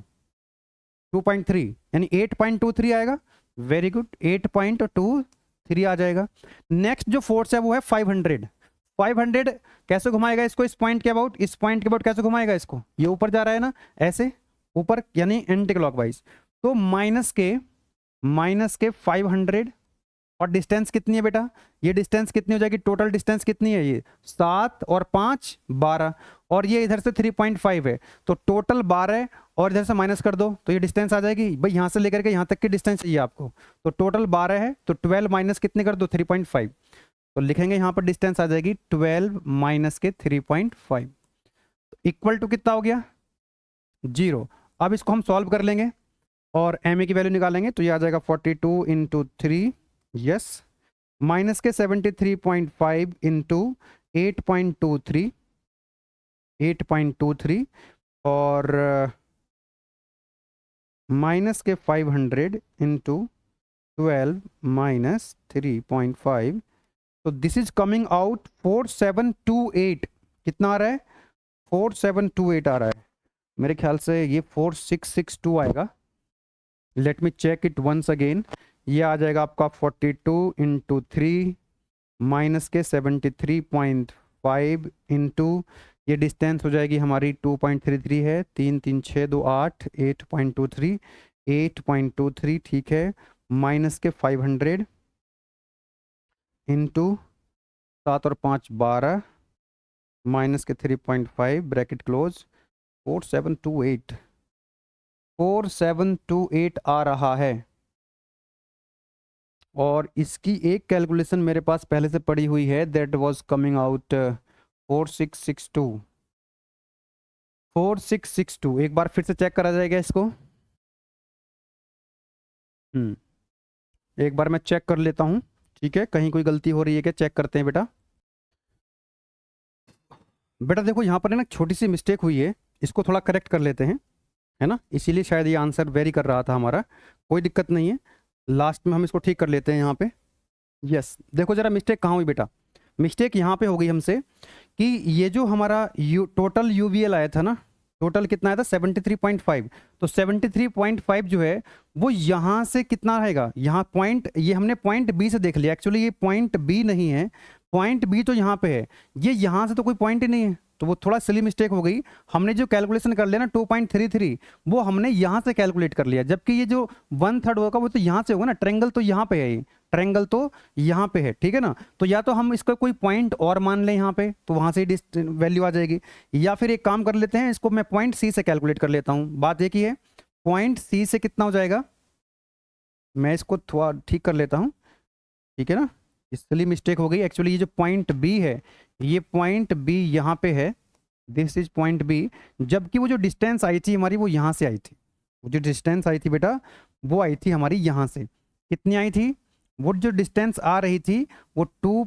2.3 यानी 8.23 आएगा, वेरी गुड, 8.23 आ जाएगा। नेक्स्ट जो फोर्स है वो है 500 कैसे घुमाएगा इसको, इस पॉइंट के अबाउट, इस पॉइंट के अबाउट कैसे घुमाएगा इसको, ये ऊपर जा रहा है ना ऐसे ऊपर, यानी एंटी क्लॉकवाइज, तो माइनस के 500, और डिस्टेंस कितनी है बेटा, ये डिस्टेंस कितनी हो जाएगी, टोटल डिस्टेंस कितनी है, ये 7 और 5 12, और ये इधर से 3.5 है, तो टोटल 12, और इधर से माइनस कर दो तो ये डिस्टेंस आ जाएगी भाई, यहां से लेकर के यहां तक की डिस्टेंस चाहिए आपको, तो टोटल 12 है, तो 12 माइनस कितने कर दो 3.5, तो लिखेंगे यहां पर डिस्टेंस आ जाएगी 12 माइनस के 3.5, इक्वल टू कितना हो गया 0। अब इसको हम सॉल्व कर लेंगे और एम ए की वैल्यू निकालेंगे, तो ये आ जाएगा 42 इंटू 3, यस, माइनस के 73.5 इंटू 8.23 और माइनस के 500 इंटू 12 माइनस 3.5, तो दिस इज कमिंग आउट 4728। कितना आ रहा है? 4728 आ रहा है। मेरे ख्याल से ये 4662 आएगा। Let me check it once again. ये आ जाएगा आपका 42 इंटू 3 माइनस के 73.5 इंटू, ये डिस्टेंस हो जाएगी हमारी 2.33 है, 3 3 6 2 8, 8.23 ठीक है, माइनस के 500 इंटू 7 और 5 12 माइनस के 3.5 ब्रैकेट क्लोज, 4728 आ रहा है। और इसकी एक कैलकुलेशन मेरे पास पहले से पड़ी हुई है, दैट वाज कमिंग आउट 4662। एक बार फिर से चेक करा जाएगा इसको। एक बार मैं चेक कर लेता हूँ, ठीक है, कहीं कोई गलती हो रही है क्या, चेक करते हैं बेटा। बेटा देखो यहाँ पर है ना छोटी सी मिस्टेक हुई है, इसको थोड़ा करेक्ट कर लेते हैं, है ना, इसीलिए शायद ये आंसर वेरी कर रहा था हमारा। कोई दिक्कत नहीं है, लास्ट में हम इसको ठीक कर लेते हैं यहाँ पे। यस, देखो जरा मिस्टेक कहाँ हुई बेटा। मिस्टेक यहाँ पे हो गई हमसे कि ये जो हमारा टोटल यूवीएल आया था ना, टोटल कितना आया था 73.5, तो 73.5 जो है वो यहाँ से कितना रहेगा, यहाँ पॉइंट, ये हमने पॉइंट बी से देख लिया, एक्चुअली ये पॉइंट बी नहीं है, पॉइंट बी तो यहाँ पे है, ये यहाँ से तो कोई पॉइंट ही नहीं है, तो वो थोड़ा सिली मिस्टेक हो गई। हमने जो कैलकुलेशन कर लिया ना 2.33, वो हमने यहाँ से कैलकुलेट कर लिया, जबकि ये जो 1/3 होगा वो तो यहाँ से होगा ना, ट्रेंगल तो यहाँ पे है, ये ट्रेंगल तो यहाँ पे है, ठीक है ना। तो या तो हम इसका कोई पॉइंट और मान लें यहाँ पे, तो वहाँ से वैल्यू आ जाएगी, या फिर एक काम कर लेते हैं, इसको मैं पॉइंट सी से कैलकुलेट कर लेता हूँ। बात एक ही है, पॉइंट सी से कितना हो जाएगा, मैं इसको थोड़ा ठीक कर लेता हूँ, ठीक है ना, इसलिए मिस्टेक हो गई। एक्चुअली ये जो पॉइंट बी है, ये पॉइंट बी यहाँ पे है, दिस इज पॉइंट बी, जबकि वो जो डिस्टेंस आई थी हमारी वो यहाँ से आई थी, वो जो डिस्टेंस आई थी बेटा वो आई थी हमारी यहाँ से। कितनी आई थी? वो जो डिस्टेंस आ रही थी वो 2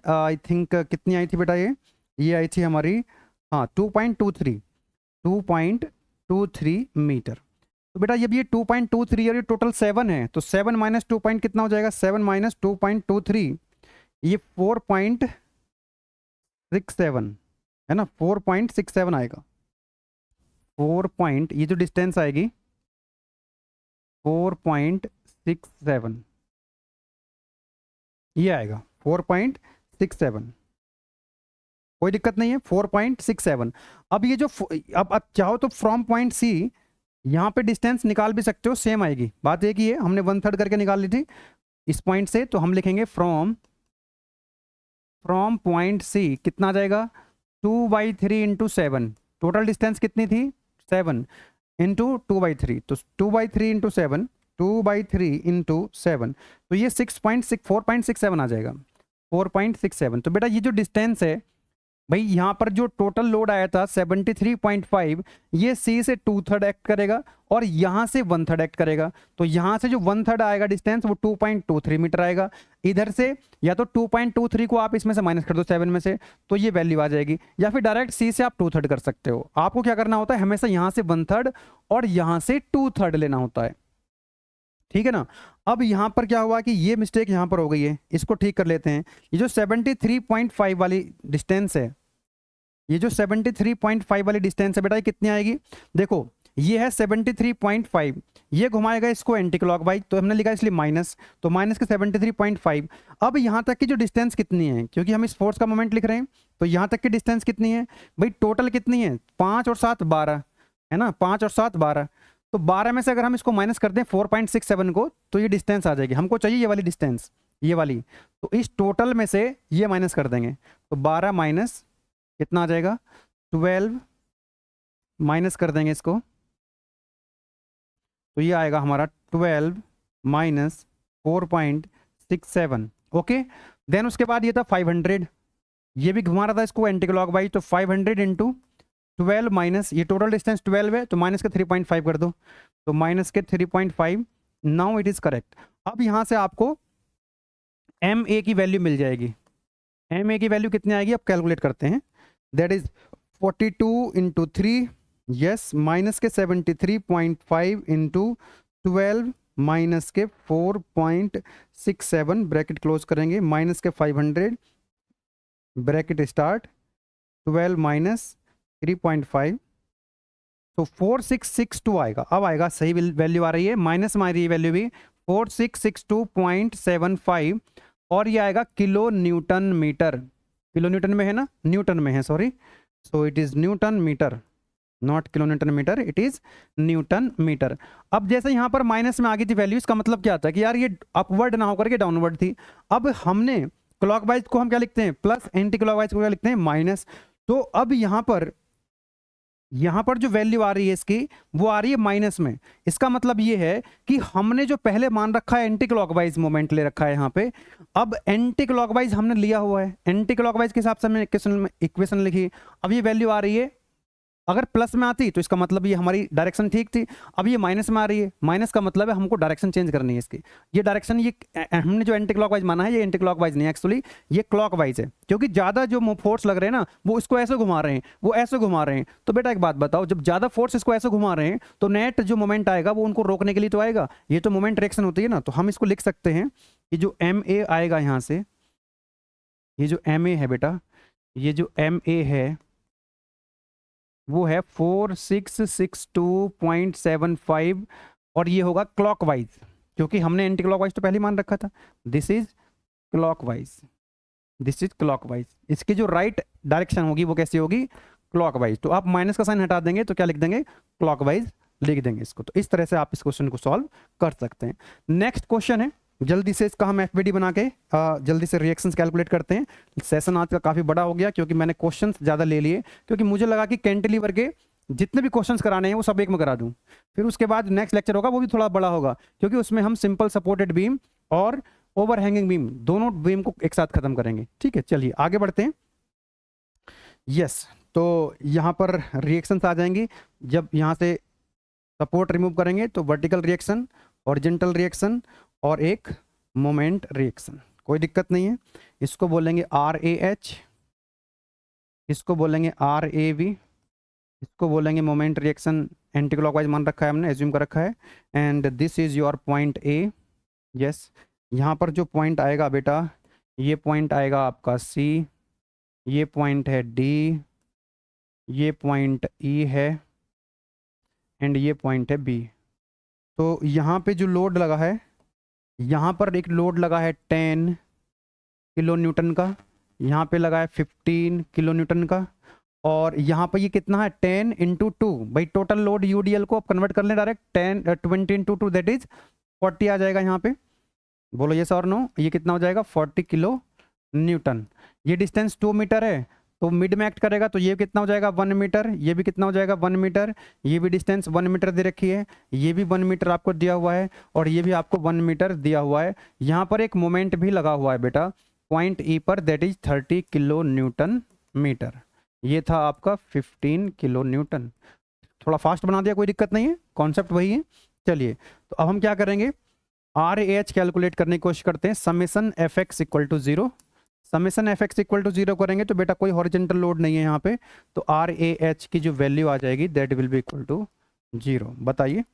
आई थिंक कितनी आई थी बेटा, ये आई थी हमारी, हाँ 2.23 मीटर। तो बेटा जब ये 2.23 और ये टोटल 7 है, तो 7 माइनस 2 पॉइंट कितना हो जाएगा, 7 माइनस 2.23, ये 4.67 है ना, 4.67 आएगा। 4 पॉइंट, ये जो डिस्टेंस आएगी 4.67, ये आएगा 4.67, कोई दिक्कत नहीं है, 4.67। अब ये जो अब चाहो तो फ्रॉम पॉइंट सी यहाँ पे डिस्टेंस निकाल भी सकते हो, सेम आएगी। बात एक ही है, हमने 1/3 करके निकाल ली थी इस पॉइंट से, तो हम लिखेंगे फ्रॉम पॉइंट सी कितना आ जाएगा, 2/3 इंटू 7, टोटल डिस्टेंस कितनी थी 7 इंटू 2/3, तो 2/3 इंटू 7, 2/3 इंटू 7, तो ये 4.67 आ जाएगा, 4.67। तो बेटा ये जो डिस्टेंस है भाई, यहाँ पर जो टोटल लोड आया था 73.5, ये सी से 2/3 एक्ट करेगा और यहाँ से 1/3 एक्ट करेगा, तो यहाँ से जो 1/3 आएगा डिस्टेंस वो 2.23 मीटर आएगा। इधर से या तो 2.23 को आप इसमें से माइनस कर दो 7 में से, तो ये वैल्यू आ जाएगी, या फिर डायरेक्ट सी से आप 2/3 कर सकते हो। आपको क्या करना होता है, हमेशा यहाँ से 1/3 और यहाँ से 2/3 लेना होता है, ठीक है ना। अब यहाँ पर क्या हुआ कि ये मिस्टेक यहाँ पर हो गई है, इसको ठीक कर लेते हैं। ये जो 73.5 वाली डिस्टेंस है, ये जो 73.5 वाली डिस्टेंस है बेटा, ये कितनी आएगी, देखो ये है 73.5, ये घुमाएगा इसको एंटी क्लॉकवाइज, तो हमने लिखा इसलिए माइनस, तो माइनस के 73.5। अब यहाँ तक की जो डिस्टेंस कितनी है, क्योंकि हम इस फोर्स का मोमेंट लिख रहे हैं, तो यहाँ तक की डिस्टेंस कितनी है भाई, टोटल कितनी है, 5 और 7 12 है ना, 5 और 7 12, तो 12 में से अगर हम इसको माइनस कर दें 4.67 को, तो ये डिस्टेंस आ जाएगी। हमको चाहिए ये वाली डिस्टेंस, ये वाली, तो इस टोटल में से ये माइनस कर देंगे, तो 12 माइनस कितना आ जाएगा 12, माइनस कर देंगे इसको, तो ये आएगा हमारा 12 माइनस 4.67। ओके, देन उसके बाद ये था 500, ये भी घुमा रहा था इसको एंटी क्लॉकवाइज, तो 500 इंटू 12 माइनस, ये टोटल डिस्टेंस 12 है, तो माइनस के 3.5 कर दो, तो माइनस के 3.5, नाउ इट इज करेक्ट। अब यहाँ से आपको एम ए की वैल्यू मिल जाएगी। एम ए की वैल्यू कितनी आएगी, अब कैलकुलेट करते हैं। That is 42 into 3, yes, minus के 73.5 इंटू 12 माइनस के 4.67, ब्रैकेट क्लोज करेंगे, माइनस के 500, ब्रैकेट स्टार्ट, 12 माइनस 3.5, तो 4662 आएगा। अब आएगा सही वैल्यू आ रही है, माइनस में आ रही है वैल्यू भी 4662.75, और ये आएगा kilo newton metre. Kilo newton में है ना, न्यूटन में है, sorry, so it is newton metre, not kilo newton metre, it is newton metre. अब जैसे यहाँ पर माइनस में आ गई थी वैल्यू, इसका मतलब क्या था कि यार ये अपवर्ड ना होकर के डाउनवर्ड थी। अब हमने क्लॉकवाइज को हम क्या लिखते हैं, प्लस, एंटी क्लॉकवाइज को क्या लिखते हैं, माइनस। तो अब यहाँ पर जो वैल्यू आ रही है इसकी, वो आ रही है माइनस में। इसका मतलब ये है कि हमने जो पहले मान रखा है एंटी क्लॉकवाइज मोमेंट ले रखा है यहाँ पे, अब एंटी क्लॉकवाइज हमने लिया हुआ है, एंटी क्लॉकवाइज के हिसाब से हमने इक्वेशन लिखी। अब ये वैल्यू आ रही है, अगर प्लस में आती तो इसका मतलब ये हमारी डायरेक्शन ठीक थी। अब ये माइनस में आ रही है, माइनस का मतलब है हमको डायरेक्शन चेंज करनी है इसकी। ये डायरेक्शन, ये हमने जो एंटी क्लॉकवाइज माना है, ये एंटी क्लॉकवाइज नहीं है एक्चुअली, ये क्लॉकवाइज है, क्योंकि ज़्यादा जो फोर्स लग रहे हैं ना, वो इसको ऐसे घुमा रहे हैं, वो ऐसे घुमा रहे हैं। तो बेटा एक बात बताओ, जब ज़्यादा फोर्स इसको ऐसे घुमा रहे हैं तो नेट जो मोमेंट आएगा वो उनको रोकने के लिए तो आएगा। ये तो मोमेंट डायरेक्शन होती है ना, तो हम इसको लिख सकते हैं कि जो एम ए आएगा यहाँ से, ये जो एम ए है बेटा, ये जो एम ए है वो है 4662.75, और ये होगा क्लॉकवाइज, क्योंकि हमने एंटी क्लॉकवाइज तो पहले मान रखा था। This is clockwise, this is clockwise. इसकी जो राइट डायरेक्शन होगी वो कैसी होगी, क्लॉकवाइज। तो आप माइनस का साइन हटा देंगे तो क्या लिख देंगे, क्लॉकवाइज लिख देंगे इसको। तो इस तरह से आप इस क्वेश्चन को सॉल्व कर सकते हैं। नेक्स्ट क्वेश्चन है, जल्दी से इसका हम एफबीडी बना के जल्दी से रिएक्शंस कैलकुलेट करते हैं। सेशन आज का काफ़ी बड़ा हो गया क्योंकि मैंने क्वेश्चंस ज़्यादा ले लिए, क्योंकि मुझे लगा कि कैंटिलीवर के जितने भी क्वेश्चंस कराने हैं वो सब एक में करा दूं। फिर उसके बाद नेक्स्ट लेक्चर होगा वो भी थोड़ा बड़ा होगा, क्योंकि उसमें हम सिंपल सपोर्टेड बीम और ओवर हैंगिंग बीम, दोनों बीम को एक साथ खत्म करेंगे। ठीक है, चलिए आगे बढ़ते हैं। यस, तो यहाँ पर रिएक्शंस आ जाएंगी। जब यहाँ से सपोर्ट रिमूव करेंगे तो वर्टिकल रिएक्शन, हॉरिजॉन्टल रिएक्शन और एक मोमेंट रिएक्शन, कोई दिक्कत नहीं है। इसको बोलेंगे RAH, इसको बोलेंगे RAV, इसको बोलेंगे मोमेंट रिएक्शन। एंटी क्लॉकवाइज मान रखा है हमने, एज्यूम कर रखा है। And this is your point A। Yes, यहाँ पर जो पॉइंट आएगा बेटा, ये पॉइंट आएगा आपका C, ये पॉइंट है D, ये पॉइंट E है, एंड ये पॉइंट है B। तो यहाँ पे जो लोड लगा है, यहाँ पर एक लोड लगा है 10 किलो न्यूटन का, यहाँ पे लगा है 15 किलो न्यूटन का, और यहाँ पर ये कितना है 10 इंटू 2। भाई टोटल लोड UDL को आप कन्वर्ट कर लें डायरेक्ट, 20 इंटू 2 दैट इज 40 आ जाएगा यहाँ पे। बोलो यस और नो, ये कितना हो जाएगा 40 किलो न्यूटन। ये डिस्टेंस 2 मीटर है, तो मिड में एक्ट करेगा, तो ये कितना हो जाएगा 1 मीटर, ये भी कितना हो जाएगा 1 मीटर, ये भी डिस्टेंस 1 मीटर दे रखी है, ये भी 1 मीटर आपको दिया हुआ है, और ये भी आपको 1 मीटर दिया हुआ है। यहाँ पर एक मोमेंट भी लगा हुआ है बेटा पॉइंट E पर, that is 30 kilo newton metre. ये था आपका 15 किलो न्यूटन। थोड़ा फास्ट बना दिया, कोई दिक्कत नहीं है, कॉन्सेप्ट वही है। चलिए, तो अब हम क्या करेंगे, RAH कैलकुलेट करने की कोशिश करते हैं। Summation FX equal to 0, summation FX equal to 0 करेंगे तो बेटा कोई हॉरिजॉन्टल लोड नहीं है यहाँ पे, तो RAH की जो वैल्यू आ जाएगी that will be equal to 0। बताइए,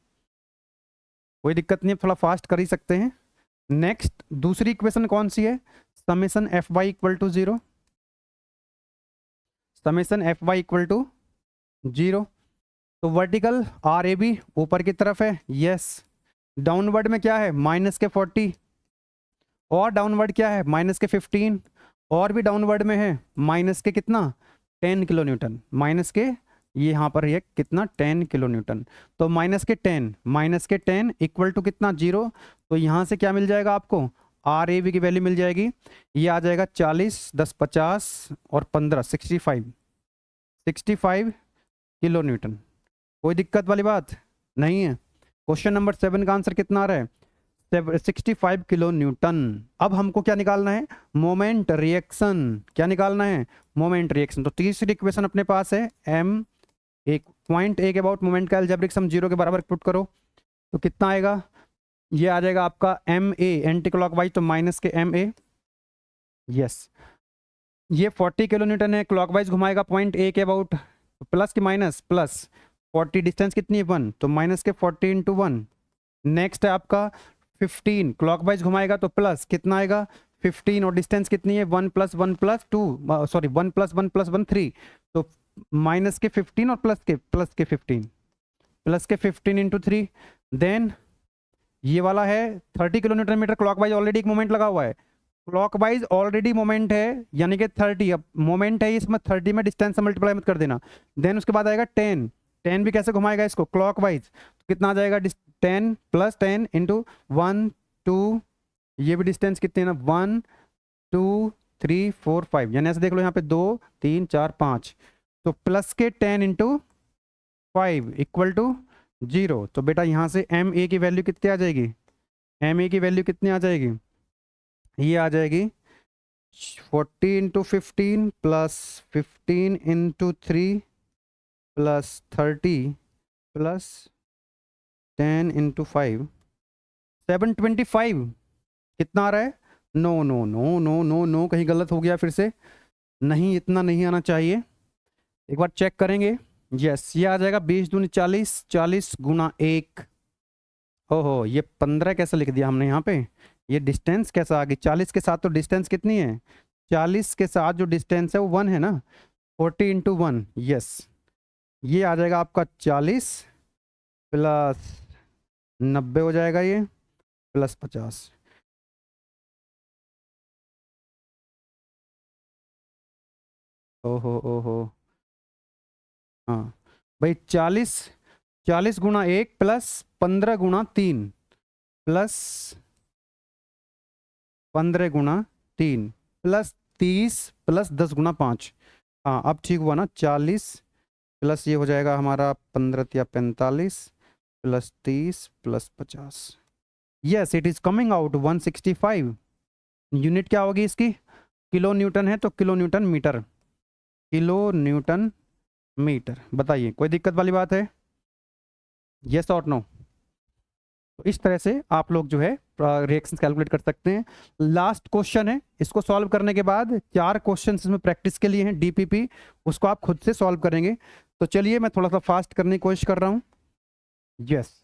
कोई दिक्कत नहीं है, थोड़ा फास्ट कर ही सकते हैं। नेक्स्ट दूसरी इक्वेशन कौन सी है, summation FY equal to 0, summation FY equal to 0। तो वर्टिकल RAB ऊपर की तरफ है, यस। डाउनवर्ड में क्या है माइनस के 40, और डाउनवर्ड क्या है माइनस के 15, और भी डाउनवर्ड में है माइनस के कितना 10 किलो न्यूटन, माइनस के ये यहाँ पर ये कितना 10 किलो न्यूटन। तो माइनस के 10 इक्वल टू कितना 0। तो यहाँ से क्या मिल जाएगा आपको, RAB की वैल्यू मिल जाएगी, ये आ जाएगा 40, 10 50 और 15 65 किलो न्यूटन। कोई दिक्कत वाली बात नहीं है। क्वेश्चन नंबर 7 का आंसर कितना आ रहा है 65 किलो न्यूटन। अब हमको क्या निकालना है, मोमेंट रिएक्शन। क्या निकालना है, मोमेंट रिएक्शन। तो तीसरी इक्वेशन अपने पास है M, एक पॉइंट A के अबाउट मोमेंट का एल्जेब्रिक सम 0 के बराबर पुट करो तो कितना आएगा, ये आ जाएगा आपका MA, एंटी क्लॉकवाइज तो माइनस के MA, यस, ये 40 किलो न्यूटन है, क्लॉकवाइज घुमाएगा पॉइंट ए के अबाउट, प्लस की माइनस, प्लस 40, डिस्टेंस कितनी है 1, तो माइनस के 40 इंटू 1। नेक्स्ट है आपका 15, क्लॉकवाइज घुमाएगा तो प्लस कितना आएगा 15, और डिस्टेंस कितनी है 1 plus 1 plus 2, sorry 1 plus 1 plus 1 3, तो माइनस के 15 और प्लस के 15, प्लस के 15 इंटू 3। देन ये वाला है 30 kilo newton metre, clockwise already एक मोमेंट लगा हुआ है, क्लॉकवाइज ऑलरेडी मोमेंट है यानी कि 30, अब मोमेंट है इसमें 30 में डिस्टेंस से मल्टीप्लाई मत कर देना। देन उसके बाद आएगा 10, 10 भी कैसे घुमाएगा इसको क्लॉकवाइज, तो कितना आ जाएगा 10 प्लस 10 इंटू 1 2, ये भी डिस्टेंस कितने ना 1 2 3 4 5, यानी ऐसे देख लो यहाँ पे 2 3 4 5, तो प्लस के 10 इंटू 5 इक्वल टू 0। तो बेटा यहाँ से एम ए की वैल्यू कितनी आ जाएगी, एम ए की वैल्यू कितनी आ जाएगी, ये आ जाएगी 40 into 15 plus 15 into 3 plus 30 plus 10 into 5, 725। कितना आ रहा है, no no no no no no, कहीं गलत हो गया फिर से, नहीं इतना नहीं आना चाहिए, एक बार चेक करेंगे। यस, ये आ जाएगा 20 दूनी 40, 40 गुना 1, हो ये 15 कैसे लिख दिया हमने यहाँ पे, ये डिस्टेंस कैसा आ गई, 40 के साथ तो डिस्टेंस कितनी है, 40 के साथ जो डिस्टेंस है वो 1 है ना, 40 इंटू 1, यस, ये आ जाएगा आपका 40 प्लस 90 हो जाएगा ये, प्लस 50। ओहो ओहो, हाँ भाई 40, 40 गुना 1 प्लस 15 गुना 3 प्लस 15 गुना 3 प्लस 30 प्लस 10 गुना 5, हाँ अब ठीक हुआ ना, 40 प्लस ये हो जाएगा हमारा 15 या 45 plus 30 plus 50, yes it is coming out 165। Unit क्या होगी इसकी, किलो न्यूटन है तो kilo newton metre, kilo newton metre. बताइए कोई दिक्कत वाली बात है, यस और नो। तो इस तरह से आप लोग जो है रिएक्शंस कैलकुलेट कर सकते हैं। लास्ट क्वेश्चन है, इसको सॉल्व करने के बाद 4 क्वेश्चन इसमें प्रैक्टिस के लिए हैं डीपीपी, उसको आप खुद से सॉल्व करेंगे। तो चलिए मैं थोड़ा सा फास्ट करने की कोशिश कर रहा हूँ। यस,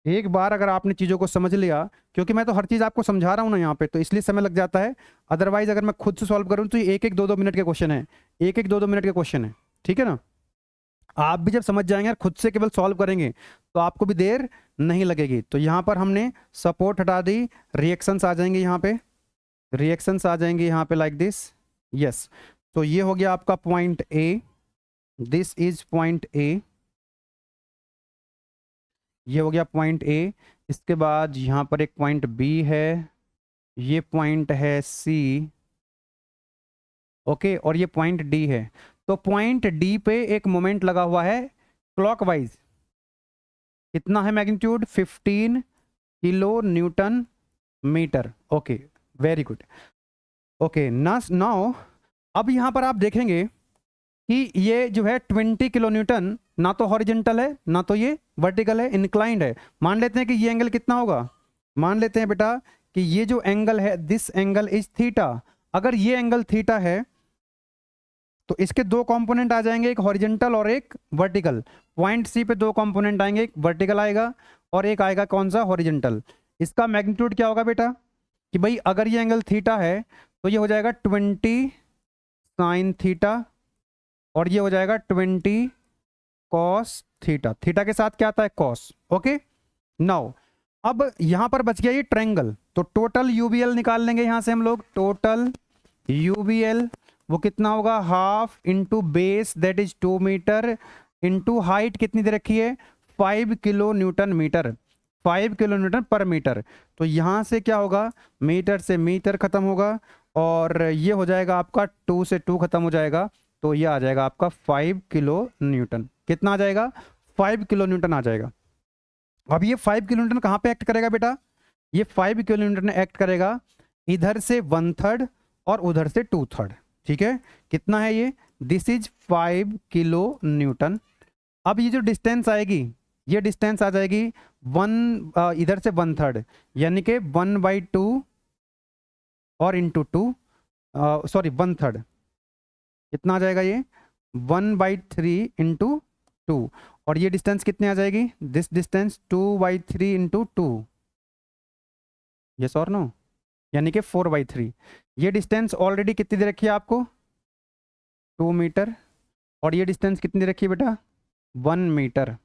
एक बार अगर आपने चीज़ों को समझ लिया, क्योंकि मैं तो हर चीज़ आपको समझा रहा हूँ ना यहाँ पे, तो इसलिए समय लग जाता है, अदरवाइज अगर मैं खुद से सॉल्व करूँ तो ये 1-1 2-2 मिनट के क्वेश्चन है, 1-1 2-2 मिनट के क्वेश्चन है, ठीक है ना। आप भी जब समझ जाएंगे और खुद से केवल सॉल्व करेंगे तो आपको भी देर नहीं लगेगी। तो यहाँ पर हमने सपोर्ट हटा दी, रिएक्शंस आ जाएंगे यहाँ पे, रिएक्शंस आ जाएंगे यहाँ पे लाइक दिस, यस। तो ये हो गया आपका point A, this is point A, ये हो गया पॉइंट ए। इसके बाद यहाँ पर एक पॉइंट बी है, ये पॉइंट है सी, ओके, और ये पॉइंट डी है। तो पॉइंट डी पे एक मोमेंट लगा हुआ है क्लॉकवाइज, कितना है magnitude 15 kilo newton metre, okay very good, okay now अब यहाँ पर आप देखेंगे कि ये जो है 20 किलो न्यूटन ना तो हॉरिजेंटल है ना तो ये वर्टिकल है, इंक्लाइंड है। मान लेते हैं कि ये एंगल कितना होगा, मान लेते हैं बेटा कि ये जो एंगल है दिस एंगल इज थीटा। अगर ये एंगल थीटा है तो इसके 2 कंपोनेंट आ जाएंगे, एक हॉरिजेंटल और एक वर्टिकल। पॉइंट सी पे 2 कंपोनेंट आएंगे, एक वर्टिकल आएगा और एक आएगा कौन सा, हॉरिजेंटल। इसका मैग्नीट्यूड क्या होगा बेटा कि भाई अगर ये एंगल थीटा है तो ये हो जाएगा 20 साइन थीटा और ये हो जाएगा 20 कॉस थीटा, थीटा के साथ क्या आता है कॉस, ओके। नाउ अब यहां पर बच गया ये ट्रायंगल, तो टोटल यूबीएल निकाल लेंगे यहां से हम लोग, टोटल यूबीएल वो कितना होगा, half into base that is 2 metre into height कितनी दे रखी है 5 kilo newton metre, 5 kilo newton पर मीटर। तो यहां से क्या होगा, मीटर से मीटर खत्म होगा और ये हो जाएगा आपका 2 से 2 खत्म हो जाएगा, तो ये आ जाएगा आपका 5 किलो न्यूटन। कितना आ जाएगा, 5 किलो न्यूटन आ जाएगा। अब ये 5 किलो न्यूटन कहाँ पे एक्ट करेगा बेटा, ये 5 किलो न्यूटन एक्ट करेगा इधर से 1/3 और उधर से 2/3, ठीक है। कितना है ये, दिस इज 5 किलो न्यूटन। अब ये जो डिस्टेंस आएगी, ये डिस्टेंस आ जाएगी 1 इधर से 1/3 यानी कि 1/2 और इंटू 2, सॉरी 1/3, कितना आ जाएगा ये 1/3 इंटू 2, और ये डिस्टेंस कितनी आ जाएगी, दिस डिस्टेंस 2/3 इंटू 2, यस और नो, यानी कि 4/3। ये डिस्टेंस ऑलरेडी कितनी दे रखी है आपको, 2 मीटर, और ये डिस्टेंस कितनी दे रखी है बेटा, 1 metre.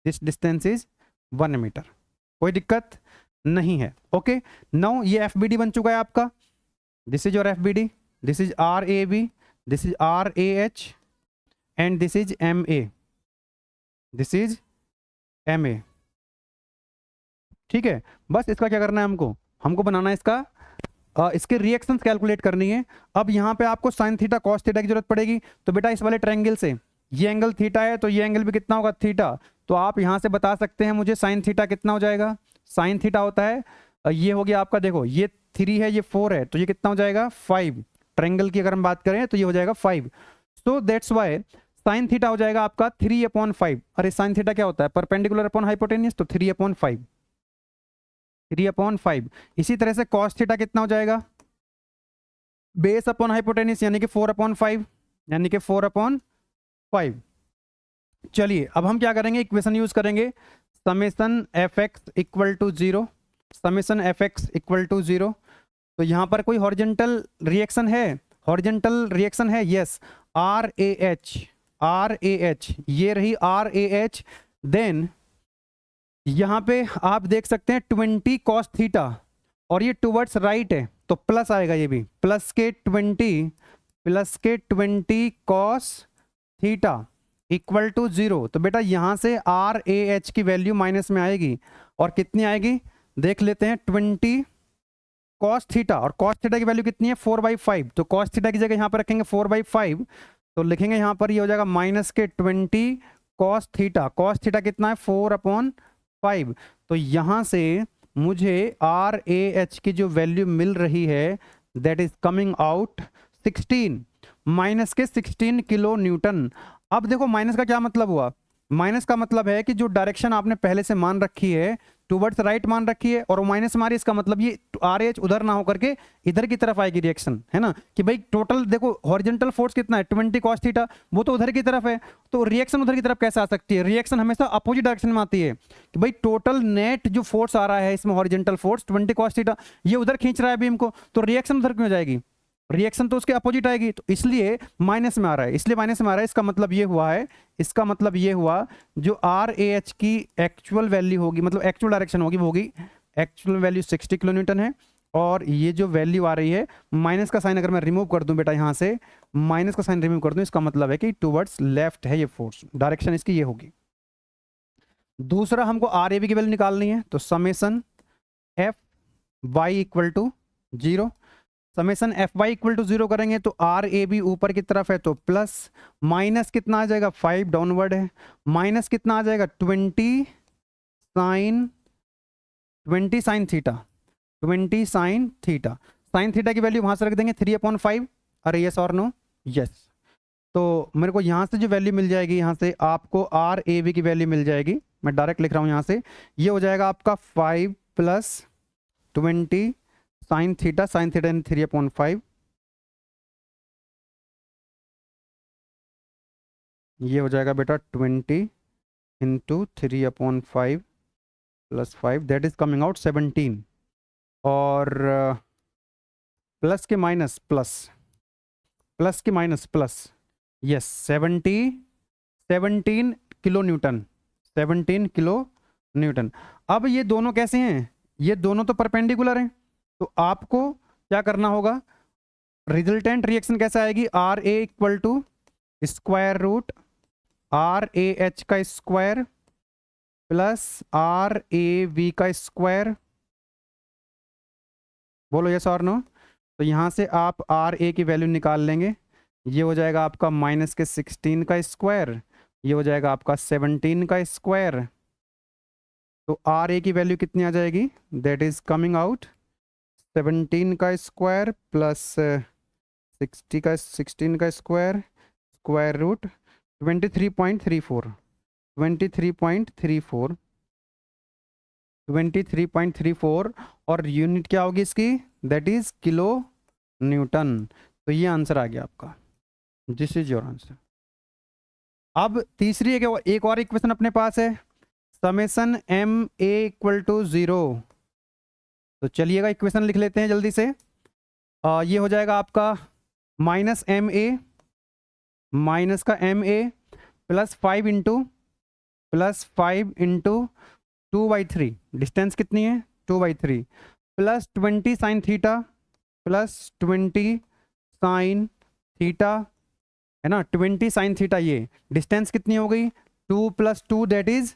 This distance is 1 metre, कोई दिक्कत नहीं है। ओके, नाउ ये एफ बी डी बन चुका है आपका, this is your F B D, this is R A B, this is R A H, and this is M A, this is M A. ठीक है, बस इसका क्या करना है, हमको बनाना है इसका इसके रिएक्शंस कैलकुलेट करनी है। अब यहाँ पे आपको साइन थीटा कॉस थीटा की जरूरत पड़ेगी, तो बेटा इस वाले ट्रायंगल से ये एंगल थीटा है, तो ये एंगल भी कितना होगा, थीटा। तो आप यहाँ से बता सकते हैं मुझे साइन थीटा कितना हो जाएगा, साइन थीटा होता है ये हो गया आपका, देखो ये 3 है, ये 4 है, तो ये कितना हो जाएगा 5। ट्रायंगल की अगर हम बात करें तो ये हो जाएगा 5। So that's why sine theta हो जाएगा आपका 3/5। अरे साइन थीटा क्या होता है, परपेंडिकुलर अपॉन हाइपोटेनियस, तो 3/5, 3/5। इसी तरह से कॉस थीटा कितना हो जाएगा, बेस अपॉन हाइपोटेनिस, यानी कि 4/5, यानी कि 4/5। चलिए अब हम क्या करेंगे, इक्वेशन यूज करेंगे, summation F X equal to 0, summation F X equal to 0। तो यहाँ पर कोई हॉरिजेंटल रिएक्शन है, हॉरिजेंटल रिएक्शन है, yes, R A H, R A H, ये रही आर ए एच। देन यहाँ पे आप देख सकते हैं 20 कॉस थीटा, और ये टुवर्ड्स राइट है, तो प्लस आएगा, ये भी प्लस के 20 कॉस थीटा इक्वल टू 0। तो बेटा यहाँ से आर ए एच की वैल्यू माइनस में आएगी, और कितनी आएगी देख लेते हैं, 20 कॉस थीटा, और कॉस थीटा की वैल्यू कितनी है 4/5, तो कॉस थीटा की जगह यहाँ पर रखेंगे 4/5, तो लिखेंगे यहाँ पर ये हो जाएगा माइनस के 20 कॉस थीटा, कॉस थीटा कितना है 4/5। तो यहाँ से मुझे आर ए एच की जो वैल्यू मिल रही है that is coming out 16, minus के 16 किलो न्यूटन। अब देखो माइनस का क्या मतलब हुआ, माइनस का मतलब है कि जो डायरेक्शन आपने पहले से मान रखी है टुवर्ड्स राइट मान रखी है, और वो माइनस मारी, इसका मतलब ये आर एच उधर ना होकर के इधर की तरफ आएगी रिएक्शन, है ना, कि भाई टोटल देखो हॉरिजॉन्टल फोर्स कितना है 20 cos थीटा, वो तो उधर की तरफ है, तो रिएक्शन उधर की तरफ कैसे आ सकती है, रिएक्शन हमेशा अपोजिट डायरेक्शन में आती है, कि भाई टोटल नेट जो फोर्स आ रहा है इसमें हॉरिजॉन्टल फोर्स 20 cos थीटा, ये उधर खींच रहा है बीम को, तो रिएक्शन उधर क्यों जाएगी, रिएक्शन तो उसके अपोजिट आएगी, तो इसलिए माइनस में आ रहा है, इसलिए माइनस में आ रहा है। इसका मतलब ये हुआ है, इसका मतलब ये हुआ जो आर ए एच की एक्चुअल वैल्यू होगी, मतलब एक्चुअल डायरेक्शन होगी, वो होगी एक्चुअल वैल्यू 60 किलो न्यूटन है, और ये जो वैल्यू आ रही है, माइनस का साइन अगर मैं रिमूव कर दूं बेटा, यहाँ से माइनस का साइन रिमूव कर दूं, इसका मतलब है कि टुवर्ड्स लेफ्ट है ये फोर्स, डायरेक्शन इसकी ये होगी। दूसरा हमको आर ए बी की वैल्यू निकालनी है, तो summation F Y equal to 0, summation F Y equal to 0 करेंगे तो आर ए बी ऊपर की तरफ है तो प्लस, माइनस कितना आ जाएगा 5 डाउनवर्ड है, माइनस कितना आ जाएगा 20 sine theta, 20 sine theta, sine theta की वैल्यू वहां से रख देंगे 3/5। अरे यस और नो, यस। तो मेरे को यहाँ से जो वैल्यू मिल जाएगी, यहाँ से आपको आर ए बी की वैल्यू मिल जाएगी, मैं डायरेक्ट लिख रहा हूँ यहाँ से, ये हो जाएगा आपका 5 + 20 साइन थीटा 3/5, ये हो जाएगा बेटा 20 × 3/5 + 5, दैट इज कमिंग आउट 17, और प्लस के माइनस प्लस, प्लस के minus plus, yes 17 kilo Newton, 17 kilo Newton. अब ये दोनों कैसे हैं, ये दोनों तो परपेंडिकुलर हैं, तो आपको क्या करना होगा, रिजल्टेंट रिएक्शन कैसे आएगी, R A equal to square root R A H का square plus R A V का स्क्वायर, बोलो यस और नो। तो यहाँ से आप आर ए की वैल्यू निकाल लेंगे, ये हो जाएगा आपका माइनस के 16 का स्क्वायर, ये हो जाएगा आपका 17 का स्क्वायर, तो आर ए की वैल्यू कितनी आ जाएगी, दैट इज कमिंग आउट 17 का स्क्वायर प्लस 16 का स्क्वायर, स्क्वायर रूट 23.34, 23.34, और यूनिट क्या होगी इसकी, दैट इज किलो न्यूटन। तो ये आंसर आ गया आपका, दिस इज योर आंसर। अब तीसरी एक और इक्वेशन अपने पास है, summation M A equal to 0। तो चलिएगा इक्वेशन लिख लेते हैं जल्दी से। ये हो जाएगा आपका माइनस एम ए, माइनस का M A plus 5 into 2/3, distance कितनी है 2/3, plus 20 sine theta, plus 20 sine theta, है ना, 20 साइन थीटा। ये डिस्टेंस कितनी हो गई 2 + 2 दैट इज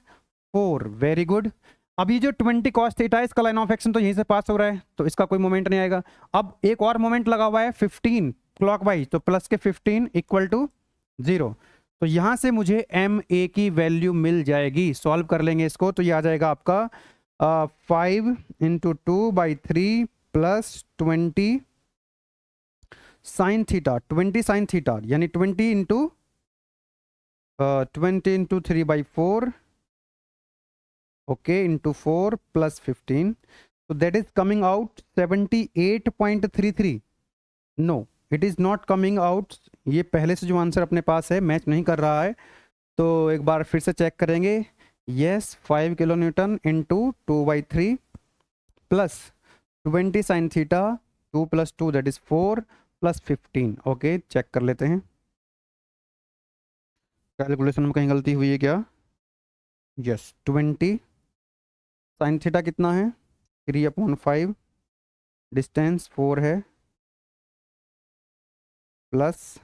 4। Very good. अब ये जो 20 cos थीटा है, इसका लाइन ऑफ एक्शन तो यहीं से पास हो रहा है, तो इसका कोई मोमेंट नहीं आएगा। अब एक और मोमेंट लगा हुआ है 15 क्लॉकवाइज, तो प्लस के 15 इक्वल टू 0। तो यहां से मुझे एम ए की वैल्यू मिल जाएगी। सॉल्व कर लेंगे इसको, तो ये आ जाएगा आपका 5 × 2/3 plus 20 sine theta, 20 sine theta यानी 20 × 3/4, ओके, इंटू 4 प्लस 15, तो that is coming out 78.33। No, it is not coming out. ये पहले से जो आंसर अपने पास है मैच नहीं कर रहा है, तो एक बार फिर से चेक करेंगे। Yes, 5 kilo newton into 2/3 plus 20 sine theta, 2 + 2 that is 4 plus 15। Okay, check कर लेते हैं कैलकुलेशन में कहीं गलती हुई है क्या। यस, 20 साइन थीटा कितना है 3/5, डिस्टेंस 4 है, प्लस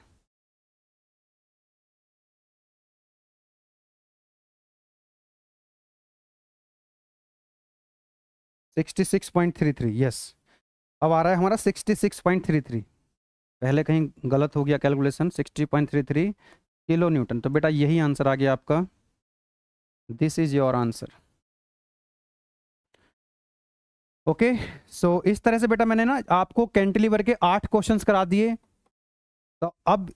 66.33। यस, अब आ रहा है हमारा 66.33। पहले कहीं गलत हो गया कैलकुलेशन, 60.33 किलो न्यूटन। तो बेटा यही आंसर आ गया आपका, this is your answer. Okay, so इस तरह से बेटा मैंने ना आपको कैंटिलीवर के 8 क्वेश्चंस करा दिए। तो अब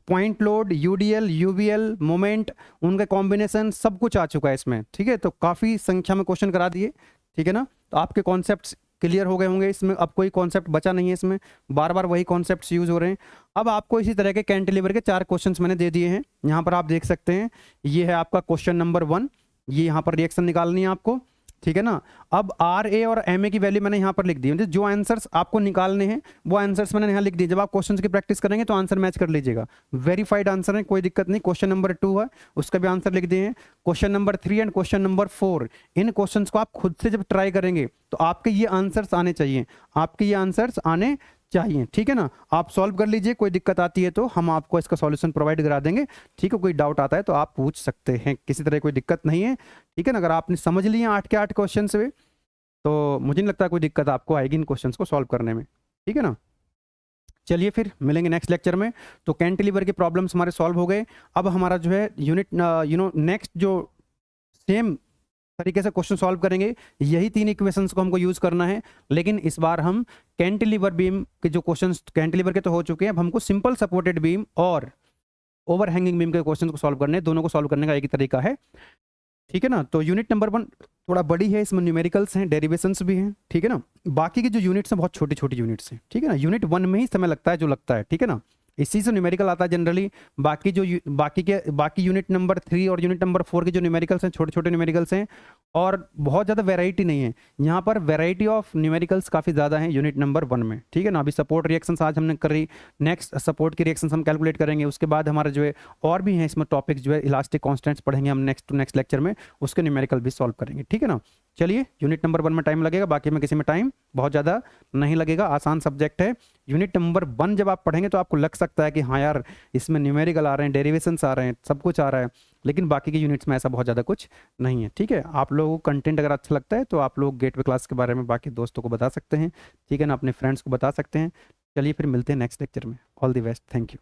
point load, UDL, UVL, moment, उनके कॉम्बिनेशन सब कुछ आ चुका है इसमें। ठीक है, तो काफ़ी संख्या में क्वेश्चन करा दिए। ठीक है ना, तो आपके कॉन्सेप्ट्स क्लियर हो गए होंगे इसमें। अब कोई कॉन्सेप्ट बचा नहीं है इसमें, बार बार वही कॉन्सेप्ट्स यूज हो रहे हैं। अब आपको इसी तरह के कैंटिलीवर के 4 क्वेश्चंस मैंने दे दिए हैं। यहाँ पर आप देख सकते हैं, ये है आपका क्वेश्चन नंबर 1। ये यहाँ पर रिएक्शन निकालनी है आपको। ठीक है ना, अब आर ए और एम ए की वैल्यू मैंने यहाँ पर लिख दी है। जो आंसर्स आपको निकालने हैं वो आंसर्स मैंने यहाँ लिख दिए। जब आप क्वेश्चंस की प्रैक्टिस करेंगे तो आंसर मैच कर लीजिएगा। वेरीफाइड आंसर है, कोई दिक्कत नहीं। क्वेश्चन नंबर 2 है, उसका भी आंसर लिख दिए हैं। Question number 3 and question number 4, in questions को आप खुद से जब ट्राई करेंगे तो आपके ये आंसर्स आने चाहिए, आपके ये आंसर्स आने चाहिए। ठीक है ना, आप सॉल्व कर लीजिए। कोई दिक्कत आती है तो हम आपको इसका सॉल्यूशन प्रोवाइड करा देंगे। ठीक है, कोई डाउट आता है तो आप पूछ सकते हैं, किसी तरह कोई दिक्कत नहीं है। ठीक है ना, अगर आपने समझ लिए 8 के 8 क्वेश्चन से तो मुझे नहीं लगता कोई दिक्कत आपको आएगी इन क्वेश्चंस को सॉल्व करने में। ठीक है ना, चलिए फिर मिलेंगे नेक्स्ट लेक्चर में। तो कैंटिलीवर के प्रॉब्लम्स हमारे सॉल्व हो गए। अब हमारा जो है यूनिट नेक्स्ट जो सेम तरीके से क्वेश्चन सॉल्व करेंगे, यही 3 इक्वेशंस को हमको यूज करना है। लेकिन इस बार हम कैंटिलीवर बीम के जो क्वेश्चंस कैंटिलीवर के तो हो चुके हैं, अब हमको सिंपल सपोर्टेड बीम और ओवरहैंगिंग बीम के क्वेश्चन को सॉल्व करने हैं। दोनों को सॉल्व करने का एक ही तरीका है। ठीक है ना, तो यूनिट नंबर 1 थोड़ा बड़ी है, इसमें न्यूमेरिकल्स हैं, डेरिवेशंस भी हैं। ठीक है ना, बाकी की जो यूनिट्स हैं बहुत छोटी छोटी यूनिट्स हैं। ठीक है ना, यूनिट 1 में ही समय लगता है जो लगता है। ठीक है ना, इसी से न्यूमेरिकल आता है जनरली। बाकी यूनिट नंबर 3 और यूनिट नंबर 4 के जो न्यूमेरिकल्स हैं छोटे छोटे न्यूमेरिकल्स हैं, और बहुत ज़्यादा वैरायटी नहीं है यहाँ पर। वैरायटी ऑफ न्यूमेरिकल्स काफ़ी ज़्यादा है यूनिट नंबर 1 में। ठीक है ना, अभी सपोर्ट रिएक्शंस आज हमने करी, नेक्स्ट सपोर्ट की रिएक्शंस हम कैलकुलेट करेंगे। उसके बाद हमारा जो है और भी है इसमें टॉपिक्स, जो है इलास्टिक कॉन्स्टेंट्स पढ़ेंगे हम नेक्स्ट टू नेक्स्ट लेक्चर में, उसके न्यूमेरिकल भी सॉल्व करेंगे। ठीक है ना, चलिए यूनिट नंबर 1 में टाइम लगेगा, बाकी में किसी में टाइम बहुत ज़्यादा नहीं लगेगा। आसान सब्जेक्ट है। यूनिट नंबर 1 जब आप पढ़ेंगे तो आपको लग सकता है कि हाँ यार इसमें न्यूमेरिकल आ रहे हैं, डेरिवेशंस आ रहे हैं, सब कुछ आ रहा है, लेकिन बाकी के यूनिट्स में ऐसा बहुत ज़्यादा कुछ नहीं है। ठीक है, आप लोगों को कंटेंट अगर अच्छा लगता है तो आप लोग गेटवे क्लास के बारे में बाकी दोस्तों को बता सकते हैं। ठीक है ना, अपने फ्रेंड्स को बता सकते हैं। चलिए फिर मिलते हैं नेक्स्ट लेक्चर में। All the best, thank you.